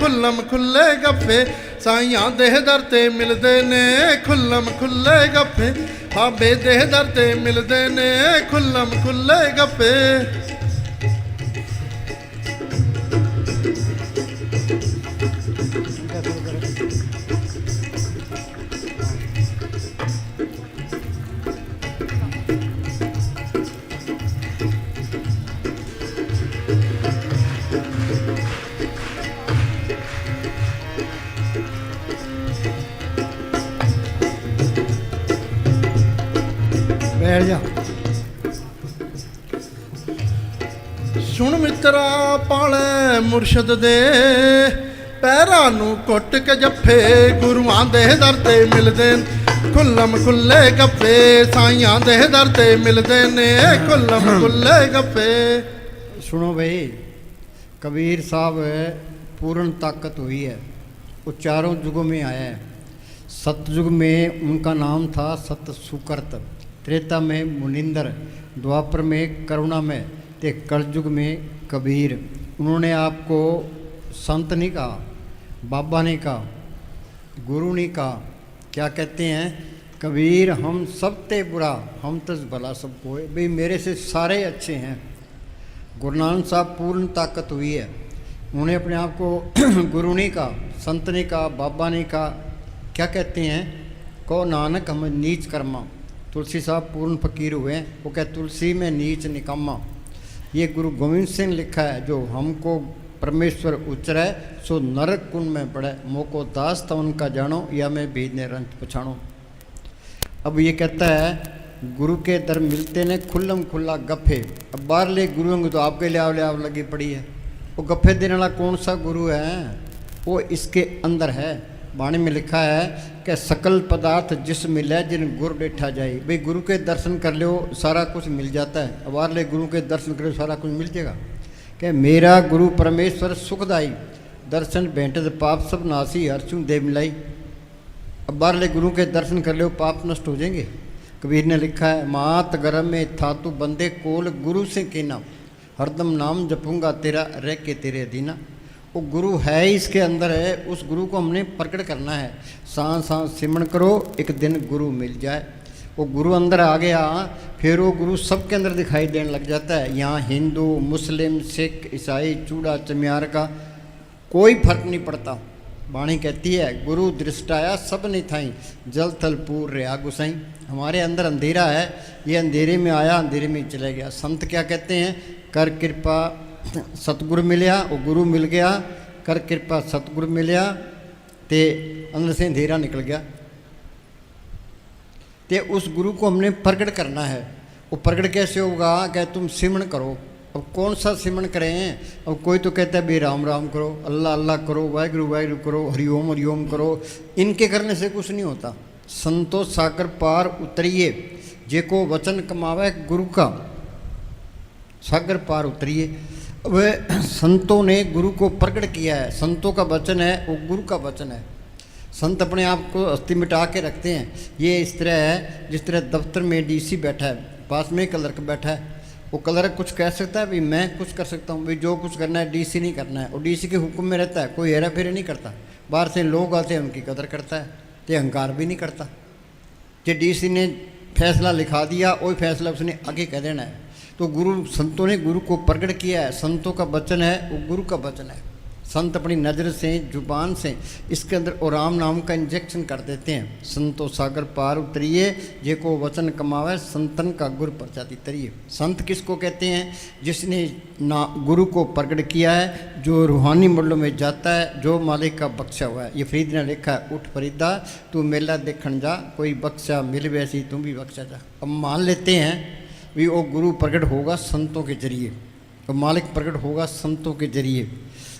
खुल्लम खुल्ले गप्पे साइयां देह दर ते मिलदे ने खुल्लम खुल्ले गप्पे बाबे देह दर ते मिलदे ने खुल्लम खुल्ले गप्पे। बैठ जा। सुन मित्रा पाले मुर्शद दे पैरां नूं घुट के जफ्फे गुरुआं दे दर ते मिलदे खुल्लम खुल्ले गप्पे साइयां दे दर ते मिलदे ने खुल्लम खुल्ले गप्पे। सुनो भाई, कबीर साहब पूर्ण ताकत हुई है, वो चारों युगों में आया है। सतयुग में उनका नाम था सत सुकृत, त्रेता में मुनिंदर, द्वापर में करुणा में, ते कलयुग में कबीर। उन्होंने आपको संत नहीं कहा, बाबा नहीं कहा, गुरु नहीं कहा, क्या कहते हैं? कबीर हम सब ते बुरा हम तस भला सबको है। भाई मेरे से सारे अच्छे हैं। गुरु नानक साहब पूर्ण ताकत हुई है, उन्होंने अपने आप को गुरु नहीं कहा, संत नहीं कहा, बाबा नहीं कहा, क्या कहते हैं? को नानक हम नीच कर्मा। तुलसी साहब पूर्ण फकीर हुए हैं, वो कहते तुलसी में नीच निकम्मा। ये गुरु गोविंद सिंह लिखा है, जो हमको परमेश्वर उचरै सो नरक कुंड में पड़े, मोको दास था उनका जानो या मैं भेजने रंत पछाणो। अब ये कहता है गुरु के दर मिलते ने खुल्लम खुल्ला गप्फे। अब बाहर ले गुरु होंगे तो आपके लिए आप लगी पड़ी है। वो गप्फे देने वाला कौन सा गुरु है? वो इसके अंदर है। वाणी में लिखा है कि सकल पदार्थ जिस मिले जिन गुरु बैठा जाए। भाई गुरु के दर्शन कर लो सारा कुछ मिल जाता है। अब बाहर ले गुरु के दर्शन करो सारा कुछ मिल जाएगा। कि मेरा गुरु परमेश्वर सुखदाई दर्शन भेंटत पाप सब नासी हर्षु दे मिलाई। अब बाहर ले गुरु के दर्शन कर लो पाप नष्ट हो जाएंगे। कबीर ने लिखा है मात गर्भ में था तू बंदे कोल गुरु से कहना, हरदम नाम जपूंगा तेरा रह के तेरे अधीना। वो गुरु है इसके अंदर है, उस गुरु को हमने प्रकट करना है। सांस सांस सिमरण करो एक दिन गुरु मिल जाए। वो गुरु अंदर आ गया, फिर वो गुरु सबके अंदर दिखाई देने लग जाता है। यहाँ हिंदू मुस्लिम सिख ईसाई चूड़ा चमियार का कोई फर्क नहीं पड़ता। वाणी कहती है गुरु दृष्टाया सब नहीं थाई जल थल पूर रहा गुसाई। हमारे अंदर अंधेरा है, ये अंधेरे में आया अंधेरे में चला गया। संत क्या कहते हैं? कर कृपा सतगुरु मिलया, वो गुरु मिल गया, कर कृपा सतगुरु मिलया, ते अंदर से अंधेरा निकल गया। ते उस गुरु को हमने प्रकट करना है। वो प्रकट कैसे होगा? क्या तुम सिमरण करो। अब कौन सा सिमरण करें? अब कोई तो कहता है भाई राम राम करो, अल्लाह अल्लाह करो, वाहिगुरु वाहिगुरु करो, हरिओम करो। इनके करने से कुछ नहीं होता। संतो सागर पार उतरिए, जेको वचन कमावे गुरु का सागर पार उतरिए। वह संतों ने गुरु को प्रकट किया है। संतों का वचन है वो गुरु का वचन है। संत अपने आप को अस्थि मिटा के रखते हैं। ये इस तरह है जिस तरह दफ्तर में डीसी बैठा है, पास में क्लर्क बैठा है। वो क्लर्क कुछ कह सकता है भाई मैं कुछ कर सकता हूँ, भाई जो कुछ करना है डीसी नहीं करना है। और डीसी के हुक्म में रहता है, कोई हेरा फेरी नहीं करता। बाहर से लोग आते हैं उनकी कदर करता है, तो अहंकार भी नहीं करता। जो डीसी ने फैसला लिखा दिया वही फैसला उसने आगे कह देना है। तो गुरु संतों ने गुरु को प्रकट किया है। संतों का वचन है वो गुरु का वचन है। संत अपनी नज़र से जुबान से इसके अंदर और राम नाम का इंजेक्शन कर देते हैं। संतो सागर पार उतरिए, जे को वचन कमावे संतन का गुरु प्रचाति तरिए। संत किसको कहते हैं? जिसने ना गुरु को प्रकट किया है, जो रूहानी मंडलों में जाता है, जो मालिक का बख्शा हुआ है। ये फरीद ने लिखा है उठ फरीदा तू मेला देखन जा, कोई बख्शा मिल वैसी तुम भी बख्शा जा। अब मान लेते हैं भी वो गुरु प्रकट होगा संतों के जरिए, और मालिक प्रकट होगा संतों के जरिए।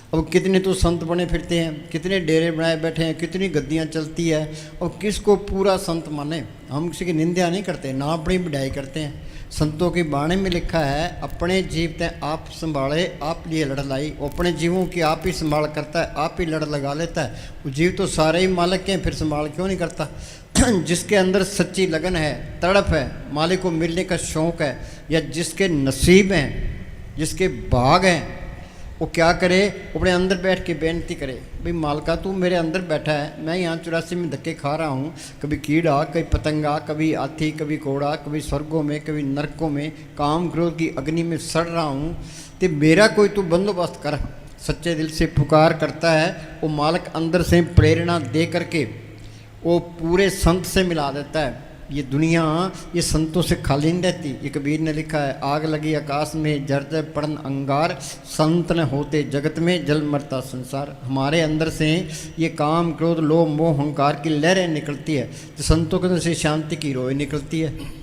अब कितने तो संत बने फिरते हैं, कितने डेरे बनाए बैठे हैं, कितनी गद्दियाँ चलती है, और किसको पूरा संत माने। हम किसी की निंदा नहीं करते, ना अपनी बढ़ाई करते हैं। संतों की बाणी में लिखा है अपने जीव ते आप संभाले आप लिए लड़ लाई। अपने जीवों की आप ही संभाल करता है, आप ही लड़ लगा लेता है। वो जीव तो सारे ही मालिक के हैं, फिर संभाल क्यों नहीं करता? जिसके अंदर सच्ची लगन है, तड़प है, मालिक को मिलने का शौक़ है, या जिसके नसीब हैं, जिसके भाग हैं, वो क्या करे, अपने अंदर बैठ के बेनती करे, भाई मालका तू मेरे अंदर बैठा है, मैं यहाँ 84 में धक्के खा रहा हूँ, कभी कीड़ा, कभी पतंगा, कभी हाथी, कभी घोड़ा, कभी स्वर्गों में, कभी नरकों में, काम क्रोध की अग्नि में सड़ रहा हूँ, तो मेरा कोई तू बंदोबस्त कर। सच्चे दिल से पुकार करता है, वो मालिक अंदर से प्रेरणा दे करके वो पूरे संत से मिला देता है। ये दुनिया ये संतों से खाली नहीं रहती। ये कबीर ने लिखा है, आग लगी आकाश में जर्जर पड़न अंगार, संत न होते जगत में जल मरता संसार। हमारे अंदर से ये काम क्रोध लोभ मोह अहंकार की लहरें निकलती है, तो संतों के अंदर से शांति की रोए निकलती है।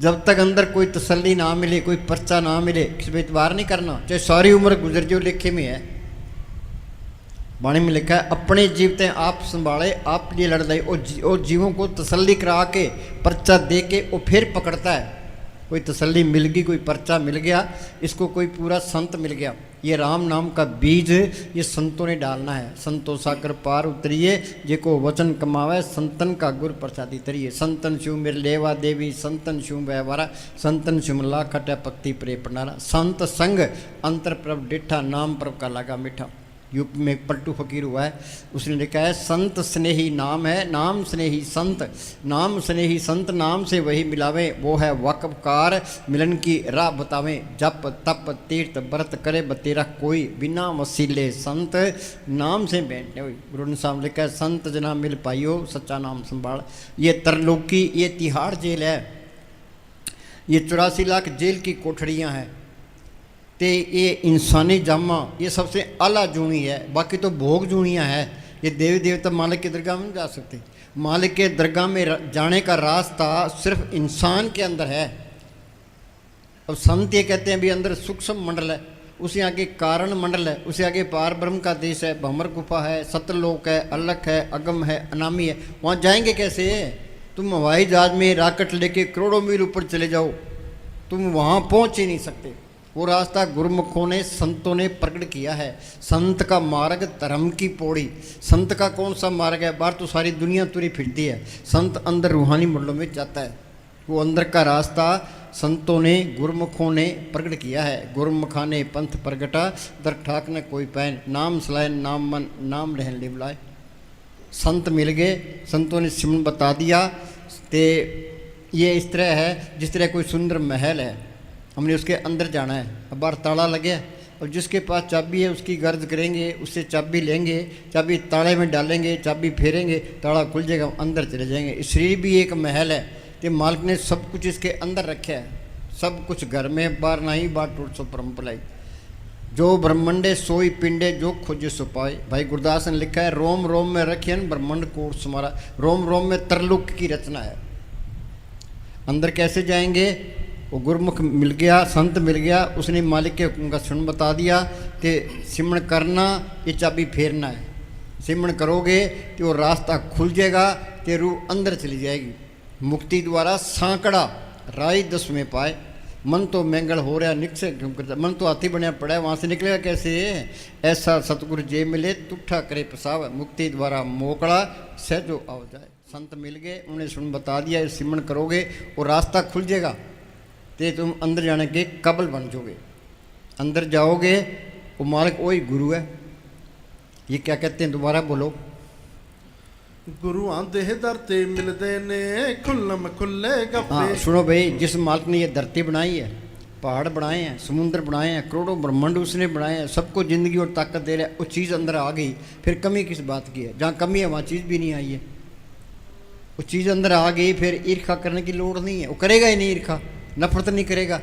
जब तक अंदर कोई तसल्ली ना मिले, कोई पर्चा ना मिले, किसी पर इतबार नहीं करना, चाहे सारी उम्र गुजर जो लेखे में है। वाणी में लिखा है, अपने जीवते आप संभाले आप लिए लड़ रहे, और जीवों को तसल्ली करा के पर्चा दे के वो फिर पकड़ता है। कोई तसल्ली मिल गई, कोई पर्चा मिल गया, इसको कोई पूरा संत मिल गया। ये राम नाम का बीज ये संतों ने डालना है। संतो साकर पार उतरिए, जेको वचन कमावे, संतन का गुर प्रसादी तरिए। संतन शिव मेरे लेवा देवी, संतन शिव व्यवहारा, संतन शिव ला खटा पत्ती प्रे पनारा। संत संग अंतर प्रभ डिठा, नाम प्रभ का लगा मीठा। यूपी में एक पलटू फकीर हुआ है, उसने लिखा है, संत स्नेही नाम है, नाम स्नेही संत, नाम स्नेही संत, नाम से वही मिलावे, वो है वकफकार मिलन की राह बतावे। जप तप तीर्थ व्रत करे बतेरा कोई, बिना वसीले संत नाम से बैठने हुई। गुरु ने साहब लिखा है, संत जना मिल पाइयो सच्चा नाम संभाल। ये तरलोकी, ये तिहाड़ जेल है, ये 84 लाख जेल की कोठड़ियाँ हैं, ते ये इंसानी जामा ये सबसे आला जूनी है, बाकी तो भोग जूनियाँ है। ये देवी देवता मालिक की दरगाह में नहीं जा सकते। मालिक के दरगाह में जाने का रास्ता सिर्फ इंसान के अंदर है। अब संत ये कहते हैं भी अंदर सूक्ष्म मंडल है, उसे आगे कारण मंडल है, उसे आगे पार ब्रह्म का देश है, भंवर गुफा है, सतलोक है, अलख है, अगम है, अनामी है। वहाँ जाएंगे कैसे? तुम हवाई जहाज में रॉकेट लेके करोड़ों मील ऊपर चले जाओ, तुम वहाँ पहुँच ही नहीं सकते। वो रास्ता गुरुमुखों ने संतों ने प्रकट किया है। संत का मार्ग धर्म की पौड़ी। संत का कौन सा मार्ग है? बाहर तो सारी दुनिया तुरी फिरती है, संत अंदर रूहानी मंडलों में जाता है। वो अंदर का रास्ता संतों ने गुरुमुखों ने प्रकट किया है। गुरुमुखा ने पंथ प्रगटा, दर ठाक न कोई पैन, नाम सलाए नाम मन नाम रहन ले बुलाए। संत मिल गए, संतों ने सिमन बता दिया। ते ये इस तरह है जिस तरह कोई सुंदर महल है, हमने उसके अंदर जाना है। अब बार ताला लगे और जिसके पास चाबी है उसकी गर्ज करेंगे, उससे चाबी लेंगे, चाबी ताले में डालेंगे, चाबी फेरेंगे, ताला खुल जाएगा, अंदर चले जाएंगे। शरीर भी एक महल है, तो मालिक ने सब कुछ इसके अंदर रखा है। सब कुछ घर में, बार नहीं बार टूट सो परम भलाई। जो ब्रह्मंडे सोई पिंडे, जो खोजे सो पाए। भाई गुरदास ने लिखा है, रोम रोम में रखियन ब्रह्मंड कोट सुमारा। रोम रोम में तरलुक की रचना है। अंदर कैसे जाएंगे? वो गुरमुख मिल गया, संत मिल गया, उसने मालिक के हुक्म का सुन बता दिया। तो सिमरण करना, ये चाबी फेरना है। सिमरण करोगे तो वो रास्ता खुल जाएगा, तो रूह अंदर चली जाएगी। मुक्ति द्वारा सांकड़ा राय 10 में पाए। मन तो मैंगल हो रहा निकसे, मन तो हाथी बनया पड़ा है, वहाँ से निकलेगा कैसे? ऐसा सतगुरु जे मिले तुठा करे पसाव, मुक्ति द्वारा मोकड़ा सहजो आओ जाए। संत मिल गए, उन्हें सुन बता दिया, सिमरण करोगे वो रास्ता खुल जाएगा, तो तुम अंदर जाने के काबिल बन जाओगे। अंदर जाओगे, वो मालिक वही गुरु है। ये क्या कहते हैं, दोबारा बोलो। गुरु आंदे धरती मिलते ने, खुल्लम खुल्ले गप्पे। हाँ सुनो भाई, जिस मालिक ने ये धरती बनाई है, पहाड़ बनाए हैं, समुद्र बनाए हैं, करोड़ों ब्रह्मांड उसने बनाए हैं, सबको जिंदगी और ताकत दे रहा है, वो चीज़ अंदर आ गई, फिर कमी किस बात की है? जहाँ कमी है वहाँ चीज़ भी नहीं आई है। वो चीज़ अंदर आ गई, फिर ईर्खा करने की लोड़ नहीं है। वो करेगा ही नहीं ईर्खा, नफरत नहीं करेगा,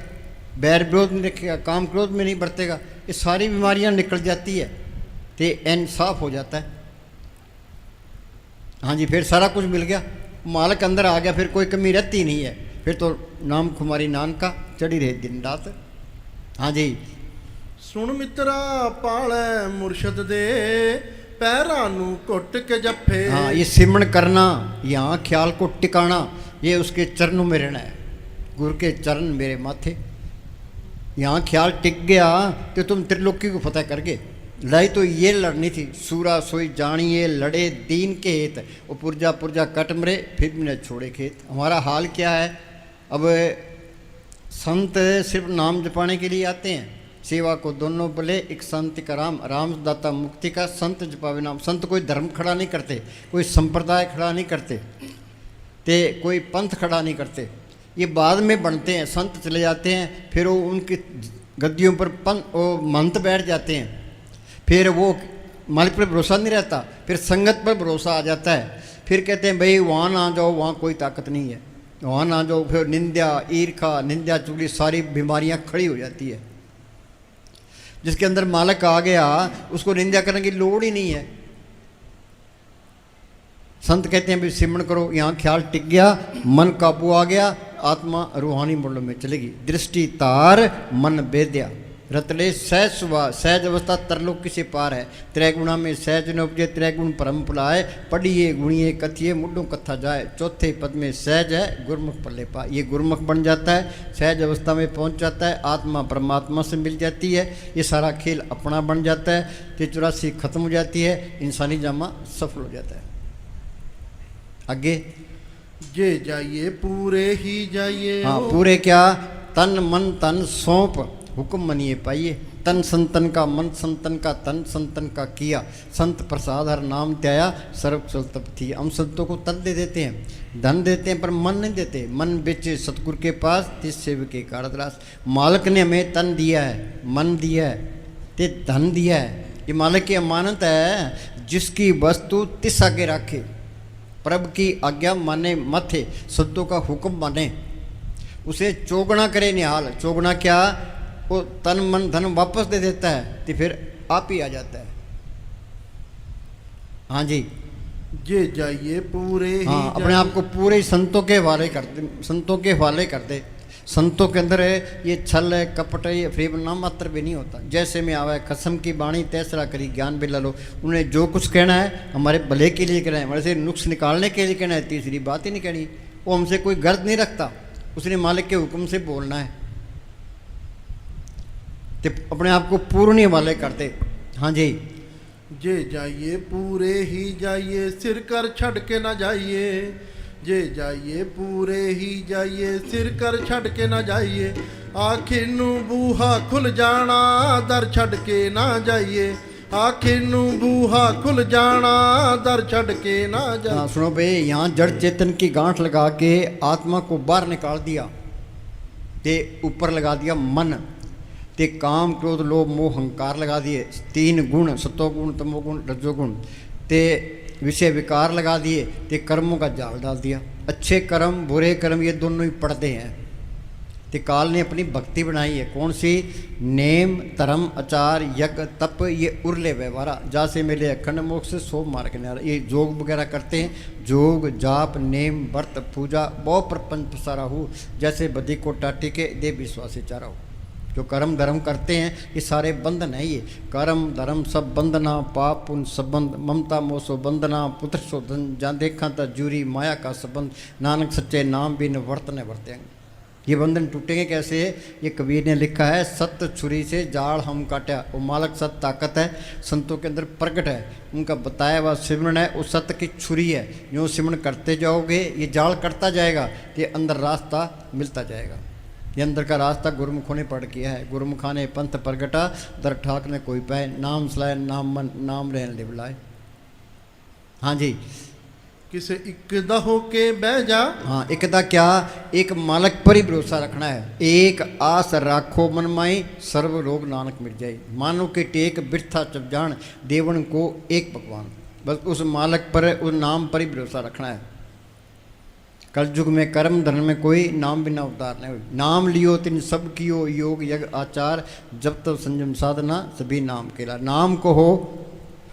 बैर विरोध नहीं रखेगा, काम क्रोध में नहीं बरतेगा। ये सारी बीमारियां निकल जाती है, तो इंसाफ हो जाता है। हाँ जी, फिर सारा कुछ मिल गया, मालिक अंदर आ गया, फिर कोई कमी रहती नहीं है। फिर तो नाम खुमारी नानका चढ़ी रहे दिन रात। हाँ जी, सुन मित्रा पाले मुर्शद दे, पैरां नू घुट के जफे। हाँ, ये सिमरण करना, यहाँ ख्याल को टिकाना, ये उसके चरणों में रहना है। गुरु के चरण मेरे माथे, यहाँ ख्याल टिक गया तो तुम त्रिलोकी को फतेह कर गए। लड़ाई तो ये लड़नी थी, सूरा सोई जानिए लड़े दीन के हेत, वो पुरजा पुरजा कट मरे फिर भी न छोड़े खेत। हमारा हाल क्या है? अब संत सिर्फ नाम जपाने के लिए आते हैं, सेवा को दोनों बोले, एक संत का राम, राम दाता मुक्ति का, संत जपावे नाम। संत कोई धर्म खड़ा नहीं करते, कोई संप्रदाय खड़ा नहीं करते, ते कोई पंथ खड़ा नहीं करते, ये बाद में बनते हैं। संत चले जाते हैं, फिर वो उनकी गद्दियों पर वो महंत बैठ जाते हैं, फिर वो मालिक पर भरोसा नहीं रहता, फिर संगत पर भरोसा आ जाता है, फिर कहते हैं भाई वहाँ ना जाओ, वहाँ कोई ताकत नहीं है, वहाँ ना जाओ। फिर निंदा, ईर्खा, निंदा, चुगली, सारी बीमारियाँ खड़ी हो जाती है। जिसके अंदर मालिक आ गया उसको निंदा करने की लोड़ ही नहीं है। संत कहते हैं भाई सिमरण करो, यहाँ ख्याल टिक गया, मन काबू आ गया, आत्मा रूहानी मूल्यों में चलेगी। दृष्टि तार मन बेद्या, रतले सहज सुभा, सहज अवस्था तरलोक किसे पार है। त्रैगुणा में सहज न उपजे, त्रैगुण परम पुलाए, पढ़िए गुणिए कथिए, मुड्ढों कथा जाए। चौथे पद में सहज है, गुरमुख पल्ले पा, ये गुरमुख बन जाता है, सहज अवस्था में पहुंच जाता है, आत्मा परमात्मा से मिल जाती है, ये सारा खेल अपना बन जाता है, 84 खत्म हो जाती है, इंसानी जामा सफल हो जाता है। आगे जे जाइए पूरे ही जाइए। हाँ, पूरे क्या, तन मन तन सौंप, हुक्म मनिए पाइए। तन संतन का, मन संतन का, तन संतन का किया, संत प्रसाद हर नाम त्याया, सर्व कुशल तप थी। हम संतों को तन दे देते हैं, धन देते हैं, पर मन नहीं देते। मन बेचे सतगुरु के पास, तिस सेवक के कारतरास। मालिक ने हमें तन दिया है, मन दिया है, ते धन दिया है, ये मालिक की अमानत है। जिसकी वस्तु तिस आगे रखे, प्रभु की आज्ञा माने मथे, संतों का हुक्म माने, उसे चौगुना करे निहाल। चौगुना क्या, वो तन मन धन वापस दे देता है, तो फिर आप ही आ जाता है। हाँ जी, जे जाइए पूरे ही हाँ, अपने आप को पूरे संतों के हवाले कर दे, संतों के हवाले कर दे। संतों के अंदर है ये छल है, कपट है, ये फ्रेब नाम मात्र भी नहीं होता। जैसे में आवा है, कसम की बाणी तैसरा करी, ज्ञान बिला लो। उन्हें जो कुछ कहना है हमारे भले के लिए कहना है, हमारे से नुक्स निकालने के लिए कहना है, तीसरी बात ही नहीं कहनी। वो हमसे कोई गर्ज नहीं रखता, उसने मालिक के हुक्म से बोलना है, तो अपने आप को पूर्ण हवाले करते। हाँ जी, जे जाइए पूरे ही जाइए, सिर कर छड़ के ना जाइए। जे जाइए पूरे ही जाइए, सिर कर छड़ के ना जाइए। आखिर नू बूहा खुल जाना, दर छड़ के ना जाइए। आखिर नू बूहा खुल जाना, दर छड़ के ना जाइए। हाँ, सुनो भाई, यहाँ जड़ चेतन की गांठ लगा के आत्मा को बाहर निकाल दिया, ते ऊपर लगा दिया मन, ते काम क्रोध लोभ मोह अहंकार लगा दिए, 3 गुण, सतोगुण तमोगुण रजोगुण, ते विषय विकार लगा दिए, ते कर्मों का जाल डाल दिया। अच्छे कर्म बुरे कर्म ये दोनों ही पड़ते हैं। ते काल ने अपनी भक्ति बनाई है, कौन सी, नेम धर्म आचार यज्ञ तप, ये उर्ले व्यवहारा, जा से मिले अखंड मोक्ष से सो मार के नारा। ये जोग वगैरह करते हैं, जोग जाप नेम व्रत पूजा बहुत प्रपंच पसारा हो, जैसे बदी को टाटी के दे विश्वासी चारा हो। जो कर्म धर्म करते हैं ये सारे बंधन है। ये कर्म धर्म सब बंधना, पाप पुण्य संबंध, ममता मोसो बंधना, पुत्र सो धन, जहाँ देखा था जूरी माया का संबंध, नानक सच्चे नाम बिन वर्तने वर्तेंगे। ये बंधन टूटेंगे कैसे, ये कबीर ने लिखा है, सत्य छुरी से जाल हम काटा। वो मालक सत्य ताकत है, संतों के अंदर प्रकट है, उनका बताया हुआ सिमरन है, वो सत्य की छुरी है। यूँ सिमरन करते जाओगे ये जाल कटता जाएगा, ये अंदर रास्ता मिलता जाएगा। ये अंदर का रास्ता गुरुमुखों ने पढ़ किया है। गुरुमुखा ने पंथ प्रगटा, दर ठाक ने कोई पाए, नाम सलाए नाम मन, नाम रहन ले बुलाए। हाँ जी, किसे इकदा होके बह जा। हाँ, एकदा क्या, एक मालिक पर ही भरोसा रखना है। एक आस राखो मन माई, सर्व रोग नानक मिट जाए। मानो के टेक बिरथा चप जान, देवन को एक भगवान। बस उस मालिक पर, उस नाम पर ही भरोसा रखना है। कलयुग में कर्म धर्म में कोई नाम बिना उद्धार नहीं। नाम लियो तिन सब कियो, योग यज्ञ आचार, जब तब संयम साधना, सभी नाम केला। नाम कहो,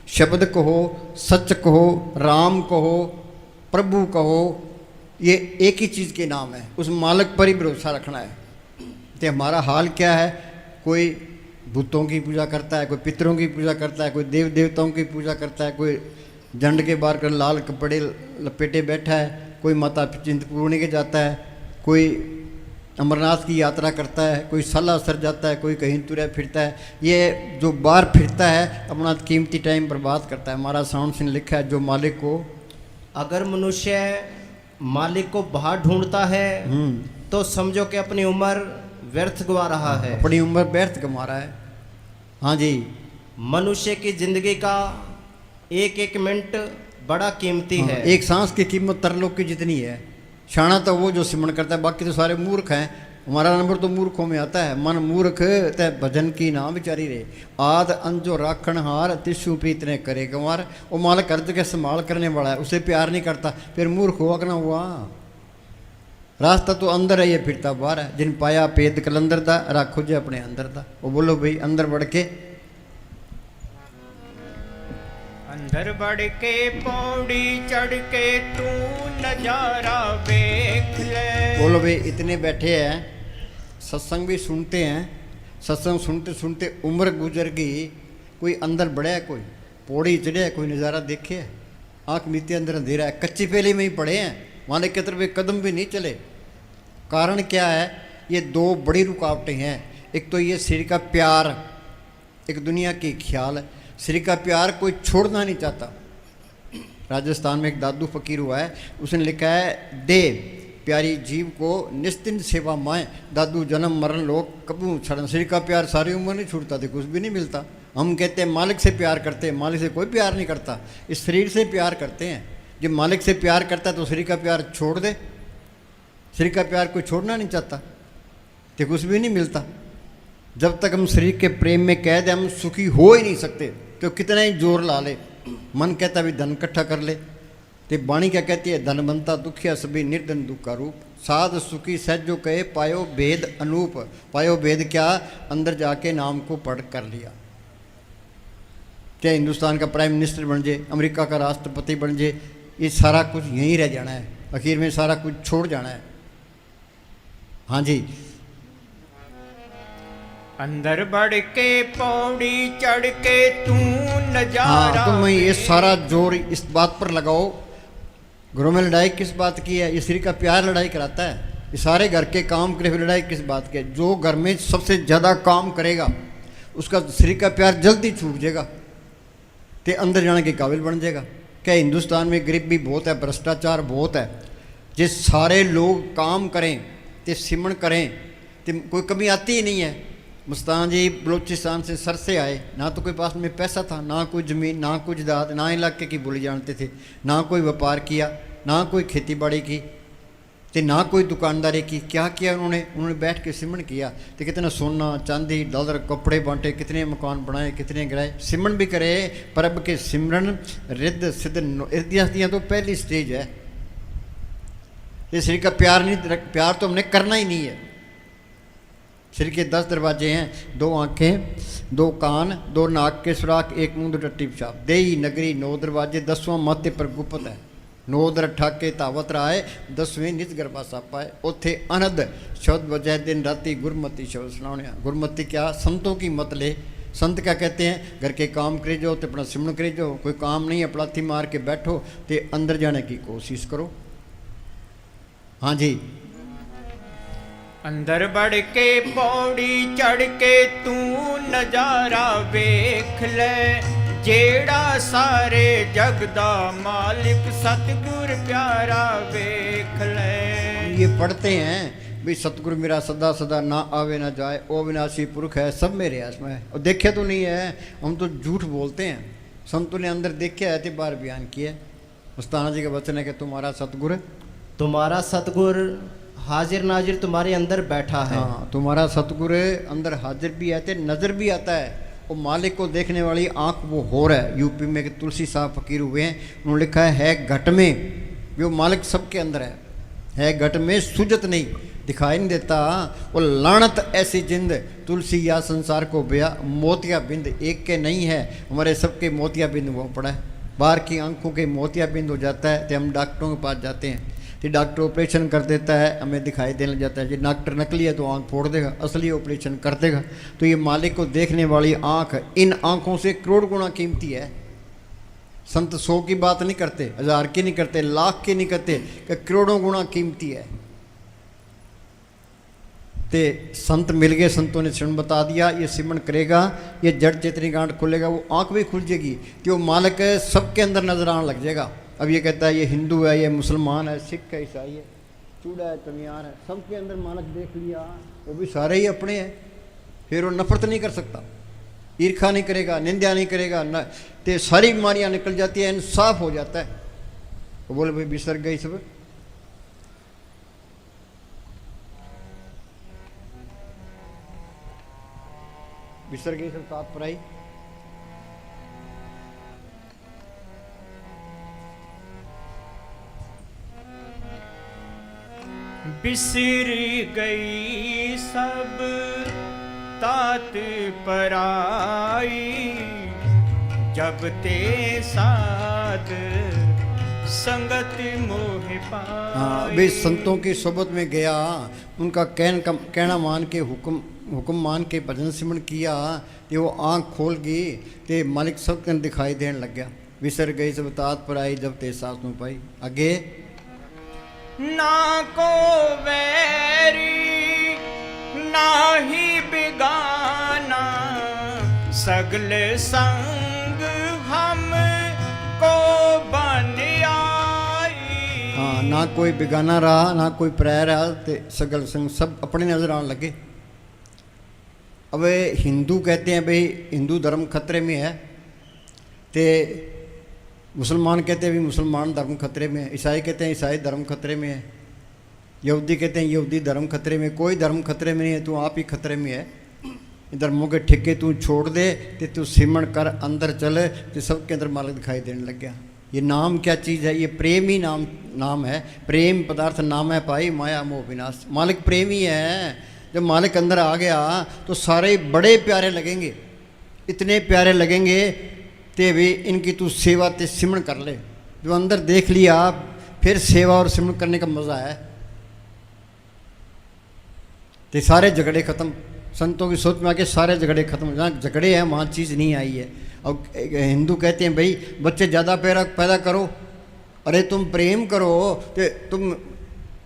शब्द कहो, सच कहो, राम कहो, प्रभु कहो, ये एक ही चीज़ के नाम है। उस मालिक पर ही भरोसा रखना है। तो हमारा हाल क्या है, कोई भूतों की पूजा करता है, कोई पितरों की पूजा करता है, कोई देव देवताओं की पूजा करता है, कोई जंड के बाहर कर लाल कपड़े लपेटे बैठा है, कोई माता चिंतपूर्णी के जाता है, कोई अमरनाथ की यात्रा करता है, कोई सालासर जाता है, कोई कहीं तुरा फिरता है। ये जो बाहर फिरता है अपना कीमती टाइम बर्बाद करता है। हमारा साउंड सिंह लिखा है, जो मालिक को, अगर मनुष्य मालिक को बाहर ढूंढता है तो समझो कि अपनी उम्र व्यर्थ गवा रहा है। अपनी उम्र व्यर्थ गंवा रहा है। हाँ जी, मनुष्य की जिंदगी का एक एक मिनट बड़ा कीमती हाँ, है। एक सांस की कीमत तरलोक की जितनी है। शाना तो वो जो सिमरण करता है, बाकी तो सारे मूर्ख हैं। हमारा नंबर तो मूर्खों में आता है। मन मूर्ख तय भजन की ना बिचारी रे, आद अंजो राखण हार तिशु प्रीत ने करे गंवार। वो मालिक कर्ज के संभाल करने वाला है, उसे प्यार नहीं करता, फिर मूर्ख हुआ कि ना हुआ। रास्ता तो अंदर है, ये फिरता बाहर है। जिन पाया पेद कलंदर दा राखो जे अपने अंदर दा। वो बोलो भाई अंदर बढ़ के, अंदर बढ़ के पौड़ी चढ़ के तू नजारा देख ले। बोलो भाई इतने बैठे हैं, सत्संग भी सुनते हैं, सत्संग सुनते सुनते उम्र गुजर गई, कोई अंदर बढ़ा है, कोई पौड़ी चढ़े है, कोई नज़ारा देखे है? आँख मीते अंदर अंधेरा है, कच्ची पेली में ही पड़े हैं, वहाँ की तरफ एक कदम भी नहीं चले। कारण क्या है? ये दो बड़ी रुकावटें हैं। एक तो ये शरीर का प्यार, एक दुनिया की ख्याल। शरीर का प्यार कोई छोड़ना नहीं चाहता। राजस्थान में एक दादू फकीर हुआ है, उसने लिखा है दे प्यारी जीव को निस्तिन सेवा माए, दादू जन्म मरण लोग कबू छड़न। शरीर का प्यार सारी उम्र नहीं छूटता थे, कुछ भी नहीं मिलता। हम कहते हैं मालिक से प्यार करते हैं, मालिक से कोई प्यार नहीं करता, इस शरीर से प्यार करते हैं। जब मालिक से प्यार करता है तो शरीर का प्यार छोड़ दे। शरीर का प्यार कोई छोड़ना नहीं चाहता तो कुछ भी नहीं मिलता। जब तक हम शरीर के प्रेम में कैद हैं, हम सुखी हो ही नहीं सकते। तो कितना ही जोर ला ले, मन कहता भी धन इकट्ठा कर ले, तो वाणी क्या कहती है? धन बनता दुखिया सभी निर्धन दुख का रूप, साध सुखी सहज जो कहे पायो भेद अनूप। पायो भेद क्या? अंदर जाके नाम को पढ़ कर लिया। चाहे हिंदुस्तान का प्राइम मिनिस्टर बन जाए, अमेरिका का राष्ट्रपति बन जाए, ये सारा कुछ यहीं रह जाना है, आखिर में सारा कुछ छोड़ जाना है। हाँ जी, अंदर बढ़ के पौड़ी चढ़ के तू नजारा। हाँ, तुम ये सारा जोर इस बात पर लगाओ। घरों में लड़ाई किस बात की है? ये शरीर का प्यार लड़ाई कराता है। ये सारे घर के काम करे हुए लड़ाई किस बात की है? जो घर में सबसे ज़्यादा काम करेगा उसका शरीर का प्यार जल्दी छूट जाएगा, तो अंदर जाने के काबिल बन जाएगा। क्या हिंदुस्तान में गरीबी बहुत है, भ्रष्टाचार बहुत है। जिस सारे लोग काम करें तो सिमरण करें तो कोई कमी आती ही नहीं है। मुस्तान जी बलूचिस्तान से सर से आए, ना तो कोई पास में पैसा था, ना कोई ज़मीन, ना कुछ दाद, ना इलाके की बोली जानते थे, ना कोई व्यापार किया, ना कोई खेती बाड़ी की, तो ना कोई दुकानदारी की। क्या किया उन्होंने बैठ के सिमरण किया। तो कितना सोना चांदी डॉलर कपड़े बांटे, कितने मकान बनाए, कितने गिराए, सिमरण भी करे। पर अब के सिमरण रिद्ध सिद्ध इतिहास तो पहली स्टेज है। ये शरीर का प्यार नहीं, प्यार तो हमने करना ही नहीं है। शरीर के 10 दरवाजे हैं, 2 आँखें, 2 कान, 2 नाक के सुराख, 1 मुंह, 2 टट्टी पेशाब। देई नगरी 9 दरवाजे, 10वां माथे पर गुप्त है। 9 दर ठाके तावत राय, 10वें निज गरबा सापाए। उथे अनद शब्द बजाय दिन राती गुरमती शब्द सुनाने। गुरमती क्या? संतों की मत ले। संत क्या कहते हैं? घर के काम करे जाओ तो अपना सिमरण करे जाओ। कोई काम नहीं है, पलाथी मार के बैठो तो अंदर जाने की कोशिश करो। हाँ जी, अंदर बढ़ के पौड़ी चढ़ के तू नजारा वेख ले, जेड़ा सारे जग दा मालिक सतगुर प्यारा वेख ले। ये पढ़ते हैं भी सतगुरु मेरा सदा सदा ना आवे ना जाए, ओ विनाशी पुरख है सब मेरे आस में। और देखे तो नहीं है, हम तो झूठ बोलते हैं। संतों ने अंदर देखे है तो बार बयान किया। मुस्ताना जी का वचन है कि तुम्हारा सतगुर हाजिर नाजिर तुम्हारे अंदर बैठा है। हाँ, तुम्हारा सतगुरु अंदर हाजिर भी आते, नज़र भी आता है। वो मालिक को देखने वाली आँख वो हो रहा है। यूपी में एक तुलसी साहब फकीर हुए हैं, उन्होंने लिखा है घट में, वो मालिक सबके अंदर है घट में सुजत नहीं, दिखाई नहीं देता। वो लानत ऐसी जिंद तुलसी या संसार को बया, मोतिया बिंद एक के नहीं है, हमारे सबके मोतिया बिंद वो पड़ा है। बाहर की आंखों के मोतिया बिंद हो जाता है तो हम डॉक्टरों के पास जाते हैं, तो डॉक्टर ऑपरेशन कर देता है, हमें दिखाई देने लग जाता है। जो डॉक्टर नकली है तो आंख फोड़ देगा, असली ऑपरेशन कर देगा। तो ये मालिक को देखने वाली आंख इन आंखों से करोड़ गुना कीमती है। संत 100 की बात नहीं करते, 1000 की नहीं करते, लाख की नहीं करते, कि करोड़ों गुना कीमती है। ते संत मिल गए, संतों ने सिमरण बता दिया, ये सिमरण करेगा, ये जड़ चेतनी गांठ खुलेगा, वो आंख भी खुल जाएगी, तो वो मालिक सबके अंदर नजर आने लग जाएगा। अब ये कहता है ये हिंदू है, ये मुसलमान है, सिख है, ईसाई है, चूड़ा है, चमियार है, सबके अंदर मालिक देख लिया, वो भी सारे ही अपने हैं। फिर वो नफरत नहीं कर सकता। ईर्खा नहीं करेगा, निंदा नहीं करेगा न, ते सारी बीमारियां निकल जाती है, इंसाफ हो जाता है। वो बोले भाई बिसर गई सब। बिसर गई सब तात्पर्य बिसर गई सब तात पराई, जब ते साध संगत मोह पाई। हाँ, वे संतों की सोबत में गया, उनका कहना मान के हुक्म मान के भजन सिमरन किया, ते वो आँख खोल गई, ते मालिक सब कन दिखाई देने लग गया। बिसर गई सब तात पर आई, जब ते साथ में पाई। आगे ना को वैरी ना ही बिगाना, सगले संग हम को बन आई। हाँ, ना कोई बेगाना रहा, ना कोई पराया रहा, ते सगल संग सब अपने नजर आने लगे। अब हिंदू कहते हैं भाई हिंदू धर्म खतरे में है, ते मुसलमान कहते हैं भी मुसलमान धर्म खतरे में है, ईसाई कहते हैं ईसाई धर्म खतरे में है, यहूदी कहते हैं यहूदी धर्म खतरे में। कोई धर्म खतरे में नहीं है, तू आप ही खतरे में है। धर्मों के ठेके तू छोड़ दे, ते तू सिमरण कर अंदर चल, तो सबके अंदर मालिक दिखाई देने लग गया। ये नाम क्या चीज़ है? ये प्रेम ही नाम है। प्रेम पदार्थ नाम है पाई, माया मोह विनाश। मालिक प्रेम ही है। जब मालिक अंदर आ गया तो सारे बड़े प्यारे लगेंगे, इतने प्यारे लगेंगे ते भी इनकी तू सेवा ते सिमरण कर ले। जो अंदर देख लिया फिर सेवा और सिमरण करने का मज़ा है। ते सारे झगड़े खत्म। संतों की सोच में आके सारे झगड़े खत्म। जहाँ झगड़े हैं वहाँ चीज़ नहीं आई है। अब हिंदू कहते हैं भाई बच्चे ज़्यादा पैदा करो। अरे तुम प्रेम करो, तो तुम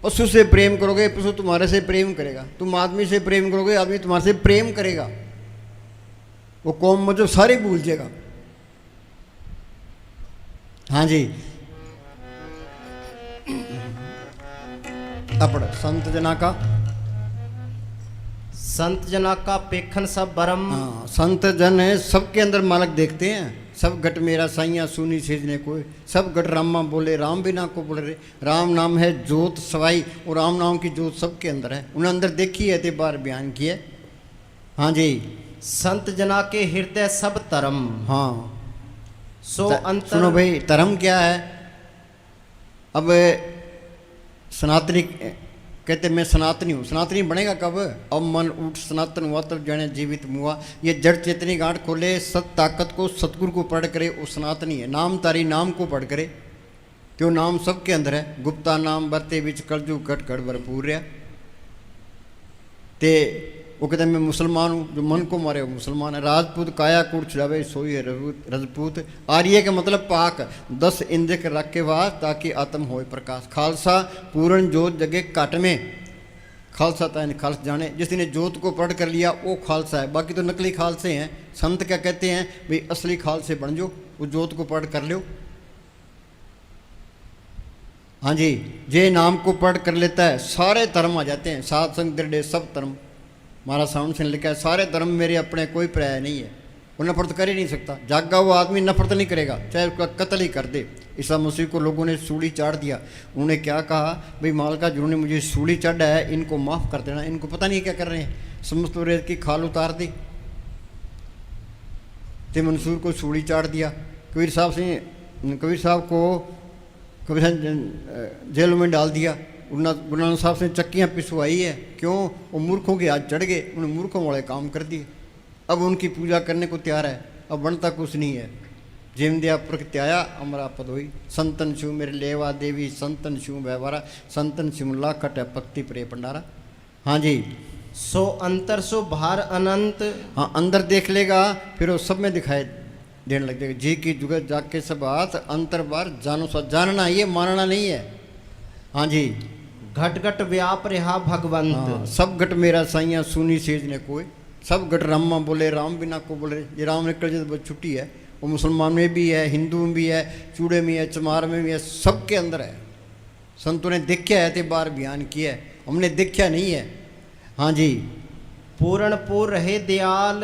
पशु से प्रेम करोगे, पशु तुम्हारे से प्रेम करेगा। तुम आदमी से प्रेम करोगे, आदमी तुम्हारे से प्रेम करेगा। वो कौम मतलब सारे भूल जाएगा। हाँ जी, अपना संत जना का पेखन सब बरम। हाँ, संत जन है सबके अंदर मालक देखते हैं। सब घट मेरा साइया सुनी सीजने कोई, सब घट रामा बोले राम बिना को बोले रे। राम नाम है जोत सवाई, और राम नाम की जोत सबके अंदर है। उन्हें अंदर देखी है, ते बार बयान किया। हाँ जी, संत जना के हृदय सब तरम। हाँ, सो अंतर। सुनो भाई, धर्म क्या है? अब सनातनी कहते मैं सनातनी हूँ। सनातनी बनेगा कब? अब मन उठ सनातन हुआ तब जाने जीवित मुआ। ये जड़ चेतनी गांठ खोले, सत ताकत को सतगुरु को पढ़ करे, वो सनातनी है। नाम तारी नाम को पढ़ करे, क्यों नाम सबके अंदर है। गुप्ता नाम बरते बिच कलजू घट घट भरपूर है। ते वो कहते मैं मुसलमान हूँ, जो मन को मारे वो मुसलमान है। राजपूत काया कूट छुड़ावे सोई है रजपूत। आर्य का मतलब पाक, 10 इंद्र के रख के वास, ताकि आत्म होए प्रकाश। खालसा पूर्ण जोत जगे काट में, खालसा ताइन खालस जाने। जिसने जोत को पढ़ कर लिया वो खालसा है, बाकी तो नकली खालसे हैं। संत क्या कहते हैं भाई असली खालसे बन जाओ, वो जोत को पढ़ कर लो। हाँ जी, जे नाम को पढ़ कर लेता है सारे धर्म आ जाते हैं। सात संग दृढ़ सब धर्म, हमारा साउंड से लिखा है सारे धर्म मेरे अपने, कोई पर्याय नहीं है। वो नफरत कर ही नहीं सकता। जागा हुआ आदमी नफरत नहीं करेगा, चाहे उसका कत्ल ही कर दे। ईसा मसीह को लोगों ने सूली चाड़ दिया। उन्होंने क्या कहा, भाई मालका जिन्होंने मुझे सूली चढ़ा है इनको माफ़ कर देना। इनको पता नहीं क्या कर रहे हैं। समस्त रेत की खाल उतार दी, ते मंसूर को सूली चाड़ दिया। कबीर साहब को जेल में डाल दिया। गुरु नानक साहब से चक्कियाँ पिसवाई है। क्यों? वो मूर्खों के हाथ चढ़ गए, उन्होंने मूर्खों वाले काम कर दिए। अब उनकी पूजा करने को तैयार है। अब बनता कुछ नहीं है। जेम दिया प्रगत्याया अमरा पद हुई। संतन शिव मेरे लेवा देवी, संतन शिव व्यवहारा, संतन शिव लाखट है पक्ति प्रे भंडारा। हाँ जी, सो अंतर सो बाहर अनंत। हाँ, अंदर देख लेगा फिर वो सब में दिखाई देने लग जाएगा। जी की जुगत जाग के सब हाथ, अंतर बार जानो सा। जानना ये मानना नहीं है। हाँ जी, घट घट व्याप रहा भगवंत। हाँ, सब घट मेरा साइया सुनी सेज ने कोई। सब घट रामा बोले राम बिना को बोले। ये राम निकल जाए तो छुट्टी है। वो मुसलमान में भी है, हिंदू में भी है, चूड़े में है, चमार में भी है, सबके अंदर है। संतों ने देखा है, ते बार बयान किया है, हमने देखा नहीं है। हाँ जी, पूर्ण पूर रहे दयाल।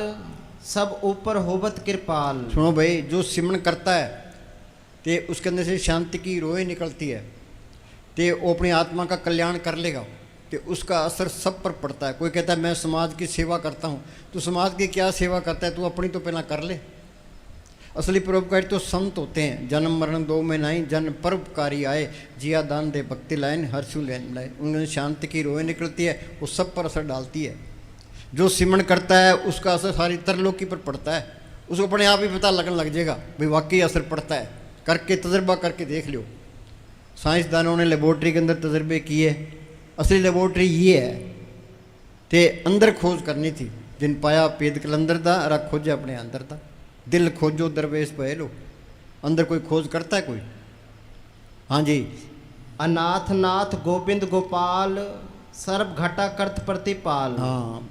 सब ऊपर होवत कृपाल। सुनो भाई, जो सिमरन करता है ते उसके अंदर से शांति की रोए निकलती है, ते वो अपनी आत्मा का कल्याण कर लेगा, तो उसका असर सब पर पड़ता है। कोई कहता है मैं समाज की सेवा करता हूँ, तो समाज की क्या सेवा करता है, तू अपनी तो पहला कर ले। असली परोपकारी तो संत होते हैं, जन्म मरण दो में नहीं, जन परोपकारी आए, जिया दान दे भक्ति लाइन हर्षु लैन लाए। उनमें शांति की रोए निकलती है, वो सब पर असर डालती है। जो सिमरन करता है उसका असर सारी तरलोकी पर पड़ता है, उसको अपने आप ही पता लगने लग जाएगा भाई वाकई असर पड़ता है। करके तजर्बा करके देख लो। साइंसदानों ने लेबोरेटरी के अंदर तजर्बे किए, असली लेबोरेटरी ये है, ते अंदर खोज करनी थी, जिन पाया पेद कलंदर दा रा खोजा अपने अंदर था। दिल खोजो दरवेश पे लो, अंदर कोई खोज करता है कोई? हाँ जी। अनाथ नाथ गोविंद गोपाल, सर्व घटा करत प्रतिपाल। हाँ,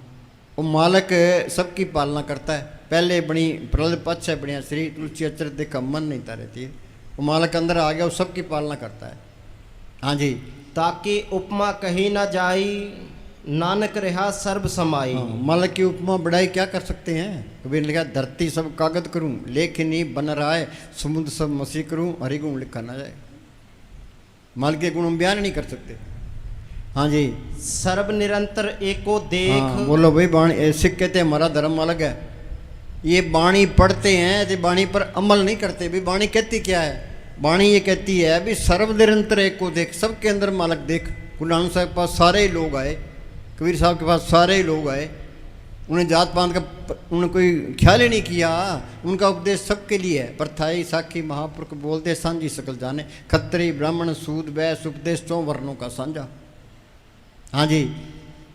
वो मालक सबकी पालना करता है। पहले बनी प्रहलाद पक्ष है बढ़िया श्री तुलसी अचर देखा मन नहीं था रहती है। वो मालक अंदर आ गया, वो सबकी पालना करता है। हाँ जी। ताकि उपमा कही ना जाई, नानक रहा सर्व समाई। हाँ, मालक की उपमा बढ़ाई क्या कर सकते हैं? कबीर ने लिखा धरती सब कागज करूं, लेखनी बन रहा है, समुद्र सब मसी करूं, हरि गुण लिखा ना जाए। मालक के गुण हम बयान नहीं कर सकते। हाँ जी। सर्व निरंतर एको देख। हाँ, बोलो भाई बाणी सिख कहते हैं हमारा धर्म अलग है। ये बाणी पढ़ते हैं तो बाणी पर अमल नहीं करते। भाई बाणी कहती क्या है? बाणी ये कहती है भी सर्व निरंतर एक को देख, सबके अंदर मालक देख। गुरु नानक साहब के पास सारे ही लोग आए, कबीर साहब के पास सारे ही लोग आए, उन्हें जात पात का उन्होंने कोई ख्याल ही नहीं किया। उनका उपदेश सबके लिए है। परथाई साखी महापुरुष बोलते सांझी सकल जाने, खत्री ब्राह्मण सूद वैश्य उपदेश 4 वर्णों का साझा। हाँ जी।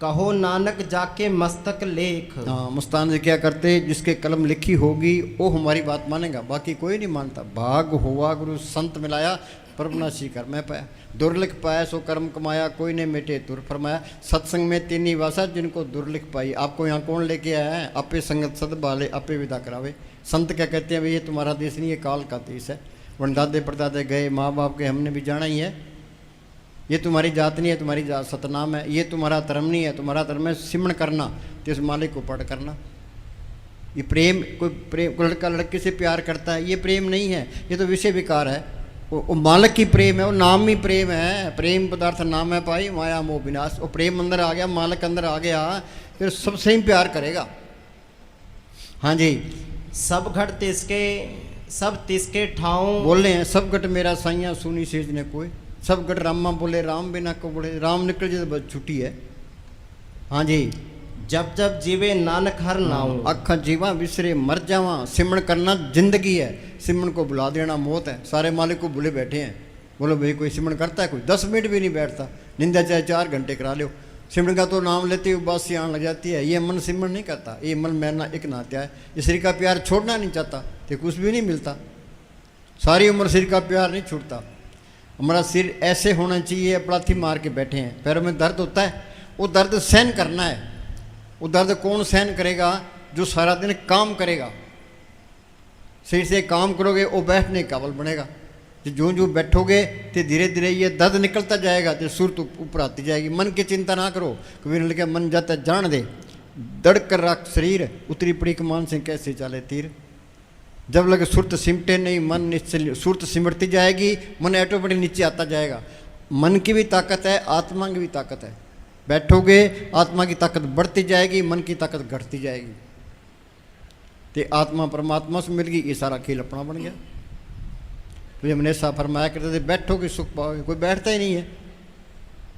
कहो नानक जाके मस्तक लेख। हाँ, मुस्तान जी क्या करते, जिसके कलम लिखी होगी वो हमारी बात मानेगा, बाकी कोई नहीं मानता। भाग हुआ गुरु संत मिलाया, परमनाशी कर मैं पाया, दुर्लिख पाया सो कर्म कमाया, कोई ने मिटे तुर फरमाया। सत्संग में तीन ही वासा, जिनको दुर्लिख पाई। आपको यहाँ कौन लेके आया है? आपे संगत सद बाले, आपे विदा करावे। संत क्या कहते हैं? भाई ये तुम्हारा देश नहीं, ये काल का देश है। वनदादे परदादे गए, माँ बाप के हमने भी जाना ही है। ये तुम्हारी जात नहीं है, तुम्हारी जात सतनाम है। ये तुम्हारा धर्म नहीं है, तुम्हारा धर्म है सिमरन करना, तो इस मालिक को पढ़ करना। ये प्रेम, कोई लड़का लड़के से प्यार करता है, ये प्रेम नहीं है, ये तो विषय विकार है। वो मालिक की प्रेम है, वो नाम ही प्रेम है। प्रेम पदार्थ नाम है पाई, माया मोह विनाश। वो प्रेम अंदर आ गया, मालिक अंदर आ गया, फिर सबसे ही प्यार करेगा। हाँ जी। सब घट तिसके, सब तिसके ठाऊं। बोले हैं सब घट मेरा साइया सुनी सेज ने कोई। सब गट रामा बोले, राम बिना को बोले, राम निकल जाए तो बस छुट्टी है। हाँ जी। जब जब जीवे नानक हर नाऊं। अखा जीवा विसरे मर जावा। सिमरन करना जिंदगी है, सिमरन को बुला देना मौत है। सारे मालिक को भूले बैठे हैं। बोलो भाई कोई सिमरन करता है? कोई 10 मिनट भी नहीं बैठता। निंदा चाहे 4 घंटे करा लो, सिमरन का तो नाम लेते ही उबासी आने लग जाती है। ये मन सिमरन नहीं करता, ये मन मैना एक नात्या है। ये सिर का प्यार छोड़ना नहीं चाहता तो कुछ भी नहीं मिलता। सारी उम्र सिर का प्यार नहीं छूटता। हमारा सिर ऐसे होना चाहिए, अपलाथी मार के बैठे हैं, पैरों में दर्द होता है, वो दर्द सहन करना है। वो दर्द कौन सहन करेगा? जो सारा दिन काम करेगा। सिर से काम करोगे वो बैठने के काबिल बनेगा। जो जो बैठोगे तो धीरे धीरे ये दर्द निकलता जाएगा, तो सुरत ऊपर आती जाएगी। मन की चिंता ना करो, कबीर ने लिखा मन जाता जान दे, दड़ कर रख शरीर, उतरी पड़ी कमान से कैसे चले तीर। जब लगे सुरत सिमटे नहीं, मन निश्चल सुरत सिमटती जाएगी, मन ऑटोमेटिक नीचे आता जाएगा। मन की भी ताकत है, आत्मा की भी ताकत है। बैठोगे आत्मा की ताकत बढ़ती जाएगी, मन की ताकत घटती जाएगी। तो आत्मा परमात्मा से मिल गई, ये सारा खेल अपना बन गया। तो हमने ऐसा फरमाया करते थे बैठोगे सुख पाओगे, कोई बैठता ही नहीं है।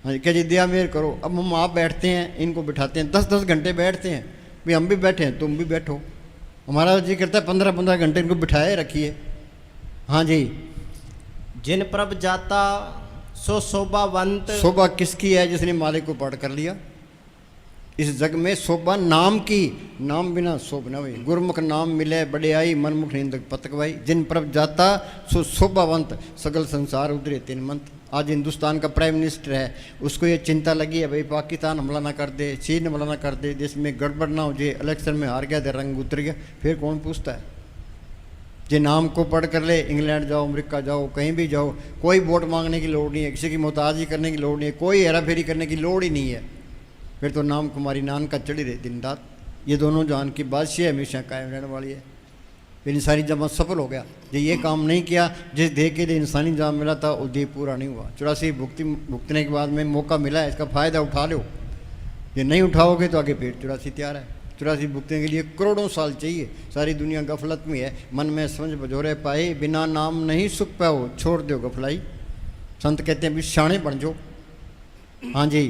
हाँ क्या जी दया मेहर करो। अब हम आप बैठते हैं, इनको बिठाते हैं, 10-10 घंटे बैठते हैं। भाई हम भी बैठे हैं, तुम भी बैठो। हमारा जी करता है 15-15 घंटे इनको बिठाए रखिए। हाँ जी। जिन प्रभ जाता सो शोभावंत। शोभा किसकी है? जिसने मालिक को पढ़ कर लिया। इस जग में शोभा नाम की, नाम बिना शोभ न हुई। गुरमुख नाम मिले बड़े मन मुख निंदक पतक भाई। जिन प्रभ जाता सो शोभावंत, सगल संसार उधरे 3 मंत। आज हिंदुस्तान का प्राइम मिनिस्टर है, उसको ये चिंता लगी है भाई पाकिस्तान हमला ना कर दे, चीन हमला ना कर दे, देश में गड़बड़ ना हो जाए, इलेक्शन में हार गया, रंग उतर गया, फिर कौन पूछता है? जे नाम को पढ़ कर ले, इंग्लैंड जाओ, अमेरिका जाओ, कहीं भी जाओ, कोई वोट मांगने की लोड़ नहीं है, किसी की मोहताजी करने की लोड़ नहीं है, कोई हेरा फेरी करने की लोड़ ही नहीं है। फिर तो नाम कुमारी नान का चढ़ी रहे दिन रात। ये दोनों जान की बादशाही हमेशा कायम रहने वाली है। फिर इंसानी जमा सफल हो गया। जो ये काम नहीं किया, जिस देह के लिए इंसानी जाम मिला था वो देह पूरा नहीं हुआ। 84 भुगतने के बाद में मौका मिला है, इसका फ़ायदा उठा लो। ये नहीं उठाओगे तो आगे फिर 84 तैयार है। 84 भुगतने के लिए करोड़ों साल चाहिए। सारी दुनिया गफलत में है, मन में समझ बजोरे पाए, बिना नाम नहीं सुख पाओ, छोड़ दो गफलाई। संत कहते हैं भी शाणे बन जाओ। हाँ जी,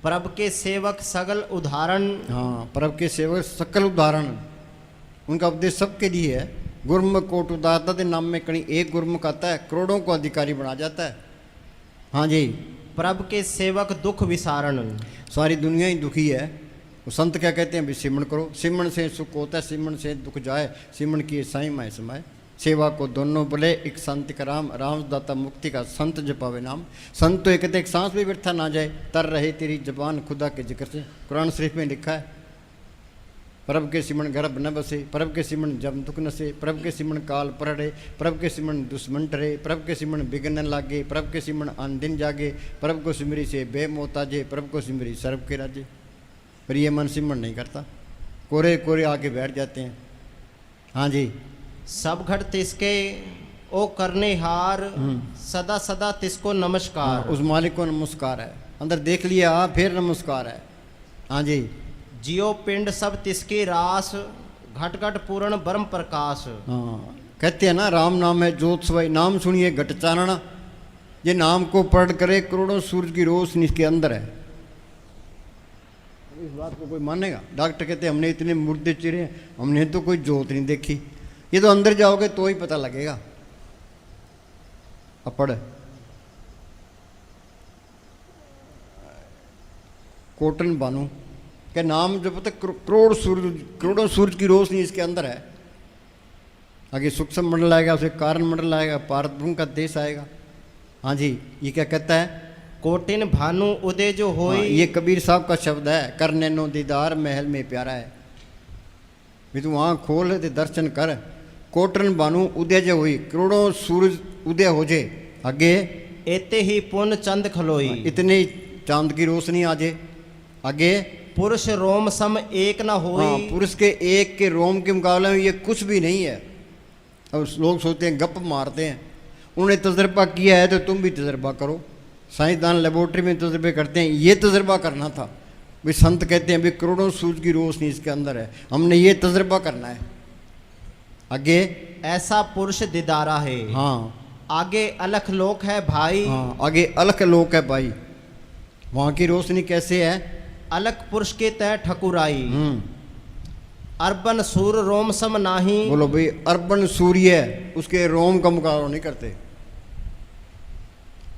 प्रभु के सेवक सगल उदाहरण। हाँ, प्रभु के सेवक सकल उदाहरण। उनका उपदेश सबके लिए है। गुरमुख कोट उदारता के नाम में कहीं एक गुरमुख आता है, करोड़ों को अधिकारी बना जाता है। हाँ जी, प्रभु के सेवक दुख विसारण। सारी दुनिया ही दुखी है। वो संत क्या कहते हैं भी सिमरण करो, सिमरण से सुख होता है, सिमरण से दुख जाए, सिमरण की साई माए समाए। सेवा को दोनों बोले, एक संत का राम, राम दाता मुक्ति का, संत जपावे नाम। संत तो एक सांस भी व्यर्था ना जाए, तर रहे तेरी जबान खुदा के जिक्र से। कुरान शरीफ में लिखा है, प्रभु के सिमरण गर्भ न बसे, प्रभु के सिमरण जब दुख न से, प्रभु के सिमरण काल परड़े, प्रभु के सिमरण दुश्मन टरे, प्रभु के सिमरण बिगन लागे, प्रभु के सिमरण आन दिन जागे, प्रभु को सिमरी से बेमोताजे, प्रभु को सिमरी सर्व के राजे। पर ये मन सिमरण नहीं करता, कोरे कोरे आके बैठ जाते हैं। हाँ जी, सब घट तिसके ओ करने हार, सदा सदा तिसको नमस्कार। उस मालिक को नमस्कार है। अंदर देख लिया फिर नमस्कार है। हाँ जी, जियो पिंड सब तिसके रास, घट घट पूर्ण ब्रह्म प्रकाश। हाँ, कहते हैं ना राम नाम है ज्योत सवाई, नाम सुनिए घट चानना। ये नाम को पढ़ करे करोड़ों सूरज की रोशनी इसके अंदर है। इस बात को कोई मानेगा? डॉक्टर कहते हैं हमने इतने मुर्दे चिरे हैं, हमने तो कोई ज्योत नहीं देखी। ये तो अंदर जाओगे तो ही पता लगेगा। अब पढ़, कोटन बानू के नाम जो पता करोड़ों सूरज की रोशनी इसके अंदर है। आगे सूक्ष्म मंडल आएगा, उसे कारण मंडल आएगा, भारत भूमि का देश आएगा। हाँ जी, ये क्या कहता है? कोटिन भानु उदय जो होई। हाँ, ये कबीर साहब का शब्द है। करने नो दीदार महल में प्यारा है। भी तू आँख खोल ते दर्शन कर। कोटन भानु उदय जो हुई, करोड़ों सूरज उदय हो जे। आगे एते ही पुन चंद खलोई। इतने चांद की रोशनी आ जे। आगे पुरुष रोम सम एक न होई। हाँ, पुरुष के एक के रोम के मुकाबले में ये कुछ भी नहीं है। अब लोग सोचते हैं गप मारते हैं, उन्होंने तजर्बा किया है तो तुम भी तजर्बा करो। साइंसदान लेबोरेटरी में तजर्बे करते हैं, ये तजर्बा करना था। भाई संत कहते हैं भाई करोड़ों सूरज की रोशनी इसके अंदर है, हमने ये तजर्बा करना है। आगे ऐसा पुरुष दिदारा है। हाँ, आगे अलख लोक है भाई। हाँ, आगे अलख लोक है भाई। वहाँ की रोशनी कैसे है? अलख पुरुष के तय ठकुराई। अर्बन सूर रोम सम नाही। बोलो भाई, अर्बन सूर्य उसके रोम का मुकाबला नहीं करते।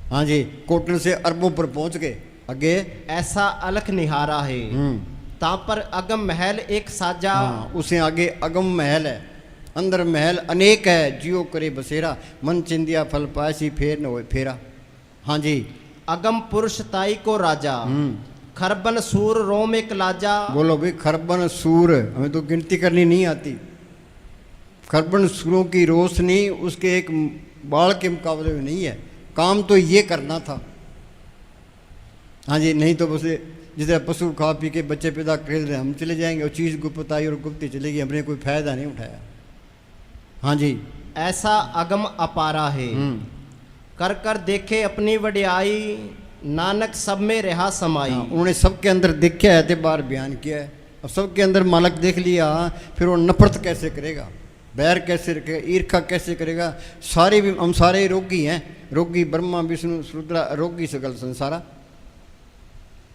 हाँ जी, कोटन से अरबों पर पहुंच गए। आगे ऐसा अलख निहारा है। ता पर अगम महल एक साजा। हाँ, उसे आगे अगम महल है, अंदर महल अनेक है। जियो करे बसेरा, मन चिंदिया फल पासी फेर न होए फेरा। हाँ जी, अगम पुरुष ताई को राजा। खरबन सूर रोम एक लाजा। बोलो भाई, खरबन सूर, हमें तो गिनती करनी नहीं आती। खरबन सूरों की रोशनी उसके एक बाल के मुकाबले में नहीं है। काम तो ये करना था। हाँ जी, नहीं तो बस जिसे पशु खा पी के बच्चे पैदा कर रहे, हम चले जाएंगे और चीज़ गुप्त आई और गुप्त चलेगी, हमने कोई फायदा नहीं उठाया। हाँ जी, ऐसा अगम अपारा है। कर कर देखे अपनी वडियाई, नानक सब में रहा समाई। हाँ, उन्होंने सबके अंदर देखा है, बार बयान किया है। अब सबके अंदर मालक देख लिया, फिर वो नफरत कैसे करेगा, बैर कैसे रखेगा, ईर्खा कैसे करेगा। सारे भी हम सारे रोगी हैं, रोगी ब्रह्मा विष्णु रुद्रा, रोगी सकल संसारा।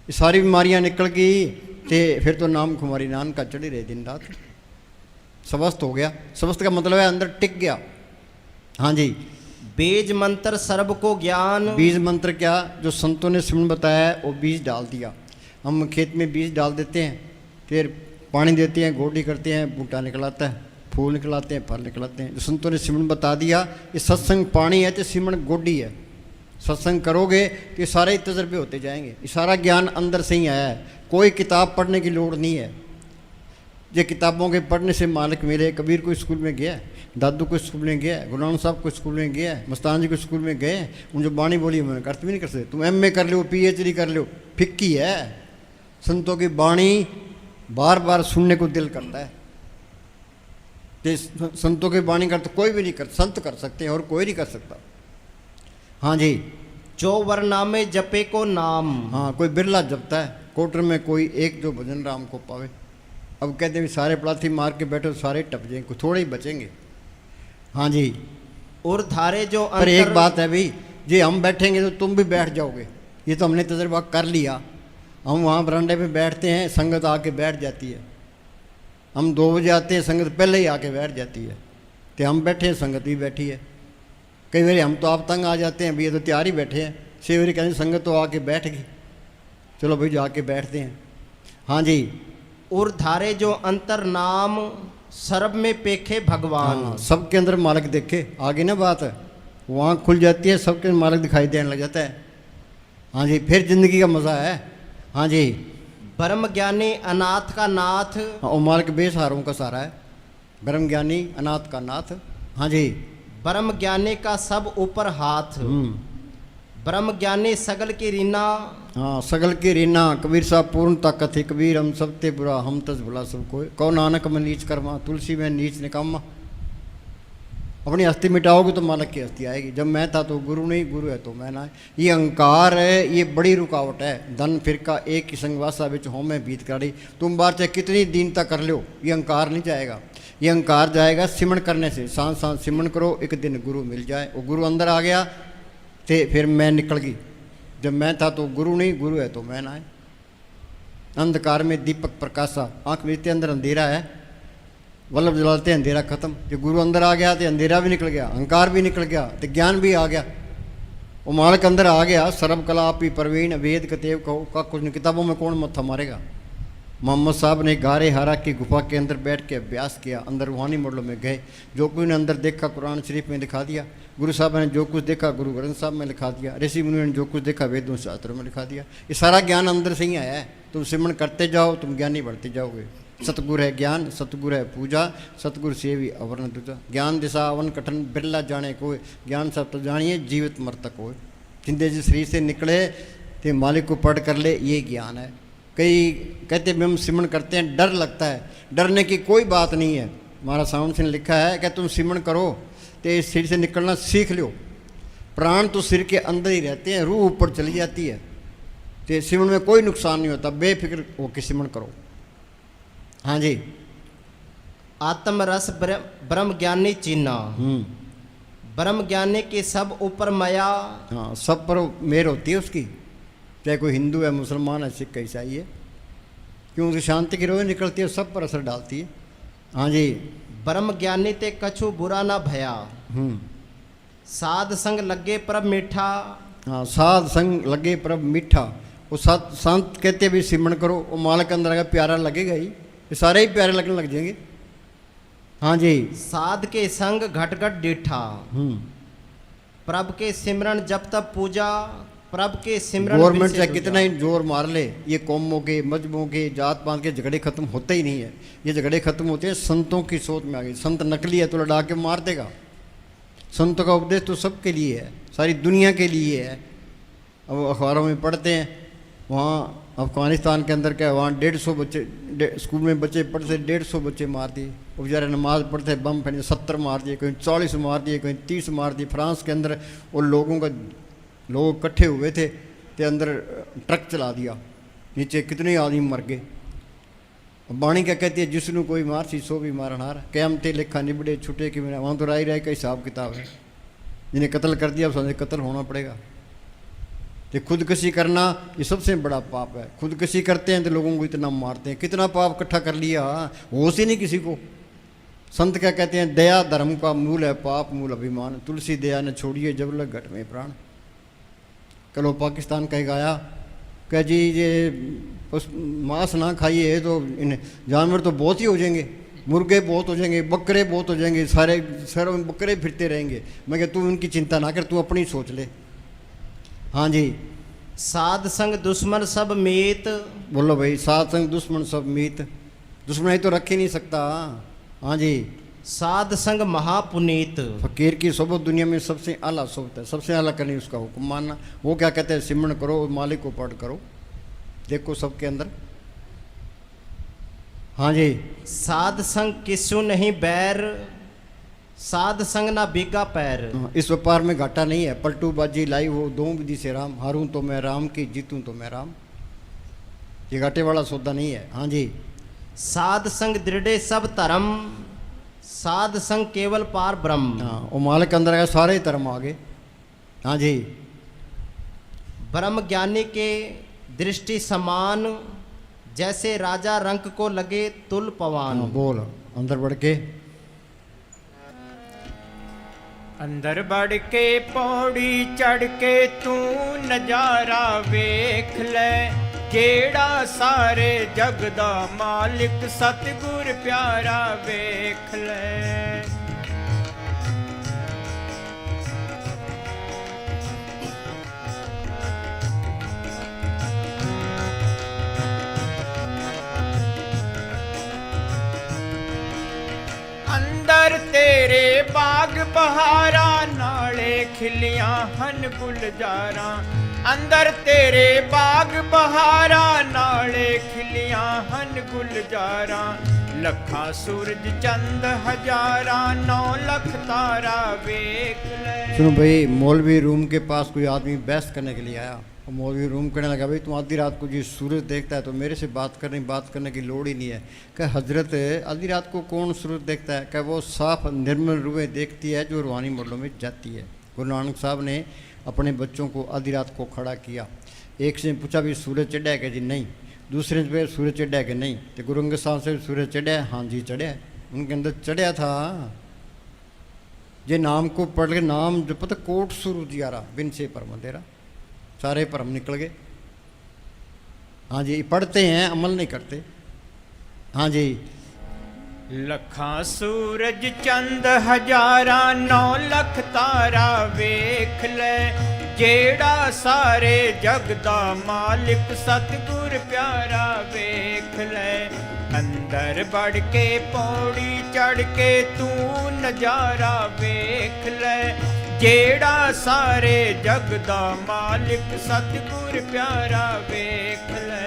ये सारी बीमारियां निकल गई तो फिर तो नाम कुमारी नान का चढ़ी रहे दिन रात। स्वस्थ हो गया। स्वस्थ का मतलब है अंदर टिक गया। हाँ जी, बीज मंत्र सर्व को ज्ञान। बीज मंत्र क्या? जो संतों ने सिमरण बताया है वो बीज डाल दिया। हम खेत में बीज डाल देते हैं, फिर पानी देते हैं, गोडी करते हैं, बूटा निकलाता है, फूल निकलाते हैं, फल निकलाते हैं। जो संतों ने सिमरण बता दिया, ये सत्संग पानी है तो सिमरण गोडी है। सत्संग करोगे तो ये सारे तजर्बे होते जाएंगे। ये सारा ज्ञान अंदर से ही आया है, कोई किताब पढ़ने की लोड़ नहीं है। ये किताबों के पढ़ने से मालिक मिले। कबीर को स्कूल में गया, दादू को स्कूल में गया, गुरु नानक साहब को स्कूल में गया, मस्तान जी को स्कूल में गए। उन जो बाणी बोली उन्होंने अर्थ भी नहीं कर सकते। तुम MA कर लो, PhD कर लो, फिक्की है। संतों की बाणी बार बार सुनने को दिल करता है। ते संतों की वाणी कर तो कोई भी नहीं कर, संत कर सकते हैं और कोई नहीं कर सकता। हाँ जी, जो वरनामे जपे को नाम। हाँ, कोई बिरला जपता है, कोटर में कोई एक जो भजन राम को पावे। अब कहते हैं सारे पलाथी मार के बैठो सारे टप जाएंगे, थोड़े ही बचेंगे। हाँ जी, और धारे जो पर एक बात है भाई, जी हम बैठेंगे तो तुम भी बैठ जाओगे, ये तो हमने तजर्बा कर लिया। हम वहाँ बरामदे पे बैठते हैं, संगत आके बैठ जाती है। हम 2 बजे आते हैं, संगत पहले ही आके बैठ जाती है। तो हम बैठे हैं, संगत भी बैठी है। कई बार हम तो आप तंग आ जाते हैं, भैया तो तैयार ही बैठे हैं। 6 बजे कहते संगत तो आके बैठ गई, चलो भाई जाके बैठते हैं। हाँ जी, और धारे जो अंतर नाम सर्व में पेखे भगवान। हाँ, सबके अंदर मालिक देखे, आगे ना बात है, वहाँ खुल जाती है, सबके मालिक दिखाई देने लग जाता है। हाँ जी, फिर जिंदगी का मज़ा है। हाँ जी, ब्रह्म ज्ञानी अनाथ का नाथ। हाँ, और मालिक बेसहारों का सहारा है, ब्रह्म ज्ञानी अनाथ का नाथ। हाँ जी, ब्रह्म ज्ञानी का सब ऊपर हाथ। ब्रह्म ज्ञानी सगल की रीना। हाँ, सगल की रीना। कबीर साहब पूर्ण ताकत है, कबीर हम सब ते बुरा, हम तज भला सब कोई। कौ नानक में नीच कर्मा, तुलसी में नीच निकामा। अपनी हस्ती मिटाओगे तो मालिक की हस्ती आएगी। जब मैं था तो गुरु नहीं, गुरु है तो मैं ना। ये अहंकार है, ये बड़ी रुकावट है। धन फिर का एक ही संगवासा बिच हो में बीत करी। तुम बार चाहे कितनी दीनता कर लो, ये अहंकार नहीं जाएगा। ये अहंकार जाएगा सिमरण करने से। सांस सांस सिमरण करो, एक दिन गुरु मिल जाए। वो गुरु अंदर आ गया तो फिर मैं निकल गई। जब मैं था तो गुरु नहीं, गुरु है तो मैं ना। अंधकार में दीपक प्रकाशा, आँख मेरे अंदर अंधेरा है, वल्लभ जलाते अंधेरा खत्म। जो गुरु अंदर आ गया तो अंधेरा भी निकल गया, अहंकार भी निकल गया, तो ज्ञान भी आ गया। वो मालिक अंदर आ गया। सर्व कला आपी प्रवीण, वेद कतेव कहो का कुछ नहीं। किताबों में कौन मत्था मारेगा। मोहम्मद साहब ने गारे हारा की गुफा के अंदर बैठ के अभ्यास किया। अंदर रूहानी मॉडलों में गए, जो कुछ ने अंदर देखा कुरान शरीफ में लिखा दिया। गुरु साहब ने जो कुछ देखा गुरु ग्रंथ साहब में लिखा दिया। ऋषि मुनि ने जो कुछ देखा वेदों शास्त्रों में लिखा दिया। ये सारा ज्ञान अंदर से ही आया है। तुम सिमरण करते जाओ, तुम ज्ञानी बढ़ते जाओगे। सतगुर है ज्ञान, सतगुर है पूजा, सतगुर सेवी अवर्ण दूजा। ज्ञान दिशा अवन कठन बिरला जाने को, ज्ञान सब तो जानिए जीवित मरतक हो। जिंदे जिस शरीर से निकले तो मालिक को पढ़ कर ले, ये ज्ञान है। कई कहते हैं हम सिमरण करते हैं, डर लगता है। डरने की कोई बात नहीं है। हमारा साउंड से लिखा है कि तुम सिमरण करो तो इस सिर से निकलना सीख लो। प्राण तो सिर के अंदर ही रहते हैं, रूह ऊपर चली जाती है। तो सिमरण में कोई नुकसान नहीं होता, बेफिक्र होकर सिमरण करो। हाँ जी, आत्मरस ब्रह्म ज्ञानी चीना। ब्रह्म ज्ञानी के सब ऊपर माया। हाँ, सब पर मेहर होती है उसकी, चाहे कोई हिंदू है, मुसलमान है, सिख ईसाई है। क्योंकि शांति की रोज निकलती है, सब पर असर डालती है। हाँ जी, ब्रह्म ज्ञानी ते कछु बुरा ना भया। साध संग लगे प्रभ मीठा। हाँ, साध संग लगे प्रभ मीठा। वो संत कहते भी सिमरण करो, वो मालिक अंदर आएगा, प्यारा लगेगा ही, ये सारे ही प्यारे लगने लग जाएंगे। हाँ जी, साध के संग घट घट डीठा। प्रभ के सिमरण जब तब पूजा। प्रभ के सिमरण गवर्नमेंट चाहे कितना ही जोर मार ले, ये कौमों के, मजहबों के, जात पात के झगड़े खत्म होते ही नहीं है। ये झगड़े खत्म होते हैं संतों की सोच में आ गई। संत नकली है तो लड़ा के मार देगा। संतों का उपदेश तो सबके लिए है, सारी दुनिया के लिए है। अब अखबारों में पढ़ते हैं, वहाँ अफगानिस्तान के अंदर क्या, वहाँ 150 बच्चे स्कूल में बच्चे पढ़ते, 150 बच्चे मार दिए। वो बेचारे नमाज पढ़ते, बम फैले, 70 मार दिए, कहीं 40 मार दिए, कहीं 30 मार दिए। फ्रांस के अंदर वो लोग इकट्ठे हुए थे, ते अंदर ट्रक चला दिया, नीचे कितने आदमी मर गए। बाणी क्या कहती है, जिसनों कोई मार सी सो भी मारनहार। कैमते लेखा निबड़े छुटे कि मेरा, वहाँ तो राय राय का हिसाब किताब है। जिन्हें कत्ल कर दिया समझे कत्ल होना पड़ेगा। तो खुदकशी करना ये सबसे बड़ा पाप है। खुदकशी करते हैं तो लोगों को इतना मारते हैं, कितना पाप इकट्ठा कर लिया, होश ही नहीं किसी को। संत क्या कहते हैं, दया धर्म का मूल है, पाप मूल अभिमान। तुलसी दया न छोड़िए जब लग घट में प्राण। कल पाकिस्तान कह गाया कह जी ये मांस ना खाइए तो इन जानवर तो बहुत ही हो जाएंगे, मुर्गे बहुत हो जाएंगे, बकरे बहुत हो जाएंगे, सारे शहरों में बकरे फिरते रहेंगे। मैं क्या, तू उनकी चिंता ना कर, तू अपनी सोच ले। हाँ जी, साध संग दुश्मन सब मीत। बोलो भाई, साध संग दुश्मन सब मीत। दुश्मन ही तो रख ही नहीं सकता। हाँ जी, साध संग महापुनीत। फकीर की सोबत दुनिया में सबसे आला सोबत है, सबसे आला करनी उसका हुक्म मानना। वो क्या कहते हैं, सिमरण करो, मालिक को पढ़ करो। देखो सबके अंदर हाँ जी। साध संग किसु नहीं बैर, साध संग ना बीगा पैर। इस व्यापार में घाटा नहीं है। पलटू बाजी लाई वो दो विधि से राम, हारूं तो मैं राम की, जीतूं तो मैं राम। ये घाटे वाला सौदा नहीं है। हाँ जी। साध संग दृढ़े सब धर्म, साध संग केवल पार ब्रह्म। हाँ, वो मालिक अंदर आया, सारे ही धर्म आ गए। हाँ जी। ब्रह्म ज्ञानी के दृष्टि समान, जैसे राजा रंक को लगे तुल पवान। हाँ, बोल अंदर बढ़ के। अंदर बढ़ के पौड़ी चढ़ के तू नजारा वेख ले, जेड़ा सारे जग दा मालिक सतगुर प्यारा वेख ले। अंदर तेरे बाग बहारा, नाले खिलियां हन गुलजारा। अंदर तेरे बाग बहारा, नाले खिलियां हन गुलजारा। लखा सूरज चंद हजारा, 9 लख तारा वेख ले। सुनो भाई, मौलवी रूम के पास कोई आदमी बहस करने के लिए आया और मौलवी रूम कहने लगा, भाई तुम आधी रात को जी सूरज देखता है तो मेरे से बात करने की लोड़ ही नहीं है। कह हजरत, आधी रात को कौन सूरज देखता है? कह वो साफ निर्मल रुएँ देखती है जो रूहानी मोहल्लों में जाती है। गुरु नानक साहब ने अपने बच्चों को आधी रात को खड़ा किया। एक से पूछा भी सूरज चढ़ा है? कि जी नहीं। दूसरे से सूरज चढ़ा है? कि नहीं। तो गुरु अंगद साहब से सूरज चढ़ा है? हाँ जी चढ़ा है। उनके अंदर चढ़ा था। जे नाम को पढ़ के नाम जो पता कोट सूरज यारा बिन से परम तेरा, सारे भरम निकल गए। हाँ जी, पढ़ते हैं अमल नहीं करते। हाँ जी। लखा सूरज चंद हजारा, 9 लख तारा वेख ले, जेड़ा सारे जग दा मालिक सतगुर प्यारा वेख ले। अंदर बढ़ के पौड़ी चढ़ के तू नजारा वेख ले, जेड़ा सारे जग दा मालिक सतगुर प्यारा वेख ले।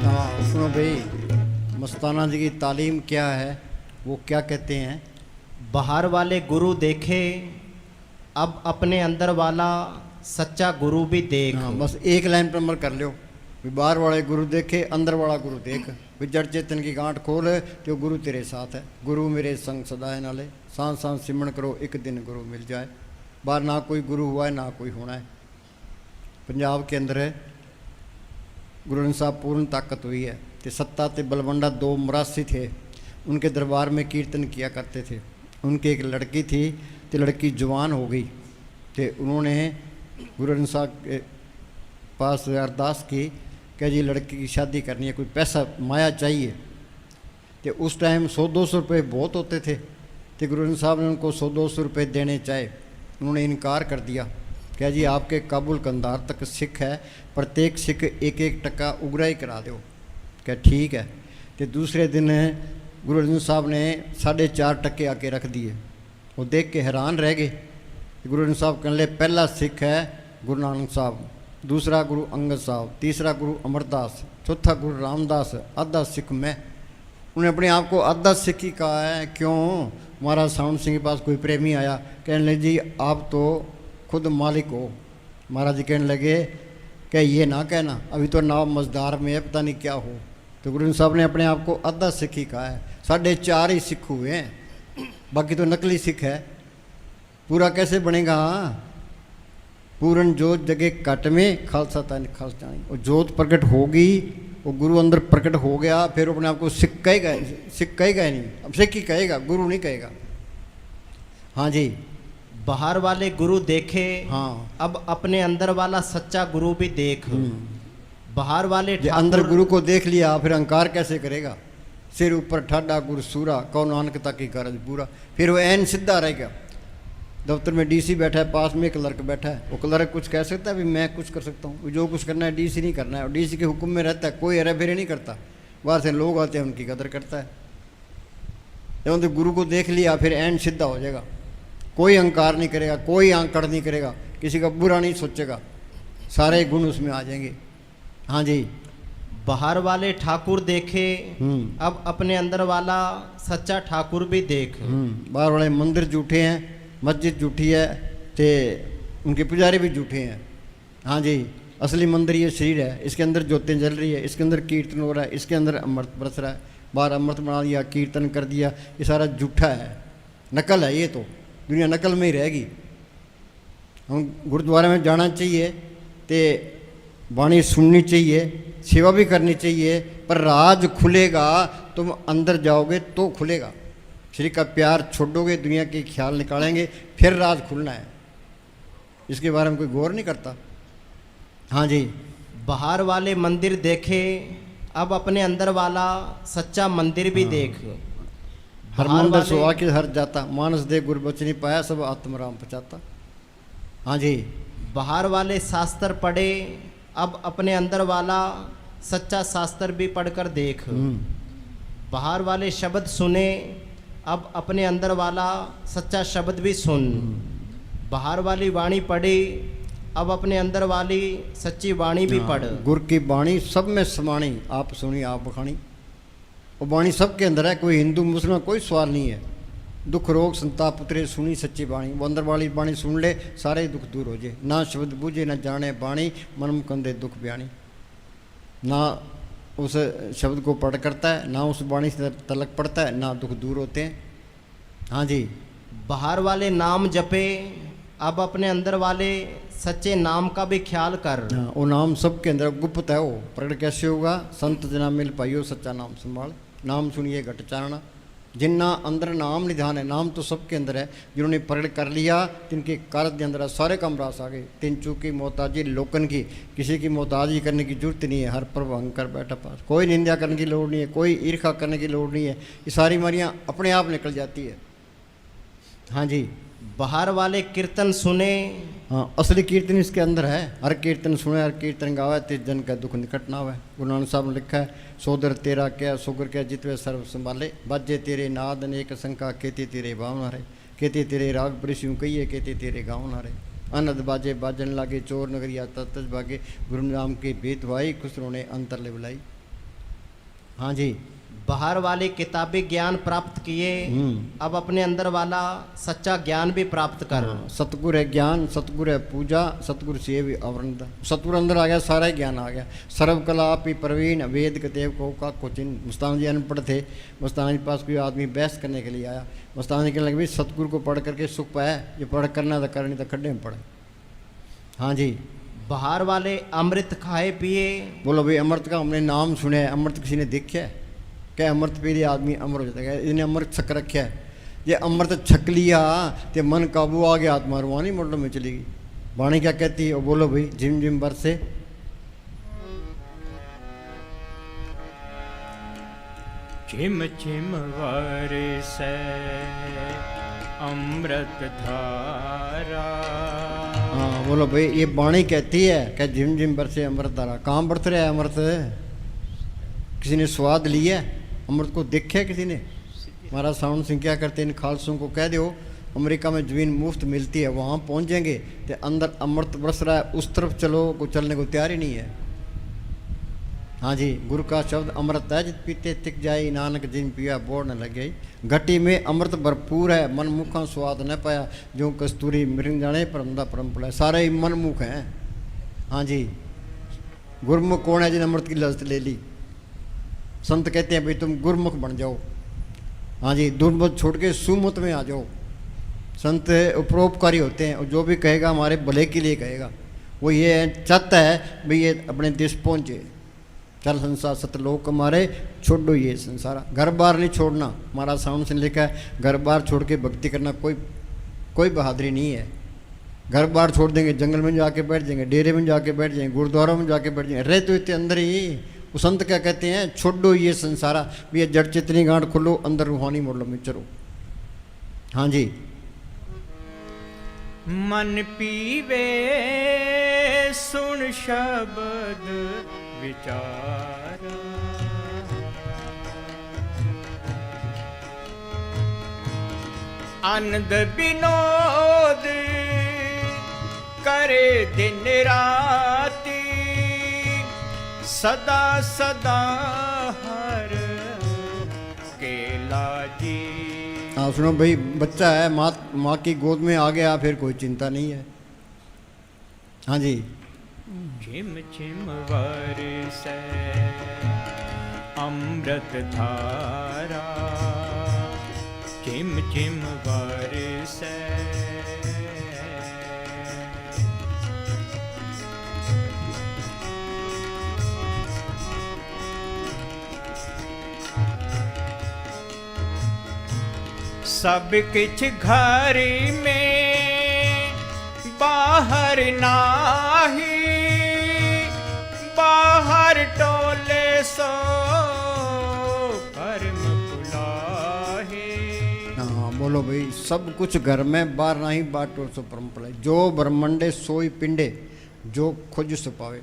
हाँ सुनो भाई, मस्ताना जी की तालीम क्या है, वो क्या कहते हैं? बाहर वाले गुरु देखे, अब अपने अंदर वाला सच्चा गुरु भी देख। हाँ, बस एक लाइन पर अमल कर लो। भी बाहर वाले गुरु देखे, अंदर वाला गुरु देख। भी जड़ चेतन की गांठ खोल तो गुरु तेरे साथ है। गुरु मेरे संग सदा है नाले, सांस सांस सिमरण करो एक दिन गुरु मिल जाए। बाहर ना कोई गुरु हुआ है ना कोई होना है। पंजाब के अंदर है गुरु ग्रंथ साहब पूर्ण ताकत हुई है। तो सत्ता ते बलवंडा 2 मरासी थे, उनके दरबार में कीर्तन किया करते थे। उनकी एक लड़की थी, तो लड़की जवान हो गई। तो उन्होंने गुरु ग्रंथ साहब के पास अरदास की कि जी लड़की की शादी करनी है, कोई पैसा माया चाहिए। तो उस टाइम 100-200 रुपये बहुत होते थे। तो गुरु ग्रंथ साहब ने उनको 100-200 रुपये देने चाहे, उन्होंने इनकार कर दिया। क्या जी आपके काबुल कंधार तक सिख है, प्रत्येक सिख 1-1 टका उगराई करा दो। क्या ठीक है। तो दूसरे दिन गुरु अर्जन साहब ने 4.5 टके आके रख दिए। वो देख के हैरान रह गए। गुरु अर्जन साहब कहने लगे, पहला सिख है गुरु नानक साहब, दूसरा गुरु अंगद साहब, तीसरा गुरु अमरदास, चौथा गुरु रामदास, आधा सिख मैं। उन्होंने अपने आप को आधा सिख ही कहा है। क्यों? महाराज सावंत सिंह के पास कोई प्रेमी आया, कहने लगे जी आप तो खुद मालिक हो। महाराज जी कहने लगे कि ये ना कहना, अभी तो नाम मजदार में है, पता नहीं क्या हो। तो गुरु साहब ने अपने आप को आधा सिख ही कहा है। 4.5 ही सिख हुए हैं, बाकी तो नकली सिख है। पूरा कैसे बनेगा? पूरन जोत जगे कट में खालसा तान खालसा। और जोत प्रकट होगी, वो गुरु अंदर प्रकट हो गया, फिर अपने आप को सिख कहेगा नहीं, अब सिख ही कहेगा, गुरु नहीं कहेगा। हाँ जी। बाहर वाले गुरु देखे, हाँ, अब अपने अंदर वाला सच्चा गुरु भी देख। बाहर वाले अंदर गुरु को देख लिया, फिर अहंकार कैसे करेगा? सिर ऊपर ठाडा गुरु सूरा, कौन नानक तक की कारज पूरा। फिर वो ऐन सीधा रहेगा। दफ्तर में डीसी बैठा है, पास में क्लर्क बैठा है। वो क्लर्क कुछ कह सकता है भी मैं कुछ कर सकता हूँ? जो कुछ करना है डीसी नहीं करना है। और डीसी के हुक्म में रहता है, कोई हेरा फेरी नहीं करता। बाहर से लोग आते हैं, उनकी कदर करता है। जब तो गुरु को देख लिया, फिर ऐन सीधा हो जाएगा। कोई अहंकार नहीं करेगा, कोई आंकड़ नहीं करेगा, किसी का बुरा नहीं सोचेगा, सारे गुण उसमें आ जाएंगे। हाँ जी। बाहर वाले ठाकुर देखे, अब अपने अंदर वाला सच्चा ठाकुर भी देख। बाहर वाले मंदिर झूठे हैं, मस्जिद झूठी है, ते उनके पुजारी भी झूठे हैं। हाँ जी। असली मंदिर ये शरीर है, इसके अंदर ज्योतें जल रही है, इसके अंदर कीर्तन हो रहा है, इसके अंदर अमृत बरस रहा है। बाहर अमृत बना दिया, कीर्तन कर दिया, ये सारा झूठा है, नकल है। ये तो दुनिया नकल में ही रहेगी। हम गुरुद्वारे में जाना चाहिए, ते वाणी सुननी चाहिए, सेवा भी करनी चाहिए, पर राज खुलेगा, तुम अंदर जाओगे तो खुलेगा। श्री का प्यार छोड़ोगे, दुनिया के ख्याल निकालेंगे, फिर राज खुलना है। इसके बारे में कोई गौर नहीं करता। हाँ जी। बाहर वाले मंदिर देखे, अब अपने अंदर वाला सच्चा मंदिर भी देख। हर बाहर मंदिर वाले- सो आके हर जाता, मानस दे गुर बचनी पाया, सब आत्मराम पचाता। हाँ जी। बाहर वाले शास्त्र पढ़े, अब अपने अंदर वाला सच्चा शास्त्र भी पढ़कर देख। बाहर वाले शब्द सुने, अब अपने अंदर वाला सच्चा शब्द भी सुन। बाहर वाली वाणी पढ़ी, अब अपने अंदर वाली सच्ची वाणी भी पढ़। गुर की वाणी सब में समाणी, आप सुनी आप बखानी। वो वाणी सबके अंदर है, कोई हिंदू मुसलमान कोई सवाल नहीं है। दुख रोग संताप उतरे, सुनी सच्ची वाणी। वो अंदर वाली वाणी सुन ले, सारे दुख दूर हो जाए। ना शब्द बूझे ना जाने बाणी, मन मुकंदे दुख बयानी। ना उस शब्द को पढ़ करता है, ना उस वाणी से तलक पड़ता है, ना दुख दूर होते हैं। हाँ जी। बाहर वाले नाम जपे, अब अपने अंदर वाले सच्चे नाम का भी ख्याल कर। हाँ, वो नाम सबके अंदर गुप्त है। वो प्रकट कैसे होगा? संत जना मिल पाइयो सच्चा नाम संभाल। नाम सुनिए घट चारणा। जिन्ना अंदर नाम निधान है, नाम तो सबके अंदर है। जिन्होंने प्रकट कर लिया, तिनके कारज के अंदर सारे काम रास आ गए। तिन चूकी मोहताजी लोकन की, किसी की मोहताजी करने की जरूरत नहीं है। हर प्रभु कर बैठा पास, कोई निंदा करने की लोड़ नहीं है, कोई ईर्खा करने की लोड़ नहीं है। ये सारी बीमारियाँ अपने आप निकल जाती है। हाँ जी। बाहर वाले कीर्तन सुने, हाँ, असली कीर्तन इसके अंदर है। हर कीर्तन सुने, हर कीर्तन गावे, तिस जन का दुख निकट ना हुए। गुरु नानक साहब ने लिखा है, सोदर तेरा क्या सोगर क्या जितवे सर्व संभाले। बाजे तेरे नाद अनेक शंका, केते तेरे भावना रे। केते तेरे राग परिस्यूं कहिए, केते तेरे गाँव ना रे। अनद बाजे बाजन लागे, चोर नगरिया तत्ज भागे। गुरु नाम के भेद भाई, खुसरों ने अंतर ले बुलाई। हाँ जी। बाहर वाले किताबी ज्ञान प्राप्त किए, अब अपने अंदर वाला सच्चा ज्ञान भी प्राप्त कर। सतगुरु है ज्ञान, सतगुरु है पूजा, सतगुरु से भी आवरण। सतगुरु अंदर आ गया, सारा ही ज्ञान आ गया। सर्व कला आप ही प्रवीण, वेद के देव को का कोचिन। मुस्तान जी अनपढ़ थे, मुस्तान जी पास कोई आदमी बहस करने के लिए आया। मुस्तान जी कहने लगे, भाई सतगुरु को पढ़ करके सुख पाया, ये पढ़ करना था कर, नहीं तो खड्डे में पड़े। हाँ जी। बाहर वाले अमृत खाए पिए, बोलो भाई अमृत का हमने नाम सुना है, अमृत किसी ने देखा है क्या? अमृत पी लिया आदमी अमर हो जाता है। इन्हें अमृत छक रखा है। ये अमृत छक लिया तो मन काबू आ गया, आत्मा रुहानी मोडल में चलेगी। वाणी क्या कहती है? बोलो भाई, झिम झिम बरसे। झिम झिम बरसे अमृत धारा। हाँ बोलो भाई, ये वाणी कहती है क्या झिम झिम बरसे अमृत धारा। कहाँ बरस रहा है अमृत? किसी ने स्वाद लिया अमृत को? देखा है किसी ने? महाराज सावंत सिंह क्या करते हैं, इन खालसों को कह दो अमेरिका में जमीन मुफ्त मिलती है, वहाँ पहुँच जाएंगे तो अंदर अमृत बरस रहा है, उस तरफ चलो, को चलने को तैयार ही नहीं है। हाँ जी। गुरु का शब्द अमृत है, जित पीते तिक जाए, नानक जिन पिया बोर न लग गई। घटी में अमृत भरपूर है, मनमुखा स्वाद न पाया। जो कस्तूरी मृंग जाने परमदा परम पड़ा। सारे ही मनमुख हैं। हाँ जी। गुरमुख कौन है जिन अमृत की लज्जत ले ली? संत कहते हैं भाई तुम गुरमुख बन जाओ। हाँ जी। दुर्मत छोड़ के सुमत में आ जाओ। संत उपरोपकारी होते हैं, और जो भी कहेगा हमारे भले के लिए कहेगा। वो ये चाहता है भाई ये अपने देश पहुँचे। चल संसार सतलोक हमारे, छोड़ो ये संसार। घर बार नहीं छोड़ना। हमारा साउंड से लिखा है, घर बार छोड़ के भक्ति करना कोई बहादुरी नहीं है। घर बार छोड़ देंगे, जंगल में जाके बैठ जाएंगे, डेरे में जाके बैठ जाएंगे, गुरुद्वारों में जाके बैठ जाएंगे। रहे तो इतने अंदर ही। वो संत क्या कहते हैं? छोड़ो ये संसारा, भी ये जड़ चितनी गांठ खुलो, अंदर रूहानी मोडल में चलो। हाँ जी। मन पीवे सुन शब्द विचार। आनंद विनोद करे दिन राती, सदा सदा हर केला जी। हाँ सुनो भाई, बच्चा है, माँ की गोद में आ गया, फिर कोई चिंता नहीं है। हाँ जी। झिम झिम बरसै अमृत धारा, झिम झिम बरसै। सब किछ घर में बाहर नाही, बाहर टोले सो कर्म बुलाहे। हाँ बोलो भाई, सब कुछ घर में, बाहर नहीं बाटो सो परम पड़े। जो ब्रह्मंडे सोई पिंडे, जो खोज सो पावे।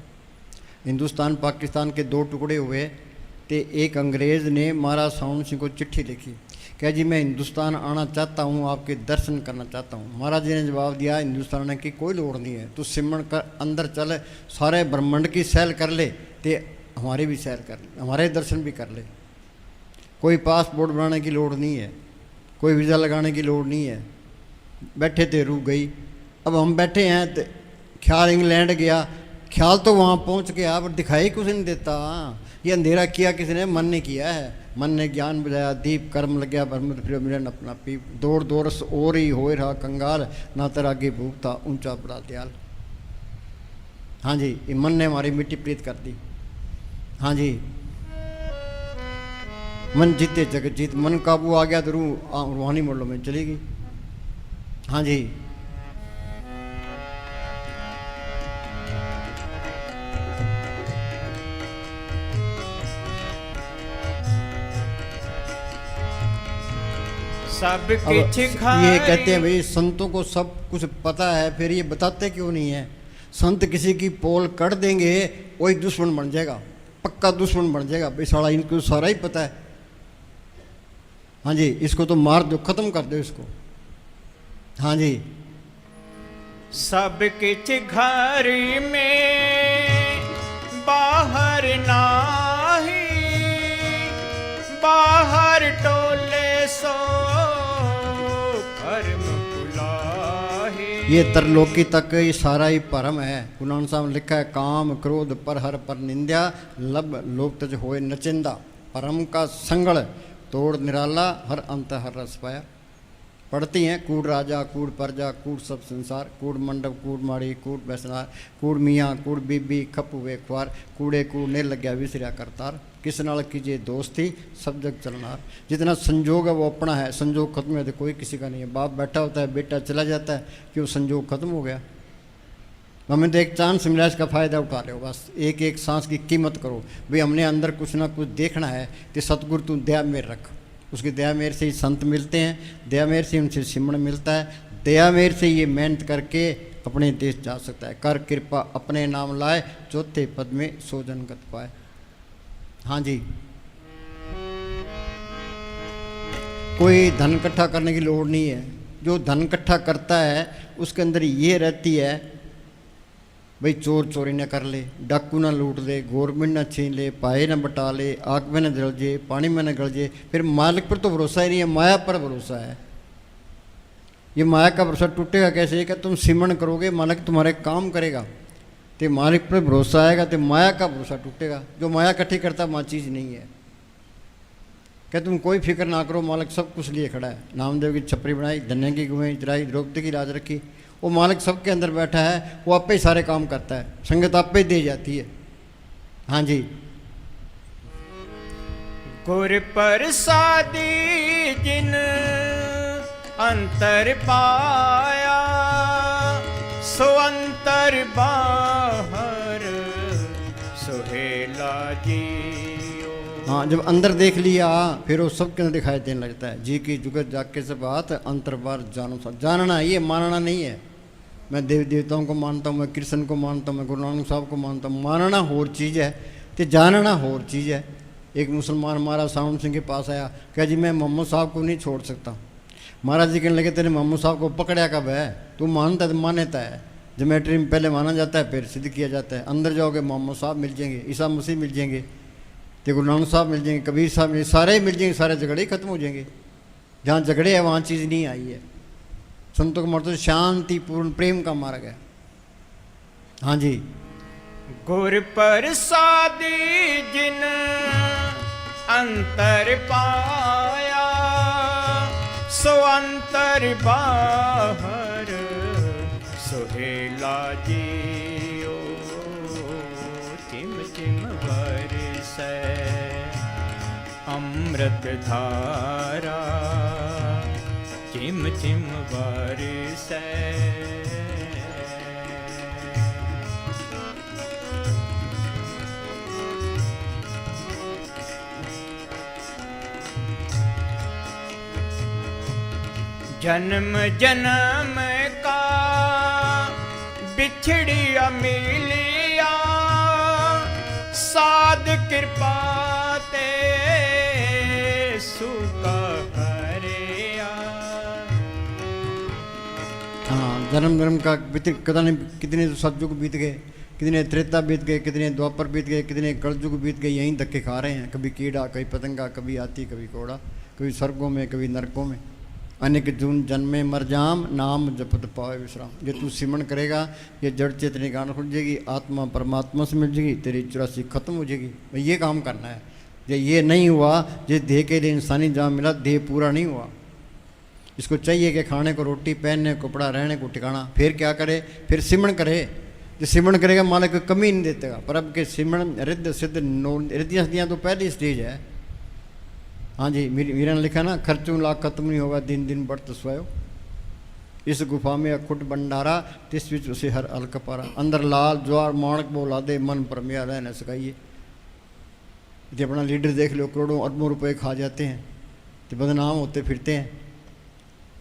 हिंदुस्तान पाकिस्तान के दो टुकड़े हुए, ते एक अंग्रेज़ ने महाराज साउंड सिंह को चिट्ठी लिखी, कहा जी मैं हिंदुस्तान आना चाहता हूँ, आपके दर्शन करना चाहता हूँ। महाराज जी ने जवाब दिया, हिंदुस्तान आने की कोई लोड़ नहीं है, तू सिमरन कर अंदर चल, सारे ब्रह्मांड की सैर कर ले, ते हमारी भी सैर कर ले, हमारे दर्शन भी कर ले। कोई पासपोर्ट बनाने की लोड़ नहीं है, कोई वीज़ा लगाने की लोड़ नहीं है। बैठे थे रूह गई। अब हम बैठे हैं तो ख्याल इंग्लैंड गया, ख्याल तो वहाँ पहुँच गया, पर दिखाई कुछ नहीं देता। ये अंधेरा किया किसने? मन ने किया है। मन ने ज्ञान बुझाया, दीप कर्म लग गया ब्रह्म फिर मिलन अपना पीप। दौड़ दौड़ और ही हो रहा कंगाल, ना तेरा आगे भूख था ऊंचा बड़ा दयाल। हाँ जी, ये मन ने हमारी मिट्टी प्रीत कर दी। हाँ जी, मन जीते जगत जीत। मन काबू आ गया तो रूह रूहानी मोड़ों में चली गई। हाँ जी, सब अब किछ ये कहते हैं भाई संतों को सब कुछ पता है, फिर ये बताते क्यों नहीं है? संत किसी की पोल कर देंगे, वही दुश्मन बन जाएगा, पक्का दुश्मन बन जाएगा। भाई सारा इनको सारा ही पता है। हाँ जी, इसको तो मार दो, खत्म कर दो इसको। हाँ जी, सब किछ घर में बाहर नाही, बाहर टोले सो कर्म बुलाहे। ये तरलोकी तक ये सारा ही भरम है। गुरु नानक साहब ने लिखा है, काम क्रोध पर हर पर निंदा, लब लोक तज होए नचिंदा। परम का संगल तोड़ निराला, हर अंत हर रस पाया। पढ़ती हैं, कूड़ राजा कूड़ प्रजा कूड़ सब संसार, कूड़ मंडप कूड़ माड़ी कूड़ बैसनार, कूड़ मियाँ कूड़ बीबी खप हुए खुआर, कूड़े कूड़ ने लग्या विसरिया करतार। किस नाल कीजिए दोस्ती सब जग चलनार। जितना संजोग है वो अपना है, संजोग खत्म है तो कोई किसी का नहीं है। बाप बैठा होता है, बेटा चला जाता है, क्यों? संजोग खत्म हो गया। हमें तो एक चांस मिला, इसका फ़ायदा उठा रहे हो। बस एक एक सांस की कीमत करो। भाई हमने अंदर कुछ ना कुछ देखना है तो सतगुरु तू दया मेर रख। उसकी दया मेर से ही संत मिलते हैं, दया मेर से उनसे सिमरण मिलता है, दया मेर से ये मेहनत करके अपने देश जा सकता है। कर कृपा अपने नाम लाए, चौथे पद में सो जन गत पाए। हाँ जी, कोई धन इकट्ठा करने की लोड़ नहीं है। जो धन इकट्ठा करता है उसके अंदर ये रहती है, भाई चोर चोरी न कर ले, डाकू ना लूट ले, गवर्नमेंट ना छीन ले, पाए न बटा ले, आग में न जल जे, पानी में न गल जे। फिर मालिक पर तो भरोसा ही नहीं है, माया पर भरोसा है। ये माया का भरोसा टूटेगा कैसे? कि तुम सिमरण करोगे, मालिक तुम्हारे काम करेगा। तो मालिक पर भरोसा आएगा तो माया का भरोसा टूटेगा। जो माया इकट्ठी करता वहाँ चीज़ नहीं है। क्या तुम कोई फिक्र ना करो, मालिक सब कुछ लिए खड़ा है। नामदेव की छपरी बनाई, धन्य की गुएं जराई, द्रौपदी की लाज रखी। वो मालिक सबके अंदर बैठा है, वो आपे ही सारे काम करता है, संगत आपे ही दे जाती है। हाँ जी, गुर प्रसादी जिन अंतर पाया, सो अंतर बाहर सुहेला जियो। हाँ जब अंदर देख लिया फिर वो सबके अंदर दिखाई देने लगता है। जी की जुगत जाके से बात अंतर बार जानो सा। जानना ये मानना नहीं है। मैं देवी देवताओं को मानता हूँ, मैं कृष्ण को मानता हूँ, मैं गुरु नानक साहब को मानता हूँ। मानना होर चीज़ है तो जानना होर चीज़ है। एक मुसलमान हमारा साउंड सिंह के पास आया, कहा जी मैं मोहम्मद साहब को नहीं छोड़ सकता। महाराज जी कहने लगे तेरे मामू साहब को पकड़ा कब है, तू मानता है तो मान्यता है। ज्योमेट्री में पहले माना जाता है फिर सिद्ध किया जाता है। अंदर जाओगे मामू साहब मिल जाएंगे, ईसा मसीह मिल जाएंगे, तो गुरु नानक साहब मिल जाएंगे, कबीर साहब मिल, सारे मिल जाएंगे, सारे झगड़े ही खत्म हो जाएंगे। जहाँ झगड़े है वहाँ चीज़ नहीं आई है। संतों का मतलब शांति पूर्ण प्रेम का मार्ग है। हाँ जी, गुर प्रसादी जिन अंतर पाया, सो अंतर बाहर सुहेला जियो, चिम चिम बरसै अमृत धारा, चिम चिम बरसै। जन्म जन्म का बिछड़िया मिलिया, साध कृपा ते सुका हरिया। हाँ, जन्म जन्म का पता नहीं कितने तो सतयुग बीत गए, कितने त्रेता बीत गए, कितने द्वापर बीत गए, कितने कलयुग बीत गए, यहीं धक्के खा रहे हैं। कभी कीड़ा, कभी पतंगा, कभी हाथी, कभी घोड़ा, कभी स्वर्गों में, कभी नरकों में। अनेक जून जन्मे मर जाम, नाम जपत पावे विश्राम। ये तू सिमरण करेगा, ये जड़ चेतनी गान खुल जाएगी, आत्मा परमात्मा से मिल जाएगी, तेरी 84 खत्म हो जाएगी। भाई ये काम करना है। ये नहीं हुआ, ये देह के लिए इंसानी जाम मिला, देह पूरा नहीं हुआ। इसको चाहिए कि खाने को रोटी, पहनने को कपड़ा, रहने को ठिकाना। फिर क्या करे, फिर सिमरण करे। जो सिमरण करेगा मालिक को कमी नहीं देतेगा। पर अब के सिमरण रिद्ध सिद्ध रिद्धियाँ सिद्धियाँ तो पहली स्टेज है। हाँ जी, मीरा ने लिखा ना, खर्चों लाख खत्म नहीं होगा, दिन दिन बढ़त स्वयो। इस गुफा में अखुट भंडारा, तिस बिच उसे हर अलक पारा। अंदर लाल ज्वार माणक बोला दे, मन पर मेरा रह न सकाइए। यदि अपना लीडर देख लो, करोड़ों अरबों रुपए खा जाते हैं, तो बदनाम होते फिरते हैं।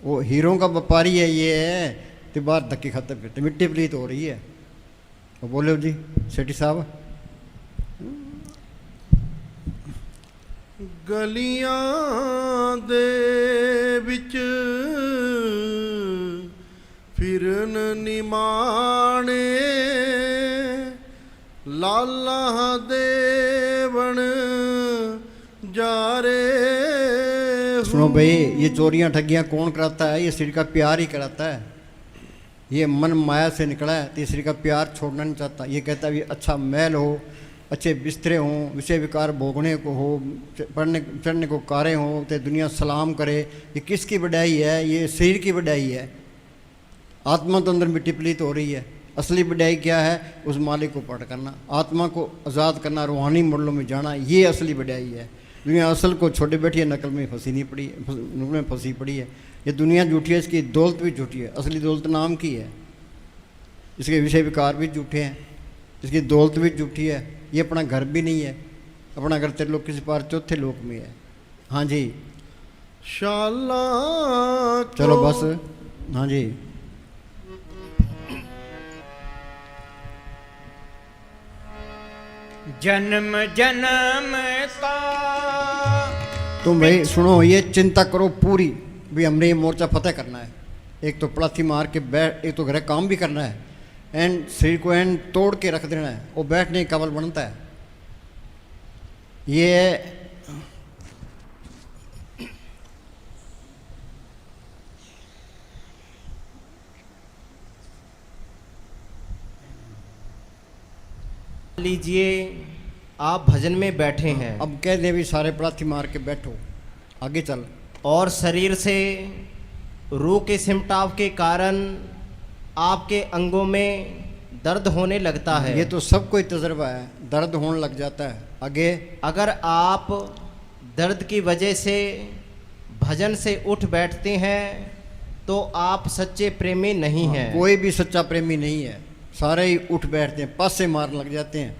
वो हीरों का व्यापारी है ये है, तो बाहर धक्के खाते फिरते, मिट्टी पलीत हो रही है। वो बोले जी सेठी साहब, गलियां दे विच फिरन निमाणे, लाला देवन जारे। सुनो भाई, ये चोरियां ठगियां कौन कराता है? ये श्री का प्यार ही कराता है। ये मन माया से निकला है, तो श्री का प्यार छोड़ना नहीं चाहता। ये कहता है अच्छा महल हो, अच्छे बिस्तरे हों, विषय विकार भोगने को हो, पढ़ने चढ़ने को कारें हों, तो दुनिया सलाम करे। ये किसकी बढ़ाई है? ये शरीर की बढ़ाई है। आत्मा तो अंदर मिट्टी पलीत हो रही है। असली बढ़ाई क्या है? उस मालिक को पढ़ करना, आत्मा को आज़ाद करना, रूहानी मॉडलों में जाना, ये असली बढ़ाई है। दुनिया असल को छोड़े बैठी है, नकल में फंसी नहीं पड़ी, में फंसी पड़ी है। ये दुनिया झूठी है, इसकी दौलत भी झूठी है। असली दौलत नाम की है, इसके विषय विकार भी झूठे हैं, इसकी दौलत भी झूठी है। ये अपना घर भी नहीं है, अपना घर तेरे लोग किसी पार चौथे लोक में है। हाँ जी, शाला चलो बस। हाँ जी, जन्म जन्म का। तुम भाई सुनो, ये चिंता करो पूरी भी हमने ये मोर्चा फतेह करना है। एक तो पलाथी मार के बैठ, एक तो घर काम भी करना है, एंड शरीर को एंड तोड़ के रख देना है, वो बैठने के काबिल बनता है। ये लीजिए, आप भजन में बैठे हैं। अब कह दे भी सारे पलाथी मार के बैठो, आगे चल। और शरीर से रूह के सिमटाव के कारण आपके अंगों में दर्द होने लगता है। ये तो सबको ही तजर्बा है, दर्द होने लग जाता है। आगे, अगर आप दर्द की वजह से भजन से उठ बैठते हैं तो आप सच्चे प्रेमी नहीं हैं। कोई भी सच्चा प्रेमी नहीं है, सारे ही उठ बैठते हैं, पासे मारने लग जाते हैं।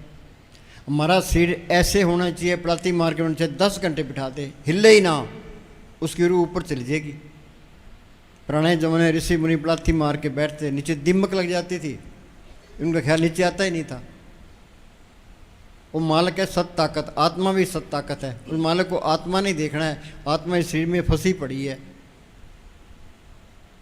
हमारा सिर ऐसे होना चाहिए, पलाती मार के होना चाहिए, 10 घंटे बिठाते, हिले ही ना, उसकी रूह ऊपर चली जाएगी। पुराने जमाने ऋषि मुनि पलाथी मार के बैठते, नीचे दिमक लग जाती थी, उनका ख्याल नीचे आता ही नहीं था। वो मालिक है सत ताकत, आत्मा भी सत ताकत है। उस मालिक को आत्मा नहीं देखना है, आत्मा इस शरीर में फंसी पड़ी है।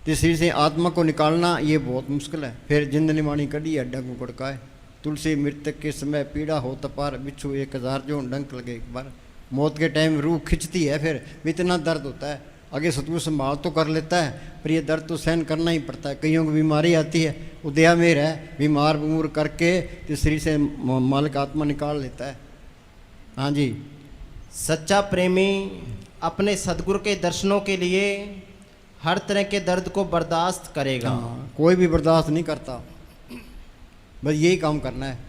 तो शरीर से आत्मा को निकालना ये बहुत मुश्किल है। फिर जिंदनी मानी कड़ी अड्डा को कड़काए, तुलसी मृतक के समय पीड़ा हो तपार, बिच्छू 1000 जो डंक लगे एक बार। मौत के टाइम रूह खिंचती है, फिर इतना दर्द होता है। आगे सतगुरु संभाल तो कर लेता है, पर ये दर्द तो सहन करना ही पड़ता है। कईयों को बीमारी आती है, उदया में है, बीमार बूर करके तो शरीर से मालिक आत्मा निकाल लेता है। हाँ जी, सच्चा प्रेमी अपने सदगुरु के दर्शनों के लिए हर तरह के दर्द को बर्दाश्त करेगा। हाँ, कोई भी बर्दाश्त नहीं करता, बस यही काम करना है।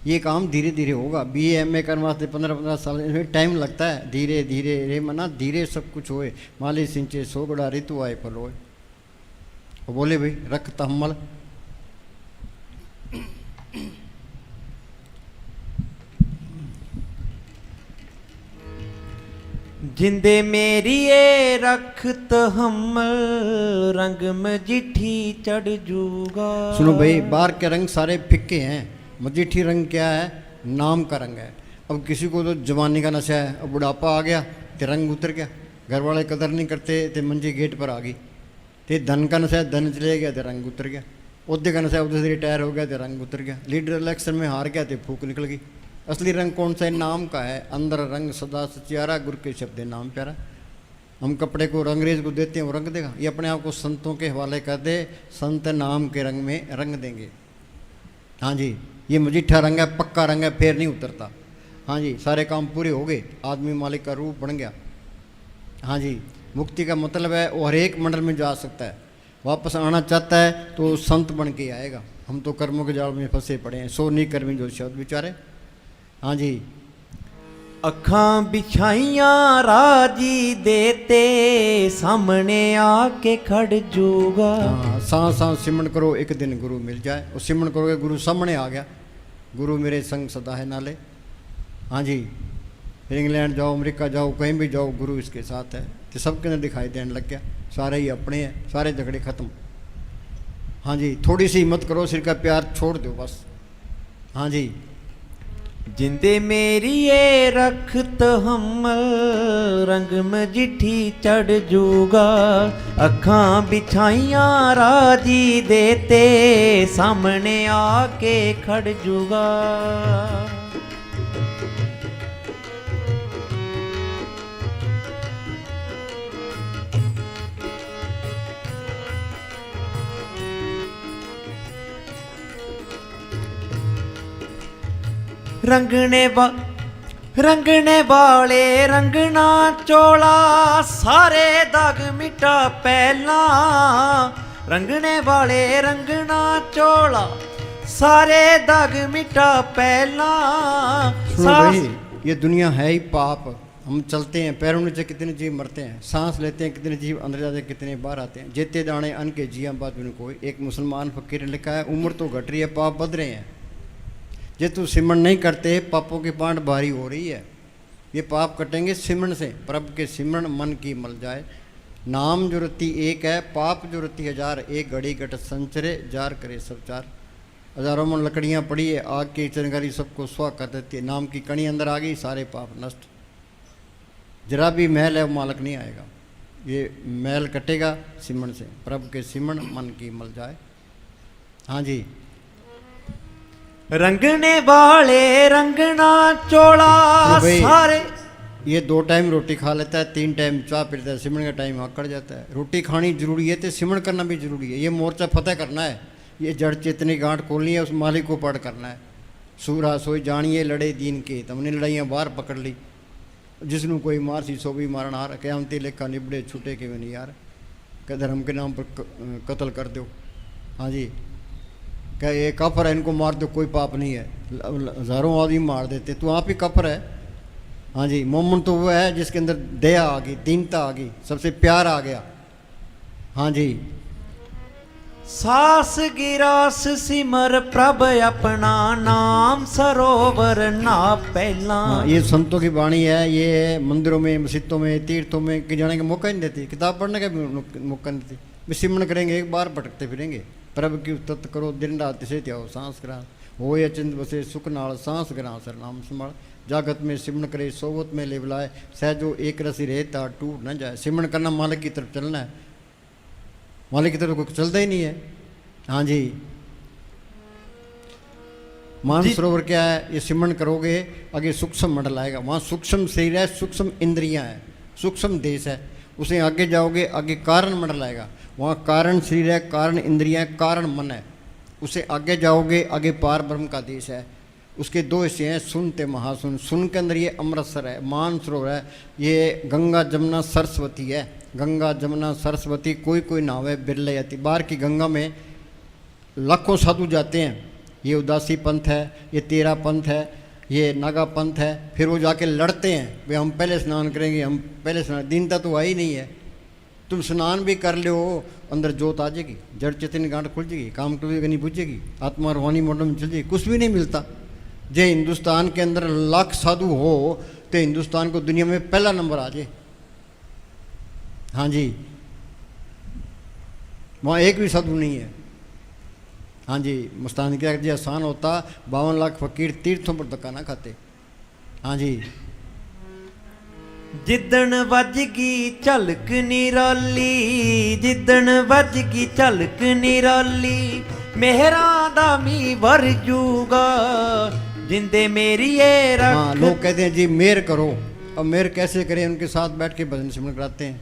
ये काम धीरे धीरे होगा। BA MA करने वास्ते 15-15 साल इसमें टाइम लगता है। धीरे धीरे रे मना धीरे सब कुछ होए, माली सिंचे सो बड़ा ऋतु आए फल होए। वो बोले भाई रख तहम्मल। जिंदे मेरी ये रखत हम रंग मजिठी चढ़ जूगा। सुनो भाई, बाहर के रंग सारे फिक्के हैं, मजीठी रंग क्या है? नाम का रंग है। अब किसी को तो जवानी का नशा है, अब बुढ़ापा आ गया तो रंग उतर गया, घर वाले कदर नहीं करते तो मंजी गेट पर आ गई। तो धन का नशा है, धन चले गया तो रंग उतर गया। उहदे का नशा है, उधर से रिटायर हो गया तो रंग उतर गया। लीडर इलेक्शन में हार गया तो फूक निकल गई। असली रंग कौन सा है? नाम का है। अंदर रंग सदा सचियारा, गुरु के शब्द नाम प्यारा। हम कपड़े को अंग्रेज को देते हैं, वो रंग देगा। ये अपने आप को संतों के हवाले कर दे, संत नाम के रंग में रंग देंगे। हाँ जी, ये मजीठा रंग है, पक्का रंग है, फिर नहीं उतरता। हाँ जी, सारे काम पूरे हो गए, आदमी मालिक का रूप बन गया। हाँ जी, मुक्ति का मतलब है वो हर एक मंडल में जा सकता है। वापस आना चाहता है तो संत बन के आएगा। हम तो कर्मों के जाल में फंसे पड़े हैं, सो नहीं कर्मी जो शब्द बेचारे। हाँ जी, अखां बिछाइयां राजी देते सामने आके खड़ जूगा। हाँ, सांस सांस सिमरन करो, एक दिन गुरु मिल जाए। और सिमरन करोगे, गुरु सामने आ गया। गुरु मेरे संग सदा है नाले। हाँ जी, फिर इंग्लैंड जाओ, अमेरिका जाओ, कहीं भी जाओ, गुरु इसके साथ है। तो सबके अंदर दिखाई देने लग गया, सारे ही अपने हैं, सारे झगड़े खत्म। हाँ जी, थोड़ी सी हिम्मत करो, सिर का प्यार छोड़ दो बस। हाँ जी, जिंदे मेरी ये रखत हम रंग मजिठी चढ़ जूगा। अखां बिछाइयां राजी देते सामने आके खड़ जूगा। रंगने वाले रंगना चोला सारे दाग मिटा पहला। रंगने वाले रंगना चोला सारे दाग मिटा पहला। सुनो भाई, ये दुनिया है ही पाप। हम चलते हैं, पैरों नीचे कितने जीव मरते हैं, सांस लेते हैं कितने जीव अंदर जाते हैं, कितने बाहर आते हैं। जेते दाने अन्न के जिया बात में कोई। एक मुसलमान फकीर ने लिखा है, उम्र तो घट रही है, पाप बढ़ रहे हैं। जे तू सिमरन नहीं करते, पापों की पांड भारी हो रही है। ये पाप कटेंगे सिमरन से। प्रभु के सिमरन मन की मल जाए। नाम जो रति एक है, पाप जो रति 1000। एक घड़ी घट संचरे, जार करे सब चार। हजारों मन लकड़ियाँ पड़ी है, आग की चिंगारी सबको सुहा कर देती है। नाम की कणी अंदर आ गई, सारे पाप नष्ट। जरा भी महल है वो मालक नहीं आएगा। ये महल कटेगा सिमरन से। प्रभु के सिमरन मन की मल जाए। हाँ जी, रंगने वाले रंगना चोला तो भाई, सारे। ये 2 टाइम रोटी खा लेता है, 3 टाइम चाय पीता है, सिमरन का टाइम आकड़ जाता है। रोटी खानी जरूरी है तो सिमरन करना भी जरूरी है। ये मोर्चा फतेह करना है। ये जड़ चेतनी गांठ खोलनी है, उस मालिक को पढ़ करना है। सूरा सोई जानिए लड़े दीन के, तो हमने लड़ाइयाँ बाहर पकड़ ली। जिसनों कोई मार सी सो भी मारन हार, क़यामती लेखा निबड़े छूटे के नहीं यार। क्या धर्म के नाम पर कत्ल कर दो। हाँ जी, क्या ये काफर है, इनको मार दो, कोई पाप नहीं है। हजारों आदमी मार देते, तो आप ही काफर है। हाँ जी, मोमन तो वो है जिसके अंदर दया आ गई, दीनता आ गई, सबसे प्यार आ गया। हाँ जी, सास गिरास सिमर प्रभ अपना नाम सरोवर ना पहला। हाँ, ये संतों की वाणी है। ये मंदिरों में, मस्जिदों में, तीर्थों में कि जाने का मौका नहीं देती, किताब पढ़ने का भी मौका नहीं देती। सिमरन करेंगे, एक बार भटकते फिरेंगे। प्रभु की तत् करो दिन रात से त्याओ सांस ग्रहण हो या चिंत बसे सुख नाल सांस ग्रहण सर नाम संभाल। जागत में सिमरन करे, सोवत में ले बुलाए, सहजो एक रसी रहता टूट न जाए। सिमरन करना, मालिक की तरफ चलना है। मालिक की तरफ कोई चलता ही नहीं है। हाँ जी, मानसरोवर क्या है, ये सिमरन करोगे आगे सूक्ष्म मंडल आएगा, वहाँ सूक्ष्म शरीर है, सूक्ष्म इंद्रियां है, सूक्ष्म देश है। उसे आगे जाओगे आगे कारण मंडल आएगा, वहाँ कारण शरीर है, कारण इंद्रियां है, कारण मन है। उसे आगे जाओगे आगे पार ब्रह्म का देश है। उसके दो हिस्से हैं, सुनते महासुन। सुन के अंदर ये अमृतसर है, मानसरोवर है, ये गंगा जमुना सरस्वती है। गंगा जमुना सरस्वती कोई कोई नाव है, बिरले जाती। बाहर की गंगा में लाखों साधु जाते हैं, ये उदासी पंथ है, ये तेरा पंथ है, ये नागा पंथ है। फिर वो जाके लड़ते हैं, भाई हम पहले स्नान करेंगे, हम पहले स्नान। दीनता तो आई नहीं है। तुम स्नान भी कर लो, अंदर जोत आ जाएगी, जड़ चेतन गांठ खुल जाएगी, काम टूटेगा नहीं बुझेगी, आत्मा रूहानी मोड में चल जाएगी, कुछ भी नहीं मिलता। जे हिंदुस्तान के अंदर लाख साधु हो तो हिंदुस्तान को दुनिया में पहला नंबर आ जाए। हाँ जी, वहाँ एक भी साधु नहीं है। हाँ जी, मुस्तान क्या जी आसान होता, 52 लाख फकीर तीर्थों पर धक्का ना खाते। हाँ जी, जिदन वज गई झलक निराली, जिदन वज गई झलक निराली, मेहरां दा मी वर जूगा, जिंदे मेरी ये रख। हाँ, लोग कहते हैं जी मेहर करो। अब मेहर कैसे करें, उनके साथ बैठ के भजन सिमरन कराते हैं।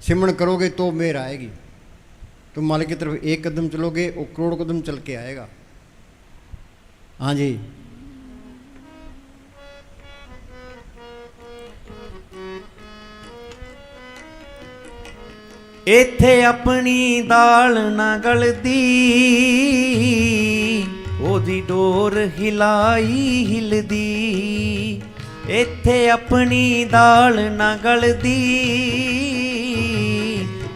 सिमरन करोगे तो मेहर आएगी। तुम मालिक की तरफ एक कदम चलोगे, वो करोड़ कदम चल के आएगा। हाँ जी, इत्थे अपनी दाल ना गलदी, ओदी डोर हिलाई हिलदी। इत्थे अपनी दाल ना गलदी,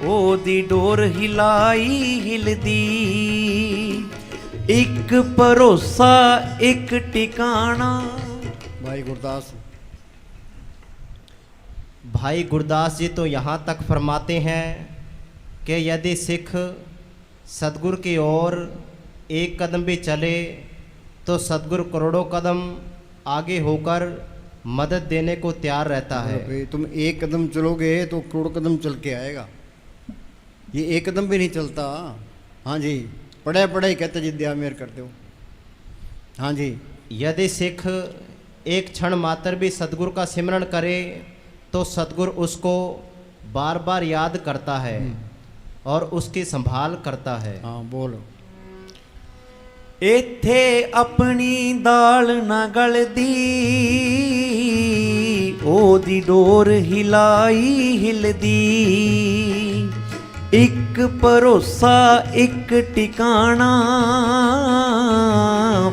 ओदी डोर हिलाई हिलदी। एक भरोसा एक टिकाना। भाई गुरदास, भाई गुरदास जी तो यहाँ तक फरमाते हैं कि यदि सिख सतगुरु की ओर एक कदम भी चले तो सतगुरु करोड़ों कदम आगे होकर मदद देने को तैयार रहता है। भाई तुम एक कदम चलोगे तो करोड़ कदम चल के आएगा। ये एक कदम भी नहीं चलता। हाँ जी, पढ़े पढ़े ही कहते जी दया मेहर कर दो। हाँ जी, यदि सिख एक क्षण मात्र भी सतगुरु का सिमरन करे तो सतगुरु उसको बार बार याद करता है और उसकी संभाल करता है। हाँ बोलो। इत्थे अपनी दाल ना गलदी, ओदी डोर हिलाई हिलदी। एक भरोसा एक टिकाना,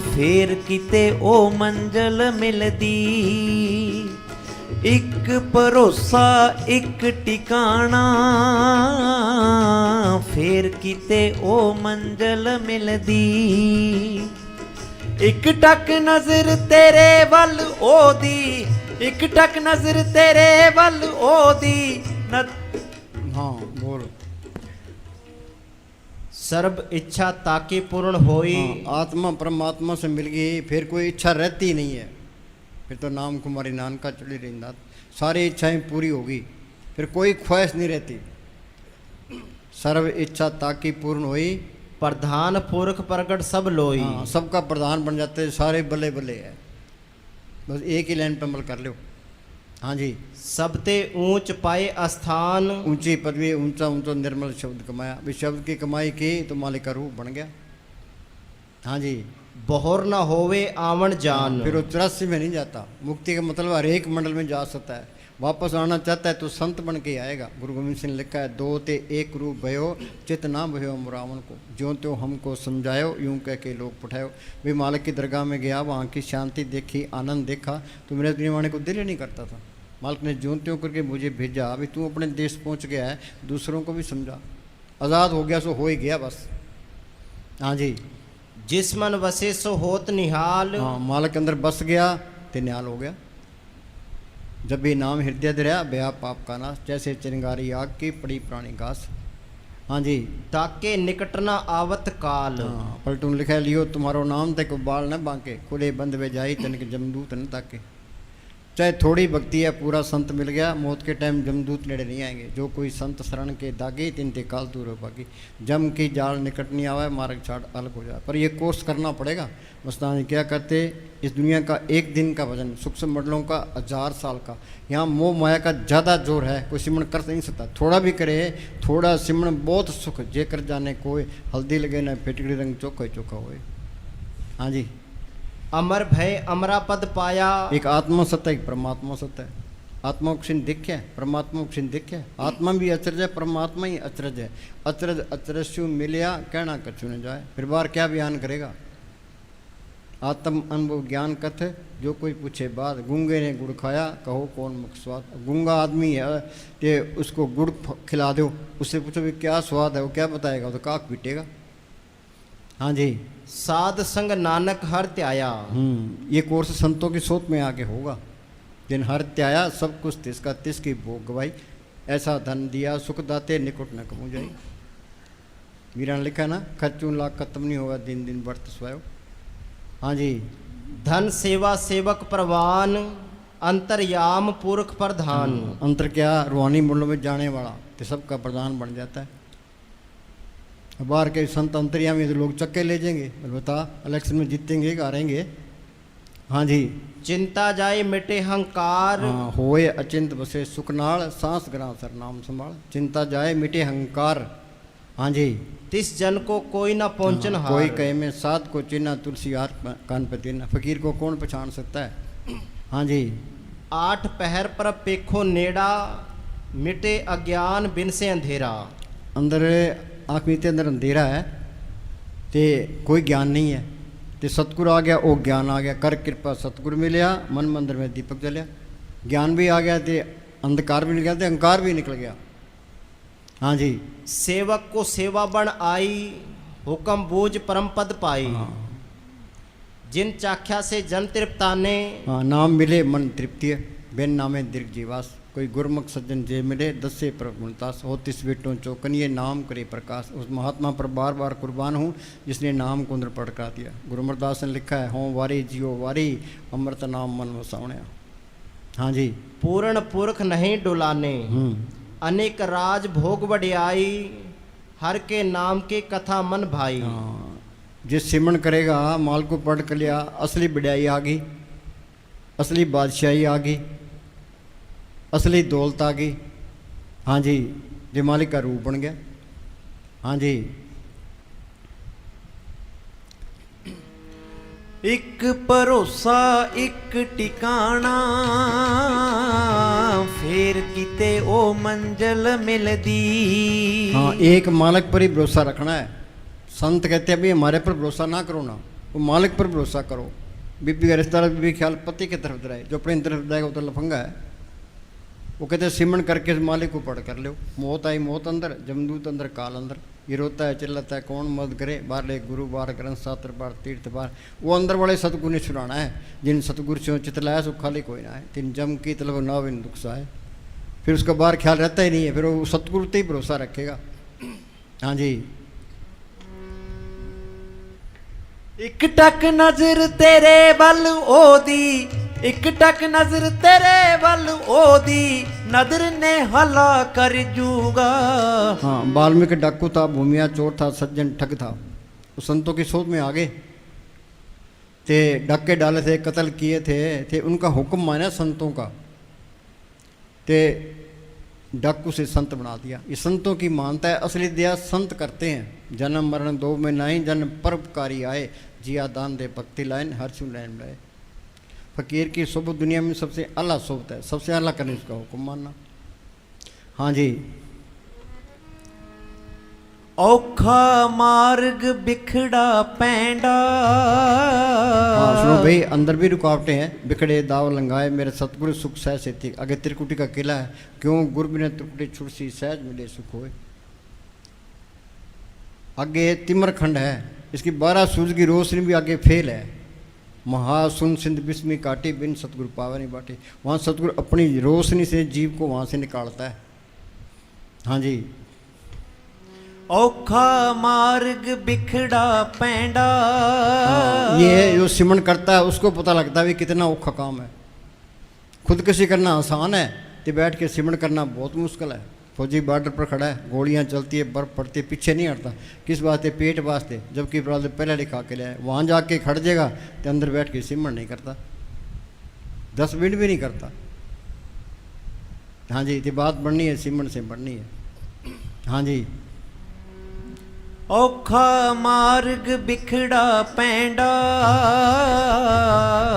फेर किते ओ मंजिल मिलदी। एक भरोसा एक टिकाना, फेर किते ओ मंजिल मिलदी। एक टक नजर तेरे वल ओदी, एक टक नजर तेरे वल ओदी। हाँ बोलो। सर्व इच्छा ताकि पूर्ण होई। हाँ, आत्मा परमात्मा से मिल गई, फिर कोई इच्छा रहती ही नहीं है। फिर तो नाम कुमारी नानका चढ़ी रही, सारी इच्छाएं पूरी होगी, फिर कोई ख्वाहिश नहीं रहती। सर्व इच्छा ताकि पूर्ण हुई, प्रधान पुरख प्रकट सब लोई। हाँ, सबका प्रधान बन जाते, सारे बल्ले बल्ले है। बस एक ही लाइन पर अमल कर लो। हाँ जी, सबते ऊंच पाए स्थान। ऊंची पदवी, ऊंचा ऊंचा निर्मल शब्द कमाया। भी शब्द की कमाई की तो मालिक का रूप बन गया। हाँ जी, बहुर न होवे आवन जान। फिर वो 84 में नहीं जाता। मुक्ति का मतलब हर एक मंडल में जा सकता है। वापस आना चाहता है तो संत बन के आएगा। गुरु गोविंद सिंह ने लिखा है, दो ते एक रूप भयो, चित ना भयो रावण को, ज्यों त्यों हमको समझायो, यूं कह के लोग पठायो। भी मालिक की दरगाह में गया, वहाँ की शांति देखी, आनंद देखा तो मेरे दुनिया वाले को दिल ही नहीं करता था। मालिक ने ज्यों त्यों करके मुझे भेजा। अभी तू अपने देश पहुँच गया है, दूसरों को भी समझा। आज़ाद हो गया सो हो ही गया बस। हाँ जी, जिस मन वसे सो होत निहाल। हाँ, मालिक के अंदर बस गया तो निहाल हो गया। जब भी नाम हृदय दरिया, ब्याह पाप का नाश, जैसे चिंगारी आग की पड़ी प्राणी घास। हाँ जी, ताके निकट न आवत काल। हाँ, पलटून लिखा है, लियो तुम्हारो नाम तक बाल न बांके, खुले बंद वे जाई तनिक जमदूत न ताके। चाहे थोड़ी भक्ति है, पूरा संत मिल गया, मौत के टाइम जमदूत नेड़े नहीं आएंगे। जो कोई संत शरण के दागे तिनते काल दूर हो पागी, जम की जाल निकट नहीं आवा, मार्ग छाड़ अलग हो जाए। पर ये कोर्स करना पड़ेगा। मस्तानी क्या करते, इस दुनिया का एक दिन का वजन सूक्ष्म मंडलों का 1000 साल का। यहाँ मोह माया का ज़्यादा जोर है, कोई सिमरण कर नहीं सकता। थोड़ा भी करे, थोड़ा सिमरण बहुत सुख जे कर जाने कोई, हल्दी लगे न फिटकड़ी रंग चोखा चोखा होए। हाँ जी, अमर भय अमरा पद पाया। एक आत्मा सत्य है, एक परमात्मा सत्य है। आत्मा को छिन दिख है, परमात्मा को छिन दिख है। आत्मा भी अचरज है, परमात्मा ही अचरज है। अचरज अचरस्यु मिलिया, कहना कछु न जाए। फिर बार क्या बयान करेगा। आत्म अनुभव ज्ञान कथ, जो कोई पूछे बात। गूंगे ने गुड़ खाया, कहो कौन मुख स्वाद। गूंगा आदमी है कि उसको गुड़ खिला दो, उससे पूछो भी क्या स्वाद है, वो क्या बताएगा, वो तो काक पीटेगा। हाँ जी, साध संग नानक हर त्याया। ये कोर्स संतों की सोच में आगे होगा। जिन हर त्याया सब कुछ तिसका, तिसकी भोग गवाई। ऐसा धन दिया सुख दाते, निकुट न कमू जाई। मीरा ने लिखा ना, खर्चू लाख खत्म नहीं होगा, दिन दिन बढ़त स्वयो। हाँ जी, धन सेवा सेवक प्रवान, अंतर्याम पुरख प्रधान। अंतर क्या, रूहानी मूल्यों में जाने वाला तो सबका प्रधान बन जाता है। बाहर के संत अंतर्यामी तो लोग चक्के ले जाएंगे, बता इलेक्शन में जीतेंगे हारेंगे। हाँ जी, चिंता जाए मिटे हंकार। हाँ, होए अचिंत बसे सुखनाल, सांस ग्रां सर नाम संभाल। चिंता जाए मिटे हंकार। हाँ जी, तिस जन को कोई ना पहुंचन हार। कोई कहे में साध को चिन्ह, तुलसी हार कान पे तीन। फकीर को कौन पहचान सकता है। हाँ जी, 8 पहर पर पेखो नेड़ा, मिटे अज्ञान बिन से अंधेरा। अंदर आँख मीते अंदर अंधेरा है ते कोई ज्ञान नहीं है। ते सतगुरु आ गया, वो ज्ञान आ गया। कर कृपा सतगुरु मिलया, मन मंदिर में दीपक जलिया। ज्ञान भी आ गया ते अंधकार भी निकल गया, ते अहंकार भी निकल गया। हाँ जी, सेवक को सेवा बन आई, हुक्म बूझ परम पद पाई। जिन चाख्या से जन तृप्ताने। हाँ, नाम मिले मन तृप्ति है, बिन नामे दीर्घ जीवास। कोई गुरमुख सज्जन जे मिले, 10 से प्रमुलतास। हो तिस बेटों चौकनिए, नाम करे प्रकाश। उस महात्मा पर बार बार कुर्बान हूँ जिसने नाम को अंदर पड़का दिया। गुरु अमरदास ने लिखा है, हों वारी जियो वारी, अमृत नाम मन वसावण्या। हाँ जी, पूर्ण पुरख नहीं डुलाने, अनेक राज भोग बढ़ियाई। हर के नाम के कथा मन भाई। हाँ, जिस सिमरण करेगा माल को पढ़ कर लिया, असली बढ़ियाई आ गई, असली बादशाही आ गई, असली दौलत आ गई। हाँ जी, जो मालिक का रूप बन गया। हाँ जी, एक भरोसा एक टिकाना, फिर किते ओ मंजिल मिलदी। हाँ, एक मालिक पर ही भरोसा रखना है। संत कहते हैं भी हमारे पर भरोसा ना करो ना, वो मालिक पर भरोसा करो। बीबी का रिश्तेदार भी ख्याल पति की तरफ जाए, जो अपनी तरफ जाएगा वो तो लफंगा है। वो कहते हैं सिमरण करके मालिक को पढ़ कर लो। मौत आई मौत अंदर, जमदूत अंदर काल अंदर। ये रोता है चिल्लाता है, कौन मदद करे। बार ले गुरु बार ग्रंथ शास्त्र बार तीर्थ बार। वो अंदर वाले सतगुरु ने छुड़ाना है। जिन सतगुरु से चितलाया सो खाली कोई ना है। तीन जम की तलब ना बिन दुख सा है। फिर उसका बाहर ख्याल रहता ही नहीं है, फिर वो सतगुरु पे ही भरोसा रखेगा। हाँ जी, एक टक नजर तेरे बल ओदी, एक टक नजर तेरे बल ओदी, नजर ने हला कर जूगा। हाँ, वाल्मीकि डाकू था, भूमिया चोर था, सज्जन ठग था। वो संतों की सोच में आ गए थे, डाके डाले थे, कत्ल किए थे उनका हुक्म माना संतों का, ते डाकू से संत बना दिया। ये संतों की मानता है। असली दया संत करते हैं। जन्म मरण दो में नहीं, जन्म परोपकारी आए। जिया दान दे भक्ति लाइन, हर चू लैन लाए। फकीर की सोबत दुनिया में सबसे अला सोबत है, सबसे अला करने उसका हुक्म मानना। हाँ जी, औखा मार्ग बिखड़ा पैंडा। हाँ सुनो भाई, अंदर भी रुकावटें हैं। बिखड़े दाव लंगाए, मेरे सतगुरु सुख सहज से थी। आगे त्रिकुटी का किला है, क्यों गुरु बिना त्रिकुटी छुड़सी, सहज मिले सुख होए। आगे तिमर खंड है, इसकी 12 सूरज की रोशनी भी आगे फेल है। महासुन सिंध बिस्मी काटी, बिन सतगुरु पावनी बाटी। वहाँ सतगुरु अपनी रोशनी से जीव को वहाँ से निकालता है। हाँ जी, औखा मार्ग बिखड़ा पैंडा। ये जो सिमरण करता है उसको पता लगता है भी कितना औखा काम है। खुदकशी करना आसान है तो बैठ के सिमरण करना बहुत मुश्किल है। फौजी बॉर्डर पर खड़ा है, गोलियां चलती है, बर्फ पड़ती है, पीछे नहीं हटता। किस वास्ते? पेट वास्ते। जबकि पहले लिखा के लिया है, वहाँ जाके खड़ जाएगा तो अंदर बैठ के सिमरण नहीं करता, 10 मिनट भी नहीं करता। हाँ जी, तो बात बढ़नी है, सिमरण से बढ़नी है। हाँ जी। औखा मार्ग बिखड़ा पैंडा,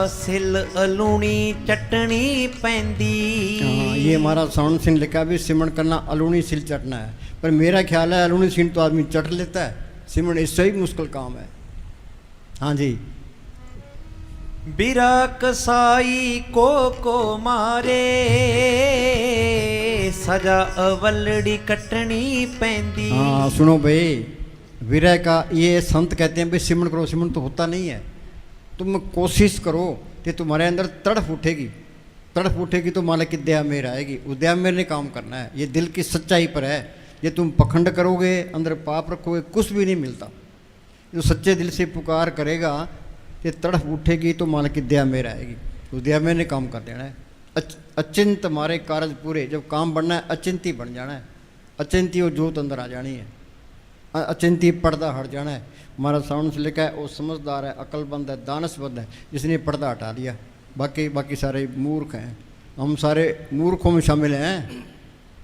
सिल अलूणी चटनी पैंदी। हाँ, ये हमारा साउंड सिंह लिखा भी सिमरण करना अलूणी सिल चटना है। पर मेरा ख्याल है अलूणी सिल तो आदमी चट लेता है, सिमरण इससे ही मुश्किल काम है। हाँ जी। बिरा कसाई को मारे, सजा अवलड़ी कटनी पैंदी। हाँ सुनो भाई, विरह का ये संत कहते हैं भाई सिमरण करो। सिमरण तो होता नहीं है, तुम कोशिश करो कि तुम्हारे अंदर तड़फ उठेगी। तड़फ उठेगी तो मालिक की दया मेर आएगी। उस दया मेर ने काम करना है, ये दिल की सच्चाई पर है। ये तुम पखंड करोगे, अंदर पाप रखोगे, कुछ भी नहीं मिलता। जो सच्चे दिल से पुकार करेगा ये तड़फ उठेगी तो मालिक की दया मेर आएगी। उस दया मेर ने काम कर देना है। अचिंत हमारे कारज पूरे। जब काम बनना है अचिंती बन जाना है। अचिंती और जोत अंदर आ जानी है। अचिंती पर्दा हट जाना है। हमारा साउंड से लिखा है वो समझदार है, अक्लमंद है, दानशमंद है, जिसने पर्दा हटा दिया। बाकी सारे मूर्ख हैं। हम सारे मूर्खों में शामिल हैं।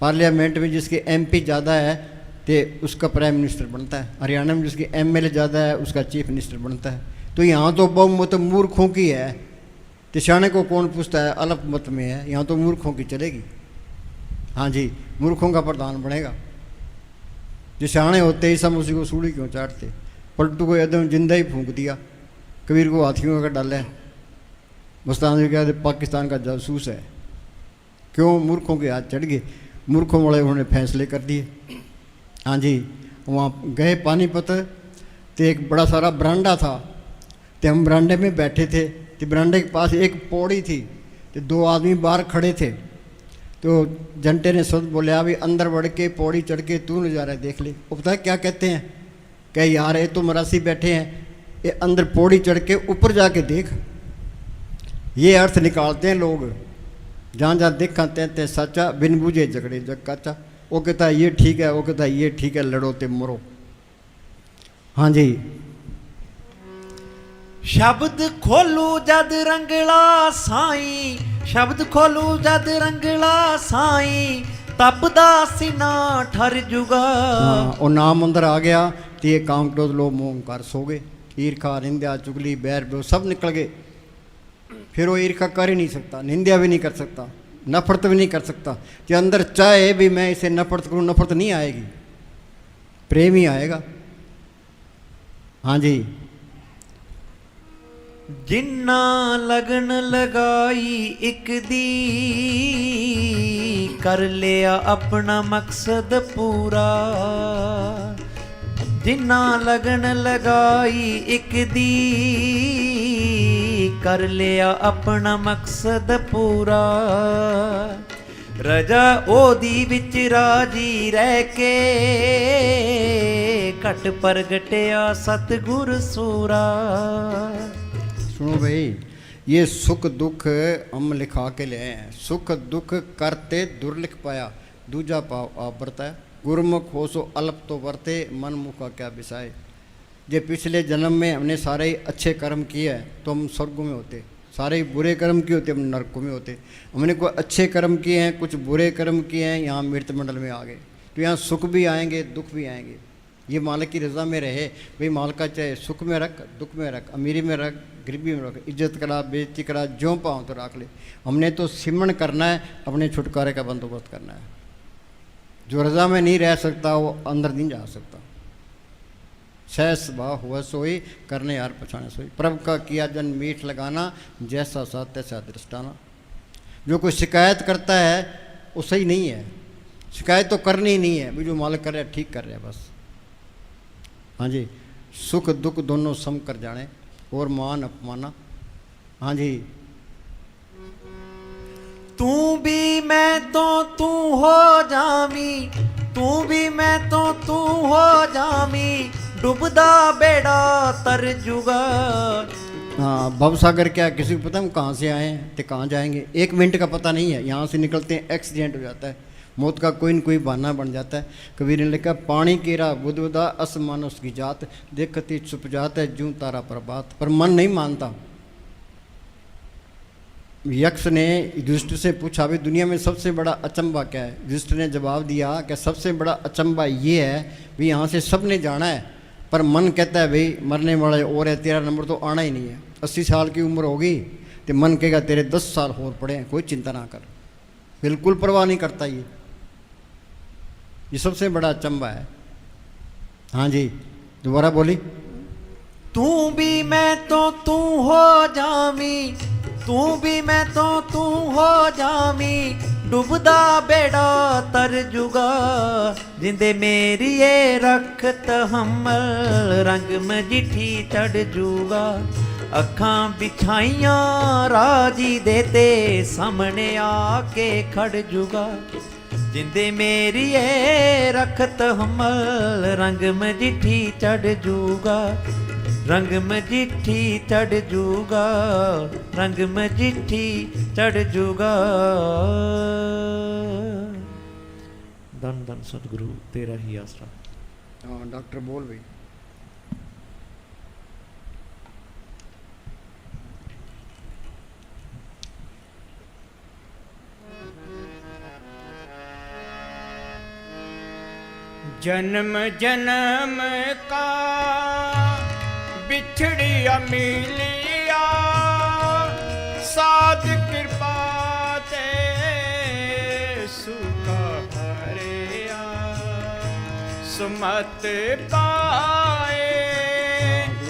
पार्लियामेंट में जिसकी MP ज़्यादा है तो उसका प्राइम मिनिस्टर बनता है। हरियाणा में जिसकी MLA ज़्यादा है उसका चीफ मिनिस्टर बनता है। तो यहाँ तो बहुमत मूर्खों की है। तो शाने को कौन पूछता है? अल्पमत में है, यहाँ तो मूर्खों की चलेगी। हाँ जी, मूर्खों का प्रधान बनेगा। जो शाने होते ही सब उसी को सूढ़ी क्यों चाटते? पलटू को एकदम जिंदा ही फूंक दिया, कबीर को हाथियों का डाला है। मुस्तान जी कहते पाकिस्तान का जासूस है। क्यों? मूर्खों के हाथ चढ़ गए, मूर्खों वाले उन्होंने फैसले कर दिए। हाँ जी, वहाँ गए पानीपत तो एक बड़ा सारा बरांडा था। तो हम बरांडे में बैठे थे, तो बरांडे के पास एक पौड़ी थी, तो 2 आदमी बाहर खड़े थे। तो जंटे ने शब्द बोले, अभी अंदर बढ़ के पौड़ी चढ़ के तू नज़ारा देख ले। वो पता है क्या कहते हैं? क्या यार ये तो मरासी बैठे हैं, ये अंदर पौड़ी चढ़ के ऊपर जाके देख। ये अर्थ निकालते हैं लोग। जहाँ जहाँ देखा ते सच्चा, बिन बुझे झगड़े जग काचा। वो कहता है ये ठीक है, वो कहता है ये ठीक है, लड़ो ते मरो। हाँ जी। शब्द खोलू जद रंगला साई, शब्द खोलू जद रंगला साई, तपदा सीना ठर जुगा। हाँ, और नाम अंदर आ गया तो ये काम क्रोध लोभ मोह कर सो गए। ईर्खा निंदा चुगली बैर बेव सब निकल गए। फिर वो ईर्खा कर ही नहीं सकता, निंदा भी नहीं कर सकता, नफरत भी नहीं कर सकता। कि अंदर चाहे भी मैं इसे नफरत करूँ, नफरत नहीं आएगी, प्रेम ही आएगा। हाँ जी। जिन्ना लगन लगाई एक दी, कर लिया अपना मकसद पूरा। जिन्ना लगन लगाई एक दी, कर लिया अपना मकसद पूरा। रजा ओदी विच राजी रह के, घट प्रगटिया सतगुर सूरा। सुनो भाई, ये सुख दुख हम लिखा के ले हैं। सुख दुख करते दुर्लिख पाया, दूजा पाव आप बरताया। गुरमुख हो सो अल्प तो वर्ते, मन मुख का क्या बिसाए। जे पिछले जन्म में हमने सारे ही अच्छे कर्म किए हैं तो हम स्वर्गों में होते, सारे ही बुरे कर्म किए होते हम नरकों में होते। हमने कोई अच्छे कर्म किए हैं, कुछ बुरे कर्म किए हैं, यहाँ मृत मंडल में आ गए। तो यहाँ सुख भी आएंगे, दुख भी आएंगे। ये मालिक की रज़ा में रहे भाई। मालिका चाहे सुख में रख, दुख में रख, अमीरी में रख, गरीबी में रख, इज्जत करा, बेइज्जती करा, जो पाओ तो रख ले। हमने तो सिमरण करना है, अपने छुटकारे का बंदोबस्त करना है। जो रज़ा में नहीं रह सकता वो अंदर नहीं जा सकता। सहस भाव हुआ सोई, करने यार पछाने सोई। प्रभु का किया जन मीठ लगाना, जैसा सा तैसा दृष्टाना। जो कोई शिकायत करता है वो सही नहीं है। शिकायत तो करनी ही नहीं है, जो मालिक कर रहा है ठीक कर रहा है बस। हाँ जी, सुख दुख दोनों सम कर जाने और मान अपमाना। हाँ जी। तू भी मैं तो तू हो जामी, तू भी मैं तो तू हो जामी, डूबदा बेड़ा तर जुगा। हाँ, भव सागर क्या है, किसी को पता है हम कहाँ से आए हैं तो कहाँ जाएंगे? 1 मिनट का पता नहीं है। यहाँ से निकलते हैं एक्सीडेंट हो जाता है, मौत का कोई न कोई बहाना बन जाता है। कबीर ने लिखा पानी केरा बुदबुदा असमान उसकी जात, देखती छुप जात है जूं तारा प्रभात। पर मन नहीं मानता। यक्ष ने युधिष्ठिर से पूछा भी दुनिया में सबसे बड़ा अचंबा क्या है? युधिष्ठिर ने जवाब दिया कि सबसे बड़ा अचंबा ये है भी यहाँ से सब ने जाना है, पर मन कहता है भाई मरने वाले और है, तेरा नंबर तो आना ही नहीं है। 80 साल की उम्र होगी तो मन कहेगा तेरे 10 साल और पड़े हैं, कोई चिंता ना कर। बिल्कुल परवाह नहीं करता ये सबसे बड़ा अचंबा है। हाँ जी, दोबारा बोली। तू भी मैं तो तू हो जामी, तू भी मैं तो तू हो जामी, डूबदा बेड़ा तर जुगा, जिंदे मेरी ये रखत हमल, रंग मजिठी चढ़ जूगा। अखां बिछाइयां राजी देते, सामने आके खड़ जूगा, जिंदे मेरी ये रखत हमल, रंग मजिठी चढ़ जूगा, रंग मजिठी चढ़ जूगा, रंग मजिठी चढ़ जूगा। धन धन सतगुरु तेरा ही आसरा। हाँ डॉक्टर बोल भाई। जन्म जन्म का बिछड़िया मिलिया, साध कृपा ते सुख भरिया, सुमत पाए।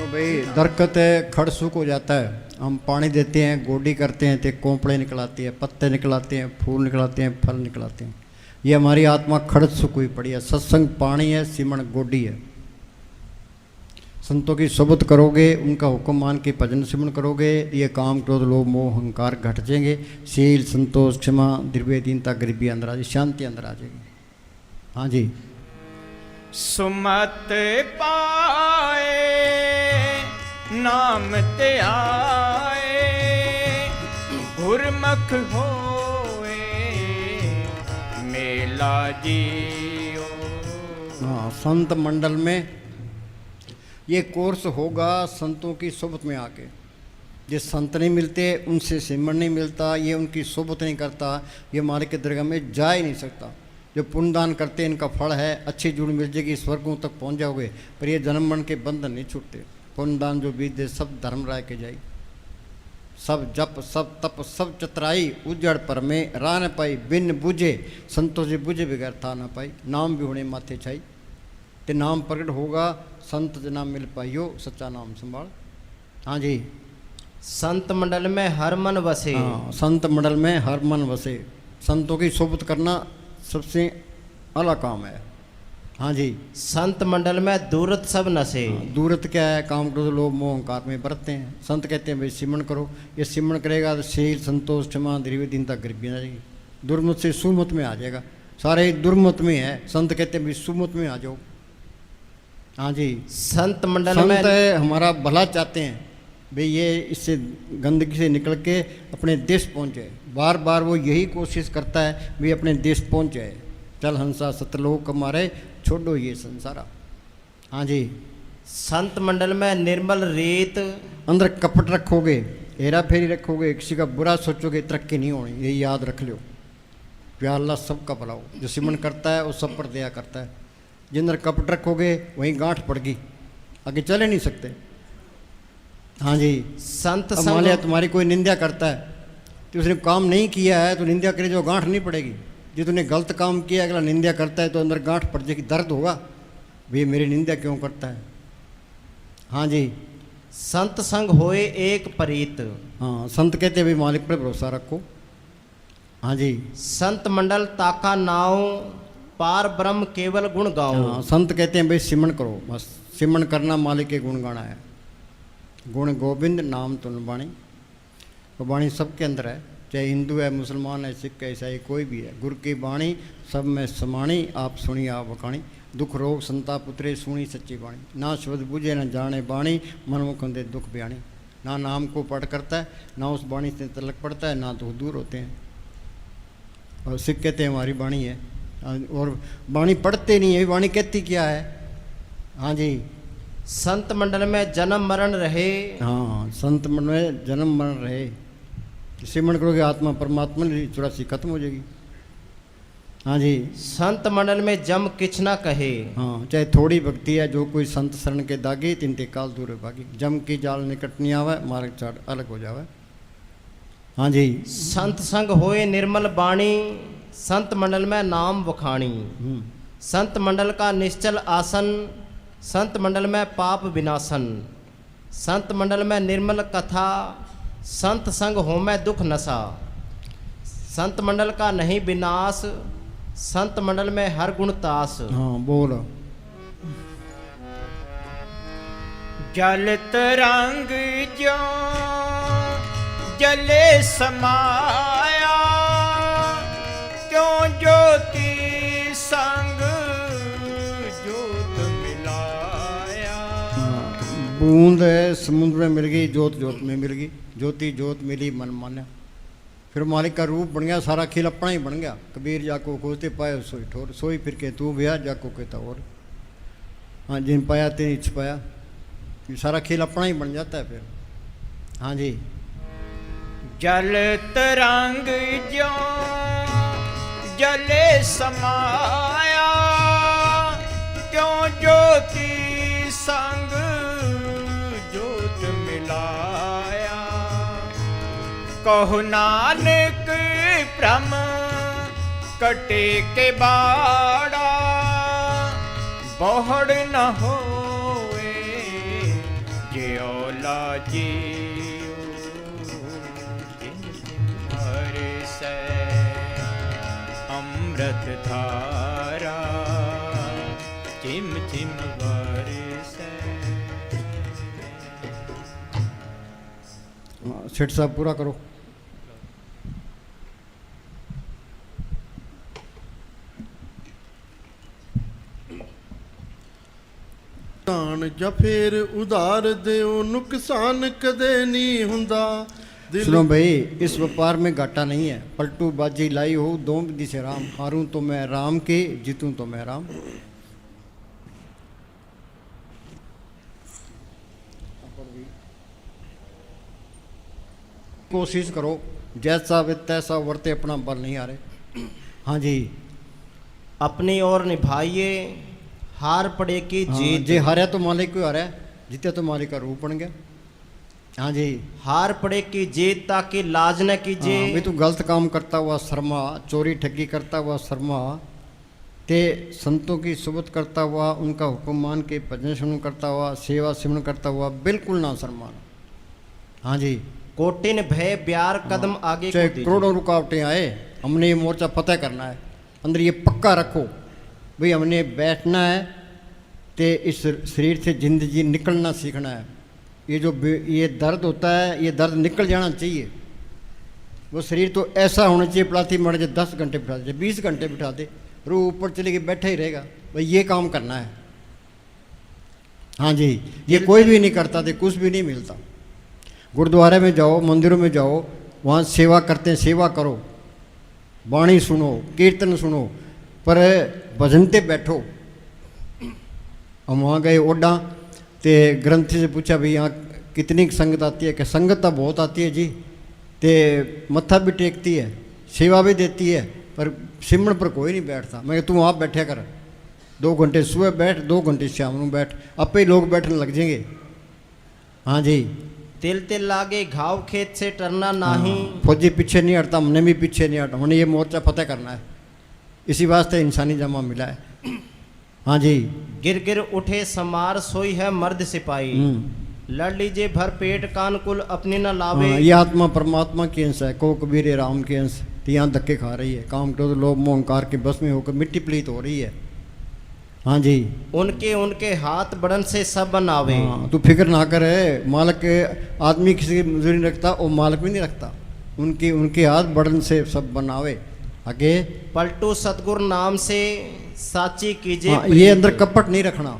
भाई दरकत खड़ सूख हो जाता है, हम पानी देते हैं, गोडी करते हैं तो कोंपड़े निकलाती है, पत्ते निकलाते हैं, फूल निकलाते हैं, फल निकलाते हैं। ये हमारी आत्मा खड़ सूख हुई पड़ी है। सत्संग पानी है, सिमरण गोडी है। संतों की सोबत करोगे, उनका हुक्म मान के भजन सिमरण करोगे, ये काम क्रोध लोभ मोह अहंकार घट जाएंगे। शील संतोष क्षमा निर्भय दीनता गरीबी अंदर आ जाएगी, शांति अंदर आ जाएगी। हाँ जी। सुमत पाए नाम ते आए, गुरमुख होए मेला जियो। हाँ, संत मंडल में ये कोर्स होगा संतों की सोबत में आके। जिस संत नहीं मिलते उनसे सिमरण नहीं मिलता, ये उनकी सोबत नहीं करता, ये हमारे के दरगाह में जा ही नहीं सकता। जो पुण्यदान करते हैं इनका फल है, अच्छी जुड़ मिल जाएगी, स्वर्गों तक पहुंच जाओगे। पर ये जन्म मरण के बंधन नहीं छूटते। पुण्यदान जो बीत दे सब धर्म राय के जाई, सब जप सब तप सब चतराई, उजड़ पर में राह न पाई, बिन बुझे संतों से बुझे बगैर था न पाई। नाम भी होने माथे छाई, ते नाम प्रकट होगा संत जना मिल पाइयो, सच्चा नाम संभाल। हाँ जी। संत मंडल में हर मन बसे। हाँ, संत मंडल में हर मन बसे। संतों की सोबत करना सबसे अला काम है। हाँ जी। संत मंडल में दूरत सब नशे। हाँ, दूरत क्या है? काम क्रोध लोभ मोह अहंकार में बरतते हैं। संत कहते हैं भाई सिमरण करो, ये सिमरण करेगा तो शील संतोष क्षमा निर्भय दीनता गरीबी आ जाएगी। दुर्मत से सुमत में आ जाएगा। सारे दुर्मत में है, संत कहते हैं भाई सुमत में आ जाओ। हाँ जी। संत मंडल में हमारा भला चाहते हैं भाई, ये इससे गंदगी से निकल के अपने देश पहुँच जाए। बार बार वो यही कोशिश करता है भाई अपने देश पहुँच जाए। चल हंसा सतलोक हमारे, छोड़ो ये संसारा। हाँ जी। संत मंडल में निर्मल रीत। अंदर कपट रखोगे, हेरा फेरी रखोगे, किसी का बुरा सोचोगे, तरक्की नहीं होनी। यही याद रख लो। प्यार अल्लाह सबका भला हो। जो सिमरण करता है वो सब पर दया करता है। जिधर कपट रखोगे वहीं गांठ पड़गी, आगे चले नहीं सकते। हाँ जी। संत अब मान लिया तुम्हारी कोई निंदा करता है तो उसने काम नहीं किया है तो निंदा करे जो गांठ नहीं पड़ेगी। जो तूने गलत काम किया अगला निंदा करता है तो अंदर गांठ पड़ जाएगी, दर्द होगा भाई मेरी निंदा क्यों करता है। हाँ जी। संत संग होए एक परीत। हाँ, संत कहते हैं भाई मालिक पर भरोसा रखो। हाँ जी। संत मंडल ताका नाव, पार ब्रह्म केवल गुण गाओ। हाँ, संत कहते हैं भाई सिमरण करो, बस सिमरण करना मालिक के गुण गाना है। गुण गोविंद नाम तुन बाणी। वो बाणी सबके अंदर है, चाहे हिंदू है, मुसलमान है, सिख है, ईसाई कोई भी है। गुरु की बाणी सब में समाणी, आप सुनी आप बखाणी। दुख रोग संताप उतरे सुनी सच्ची बाणी। ना शब्द बुझे न जाने बाणी, मन मुख दे दुख बयाणी। ना नाम को पढ़ करता है, ना उस वाणी से तलक पड़ता है, ना तो दूर होते हैं। और सिख कहते हैं हमारी वाणी है, और वाणी पढ़ते नहीं है, वाणी कहती क्या है। हाँ जी, संत मंडल में जन्म मरण रहे। हाँ, संत मन में जन्म मरण रहे। सिमरण करोगे आत्मा परमात्मा की 84 खत्म हो जाएगी। हाँ जी, संत मंडल में जम किछ ना कहे। हाँ, चाहे थोड़ी भक्ति है, जो कोई संत शरण के दागी तिनते काल दूर भागी। जम की जाल निकट नहीं आवे, मार्ग चाट अलग हो जावे। हाँ जी, संत संग होए निर्मल बाणी, संत मंडल में नाम वखाणी। संत मंडल का निश्चल आसन, संत मंडल में पाप विनाशन। संत मंडल में निर्मल कथा, संत संग हो में दुख नशा। संत मंडल का नहीं विनाश, संत मंडल में हर गुण तास। हाँ बोल। जल तरंग जो जले समाया, क्यों ज्योति संग ज्योत मिलाया। बूंद है समुद्र में मिल गई, जोत जोत में मिल गई। ज्योति जोत मिली मन मान्या, फिर मालिक का रूप बन गया, सारा खेल अपना ही बन गया। कबीर जाको खोजते पाए सोई ठोर, सोई फिर के तू ब्याह जाको कहता और। हाँ, जिन पाया तेन इच्छ पाया, ये सारा खेल अपना ही बन जाता है फिर। हाँ जी, जल तरंग जो जले समाया, क्यों ज्योति संग ज्योत मिलाया। कहो नानक भ्रम कटे के बाड़ा, बहुड़ न होए जियोला जियो से अमृत धारा चिम चिम बरसे। सेठ साहब पूरा करो। तान ਜਾਂ ਫੇਰ ਉਧਾਰ ਦਿਓ, ਨੁਕਸਾਨ ਕਦੇ नहीं ਹੁੰਦਾ। सुनो भाई, इस व्यापार में घाटा नहीं है। पलटू बाजी लाई हो दो विधि से राम, हारूं तो मैं राम के, जीतूं तो मैं राम। कोशिश करो जैसा भी तैसा वर्ते, अपना बल नहीं आ रहे। हाँ जी, अपनी ओर निभाइए, हार पड़े की हाँ, जीत। जे हारा तो मालिक को हारा, जीते तो मालिक का रूप बन गया। हाँ जी, हार पड़े की जीत ताकि लाज न कीजिए। हाँ, भी तू गलत काम करता हुआ शर्मा, चोरी ठगी करता हुआ शर्मा, ते संतों की सुबत करता हुआ, उनका हुक्म मान के भजन सुन करता हुआ, सेवा सिमरन करता हुआ, बिल्कुल ना शर्माना। हाँ जी, कोटिन भय ब्यार कदम आगे चाहे को दीजिए। करोड़ों रुकावटें आए, हमने ये मोर्चा फतेह करना है। अंदर ये पक्का रखो भाई, हमने बैठना है, ते इस शरीर से जिंदगी निकलना सीखना है। ये दर्द होता है, ये दर्द निकल जाना चाहिए। वो शरीर तो ऐसा होना चाहिए, पलाथी मर जाए 10 घंटे बिठा दे, 20 घंटे बिठा दे, रूह ऊपर चले के बैठा ही रहेगा। भाई ये काम करना है। हाँ जी, ये कोई भी नहीं करता तो कुछ भी नहीं मिलता। गुरुद्वारे में जाओ, मंदिरों में जाओ, वहाँ सेवा करते हैं, सेवा करो, वाणी सुनो, कीर्तन सुनो, पर भजन ते बैठो। हम वहाँ गए ओडा, ते ग्रंथी से पूछा भाई यहाँ कितनी संगत आती है? कि संगत तो बहुत आती है जी, ते मत्था भी टेकती है, सेवा भी देती है, पर सिमरन पर कोई नहीं बैठता। मैं तू आप बैठा कर, 2 घंटे सुबह बैठ, 2 घंटे शाम को बैठ, आपे ही लोग बैठने लग जाएंगे। हाँ जी, तिल तिल लागे घाव खेत से टरना नहीं। फौजी पीछे नहीं हटता, हमने भी पीछे नहीं हटा, हमने ये मोर्चा फतेह करना है। इसी वास्ते इंसानी जमा मिला है। हाँ जी, गिर गिर उठे समार सोई है मर्द सिपाही। लड़ लीजिए भर पेट कान कुल अपनी न लावे। हाँ, ये आत्मा परमात्मा की अंश है, को कबीर ये राम के अंश। तो यहाँ धक्के खा रही है, काम क्रोध लोभ मोह अहंकार के बस में होकर मिट्टी पलीत हो रही है। हाँ जी, उनके उनके हाथ बड़न से सब बनावे। हाँ, तू फिक्र ना करे। मालिक आदमी किसी की मजदूरी नहीं रखता, और मालिक भी नहीं रखता। उनके हाथ बड़न से सब बनावे। आगे पलटू सतगुरु नाम से साची कीजिए। हाँ, ये अंदर कपट नहीं रखना।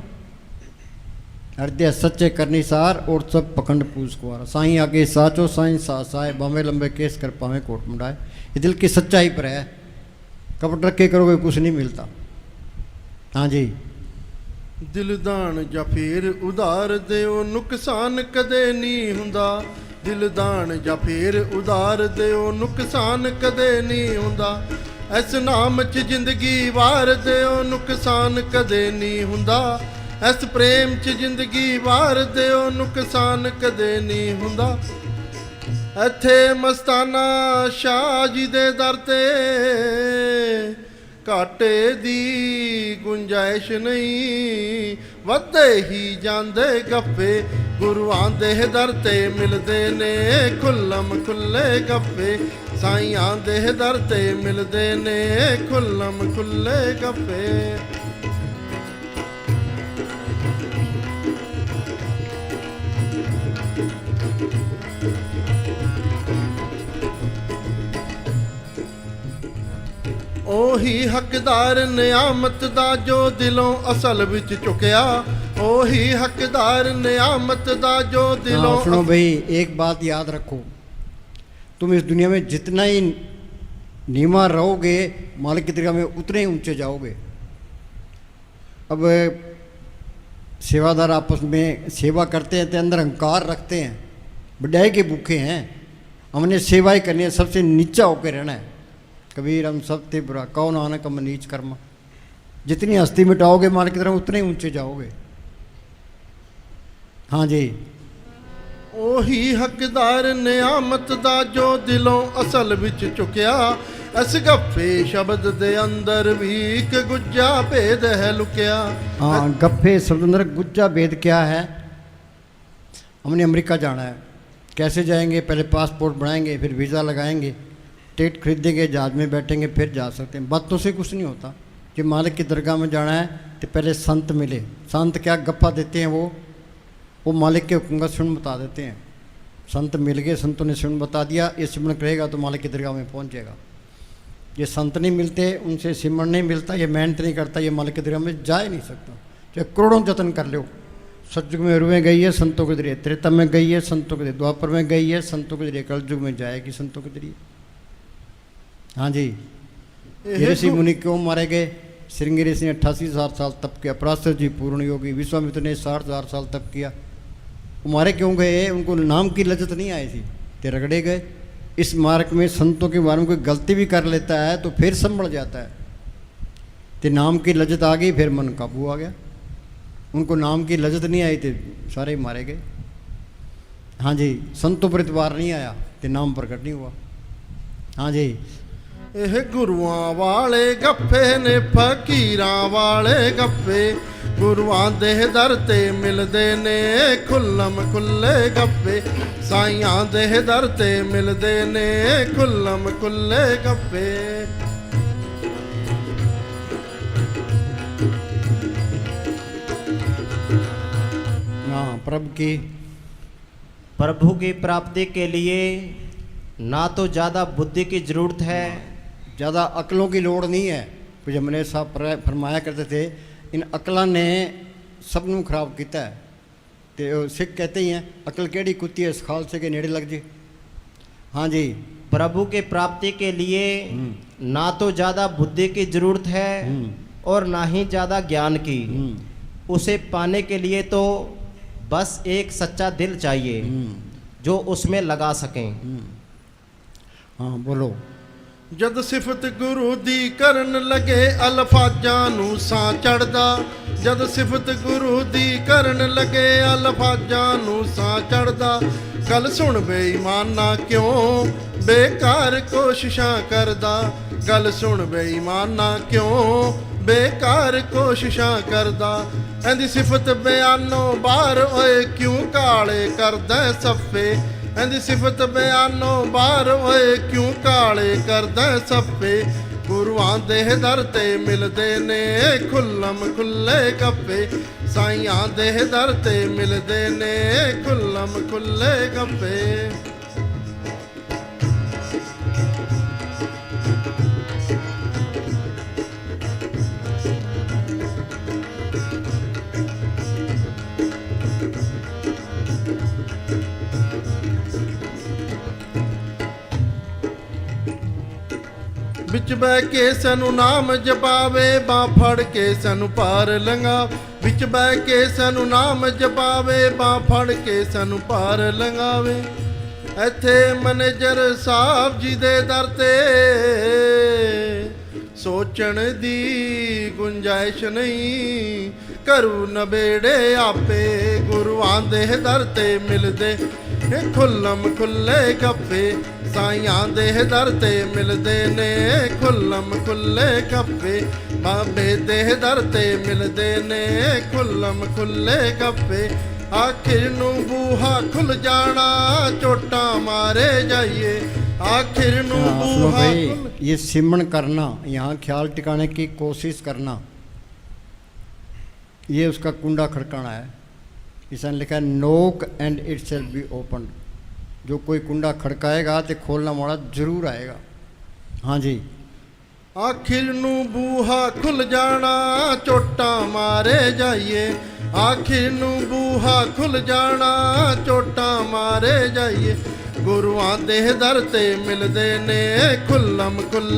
हृदय सच्चे करनी सार और सब पखंड पूछ कुआरा। साईं आगे साचो साईं साए बामे लंबे केस कर पावे कोट मुंडाए। ये दिल की सच्चाई पर है, कपट रख के करोगे कुछ नहीं मिलता। हाँ जी, ਦਿਲ ਦਾਨ ਜਾਂ ਫੇਰ ਉਧਾਰ ਦਿਓ ਨੁਕਸਾਨ ਕਦੇ ਨਹੀਂ ਹੁੰਦਾ। ਦਿਲ ਦਾਨ ਜਾਂ ਫੇਰ ਉਧਾਰ ਦਿਓ ਨੁਕਸਾਨ ਕਦੇ ਨਹੀਂ ਹੁੰਦਾ। ਇਸ ਨਾਮ 'ਚ ਜ਼ਿੰਦਗੀ ਵਾਰ ਦਿਓ ਨੁਕਸਾਨ ਕਦੇ ਨਹੀਂ ਹੁੰਦਾ। ਇਸ ਪ੍ਰੇਮ 'ਚ ਜ਼ਿੰਦਗੀ ਵਾਰ ਦਿਓ ਨੁਕਸਾਨ ਕਦੇ ਨਹੀਂ ਹੁੰਦਾ। ਇੱਥੇ ਮਸਤਾਨਾ ਸ਼ਾਹ ਜੀ ਦੇ ਦਰ ਤੇ ਘਾਟੇ ਦੀ ਗੁੰਜਾਇਸ਼ ਨਹੀਂ। ਵੱਧਦੇ ਹੀ ਜਾਂਦੇ ਗੱਫੇ ਗੁਰੂਆਂ ਦੇ ਦਰ ਤੇ ਮਿਲਦੇ ਨੇ ਖੁੱਲਮ ਖੁੱਲੇ ਗੱਫੇ। ਸਾਈਆਂ ਦੇ ਦਰ ਤੇ ਮਿਲਦੇ ਨੇ ਖੁੱਲਮ ਖੁੱਲੇ ਗੱਫੇ। ਉਹੀ ਹੱਕਦਾਰ ਨਿਆਮਤ ਦਾ ਜੋ ਦਿਲੋਂ ਅਸਲ ਵਿੱਚ ਚੁੱਕਿਆ। ਉਹੀ ਹੱਕਦਾਰ ਨਿਆਮਤ ਦਾ ਜੋ ਦਿਲੋਂ हाँ, सुनो भाई, एक बात याद रखो, तुम इस दुनिया में जितना ही नीमा रहोगे मालिक की दरगाह में उतने ही ऊंचे जाओगे। अब सेवादार आपस में सेवा करते हैं तो अंदर अहंकार रखते हैं, बढ़ाई के भूखे हैं। हमने सेवा ही करनी है, सबसे नीचा होकर रहना है। कबीर हम सब थे बुरा कौन नानक हम नीच कर्म। जितनी हस्ती मिटाओगे मालिक की तरह उतने ही ऊंचे जाओगे। हाँ जी, ਉਹੀ ਹੱਕਦਾਰ ਨਿਆਮਤ ਦਾ ਜੋ ਦਿਲੋਂ ਅਸਲ ਵਿੱਚ ਚੁੱਕਿਆ। ਇਸ ਗੱਫੇ ਸ਼ਬਦ ਦੇ ਅੰਦਰ ਵੀ ਇੱਕ ਗੁੱਜਾ ਭੇਦ ਹੈ ਲੁਕਿਆ। हाँ गप्फे शब्द अंदर गुज्जा भेद क्या है। हमने अमेरिका जाना है, कैसे जाएंगे? पहले पासपोर्ट बनाएंगे, फिर वीज़ा लगाएंगे, टिकट खरीदेंगे, जहाज में बैठेंगे, फिर जा सकते हैं। बातों से कुछ नहीं होता। कि मालिक की दरगाह में जाना है तो पहले संत मिले। संत क्या गप्पा देते हैं, वो मालिक के हुक्म का सुन बता देते हैं। संत मिल गए, संतों ने सुन बता दिया, ये सिमरन करेगा तो मालिक की दरगाह में पहुंचेगा। ये संत नहीं मिलते, उनसे सिमरन नहीं मिलता, ये मेहनत नहीं करता, ये मालिक की दरगाह में जा ही नहीं सकता। चाहे करोड़ों जतन कर लो। सतयुग में रुएं गई है संतों के जरिए, त्रेता में गई है संतों के जरिए, द्वापर में गई है संतों के जरिए, कलयुग में जाएगी संतों के जरिए। हाँ जी, ये ऋषि मुनि क्यों मारे गए? श्रृंगी ऋषि ने 88,000 साल तप किया, पराशर जी पूर्ण योगी, विश्वामित्र ने 60,000 साल तप किया। वो मारे क्यों गए? उनको नाम की लज्जत नहीं आई थी, ते रगड़े गए। इस मार्ग में संतों के बारे में कोई गलती भी कर लेता है तो फिर संभल जाता है। ते नाम की लज्जत आ गई, फिर मन काबू आ गया। उनको नाम की लज्जत नहीं आई थे, सारे मारे गए। हाँ जी, संतों पर इतबार नहीं आया तो नाम प्रकट नहीं हुआ। हाँ जी, ਇਹ ਗੁਰੂਆਂ ਵਾਲੇ ਗੱਫੇ ਨੇ ਫਕੀਰਾਂ ਵਾਲੇ ਗੱਫੇ। ਗੁਰੂਆਂ ਦੇ ਦਰ ਤੇ ਮਿਲਦੇ ਨੇ ਖੁੱਲਮ ਖੁੱਲੇ ਗੱਫੇ। ਸਾਈਆਂ ਦੇ ਦਰ ਤੇ ਮਿਲਦੇ ਨੇ ਖੁੱਲਮ ਖੁੱਲੇ ਗੱਫੇ। हाँ प्रभु की प्राप्ति के लिए ना तो ज़्यादा बुद्धि की जरूरत है, ज़्यादा अकलों की लोड़ नहीं है। कुछ हमने साहब फरमाया करते थे, इन अकलों ने सब नू खराब किया है। तो सिख कहते ही हैं, अकल केड़ी कुत्ती है इस खालसे के नेड़े लग जे। हाँ जी, प्रभु के प्राप्ति के लिए ना तो ज़्यादा बुद्धि की जरूरत है और ना ही ज़्यादा ज्ञान की। उसे पाने के लिए तो बस एक सच्चा दिल चाहिए जो उसमें लगा सकें। हाँ बोलो। ਜਦ ਸਿਫਤ ਗੁਰੂ ਦੀ ਕਰਨ ਲਗੇ ਅਲਫਾਜ਼ਾਂ ਨੂੰ ਸਾਹ ਚੜਦਾ। ਜਦ ਸਿਫਤ ਗੁਰੂ ਦੀ ਕਰਨ ਲਗੇ ਅਲਫਾਜ਼ਾਂ ਨੂੰ ਸਾਹ ਚੜਦਾ। ਗੱਲ ਸੁਣ ਬੇਈਮਾਨਾ ਕਿਉਂ ਬੇਕਾਰ ਕੋਸ਼ਿਸ਼ਾਂ ਕਰਦਾ। ਗੱਲ ਸੁਣ ਬੇਈਮਾਨਾ ਕਿਉਂ ਬੇਕਾਰ ਕੋਸ਼ਿਸ਼ਾਂ ਕਰਦਾ। ਇਹਦੀ ਸਿਫਤ ਬਿਆਨੋਂ ਬਾਹਰ ਓਏ ਕਿਉਂ ਕਾਲੇ ਕਰਦਾ ਸੱਫੇ। ਇਹਦੀ ਸਿਫਤ ਬਿਆਨੋਂ ਬਾਹਰ ਓਏ ਕਿਉਂ ਕਾਲੇ ਕਰਦਾ ਸੱਫੇ। ਗੁਰੂਆਂ ਦੇ ਦਰ ਤੇ ਮਿਲਦੇ ਨੇ ਖੁੱਲਮ ਖੁੱਲੇ ਗੱਫੇ। ਸਾਈਆਂ ਦੇ ਦਰ ਤੇ ਮਿਲਦੇ ਨੇ ਖੁੱਲਮ ਖੁੱਲੇ ਗੱਫੇ। ਵਿੱਚ ਬਹਿ ਕੇ ਸਾਨੂੰ ਨਾਮ ਜਪਾਵੇ, ਬਾਂਹ ਫੜ ਕੇ ਸਾਨੂੰ ਪਾਰ ਲੰਘਾ। ਵਿੱਚ ਬਹਿ ਕੇ ਸਾਨੂੰ ਨਾਮ ਜਪਾਵੇ, ਬਾਂਹ ਫੜ ਕੇ ਸਾਨੂੰ ਪਾਰ ਲੰਘਾਵੇ। ਇੱਥੇ ਮੈਨੇਜਰ ਸਾਹਿਬ ਜੀ ਦੇ ਦਰ ਤੇ ਸੋਚਣ ਦੀ ਗੁੰਜਾਇਸ਼ ਨਹੀਂ, ਕਰੂ ਨਬੇੜੇ ਆਪੇ ਗੁਰੂਆਂ ਦੇ ਦਰ ਤੇ ਮਿਲਦੇ। ਖੁੱਲਮ ਖੁੱਲੇ ਗੱਫੇ ਸਾਈਆਂ ਦੇ ਦਰ ਤੇ ਮਿਲਦੇ ਨੇ, ਖੁੱਲਮ ਖੁੱਲੇ ਗੱਫੇ ਬਾਬੇ ਦੇ ਦਰ ਤੇ ਮਿਲਦੇ ਨੇ, ਖੁੱਲਮ ਖੁੱਲੇ ਗੱਫੇ। ਆਖਿਰ ਨੂੰ ਬੂਹਾ ਖੁੱਲ ਜਾਣਾ, ਚੋਟਾਂ ਮਾਰੇ ਜਾਈਏ, आखिर नु सुनो बूहा भाई, खुल। ये सिमरन करना, यहाँ ख्याल टिकाने की कोशिश करना, ये उसका कुंडा खड़काना है। इसने लिखा है नोक and it shall be open. जो कोई कुंडा खड़काएगा तो खोलना मोड़ा जरूर आएगा। हाँ जी। आखिर नू बूहा खुल जाना, चोटा मारे जाइए। आखिर नू बूहा खुल जाना, चोटा मारे जाइए। गुरुआं दे दर ते मिलदे ने खुल्लम खुल्ल।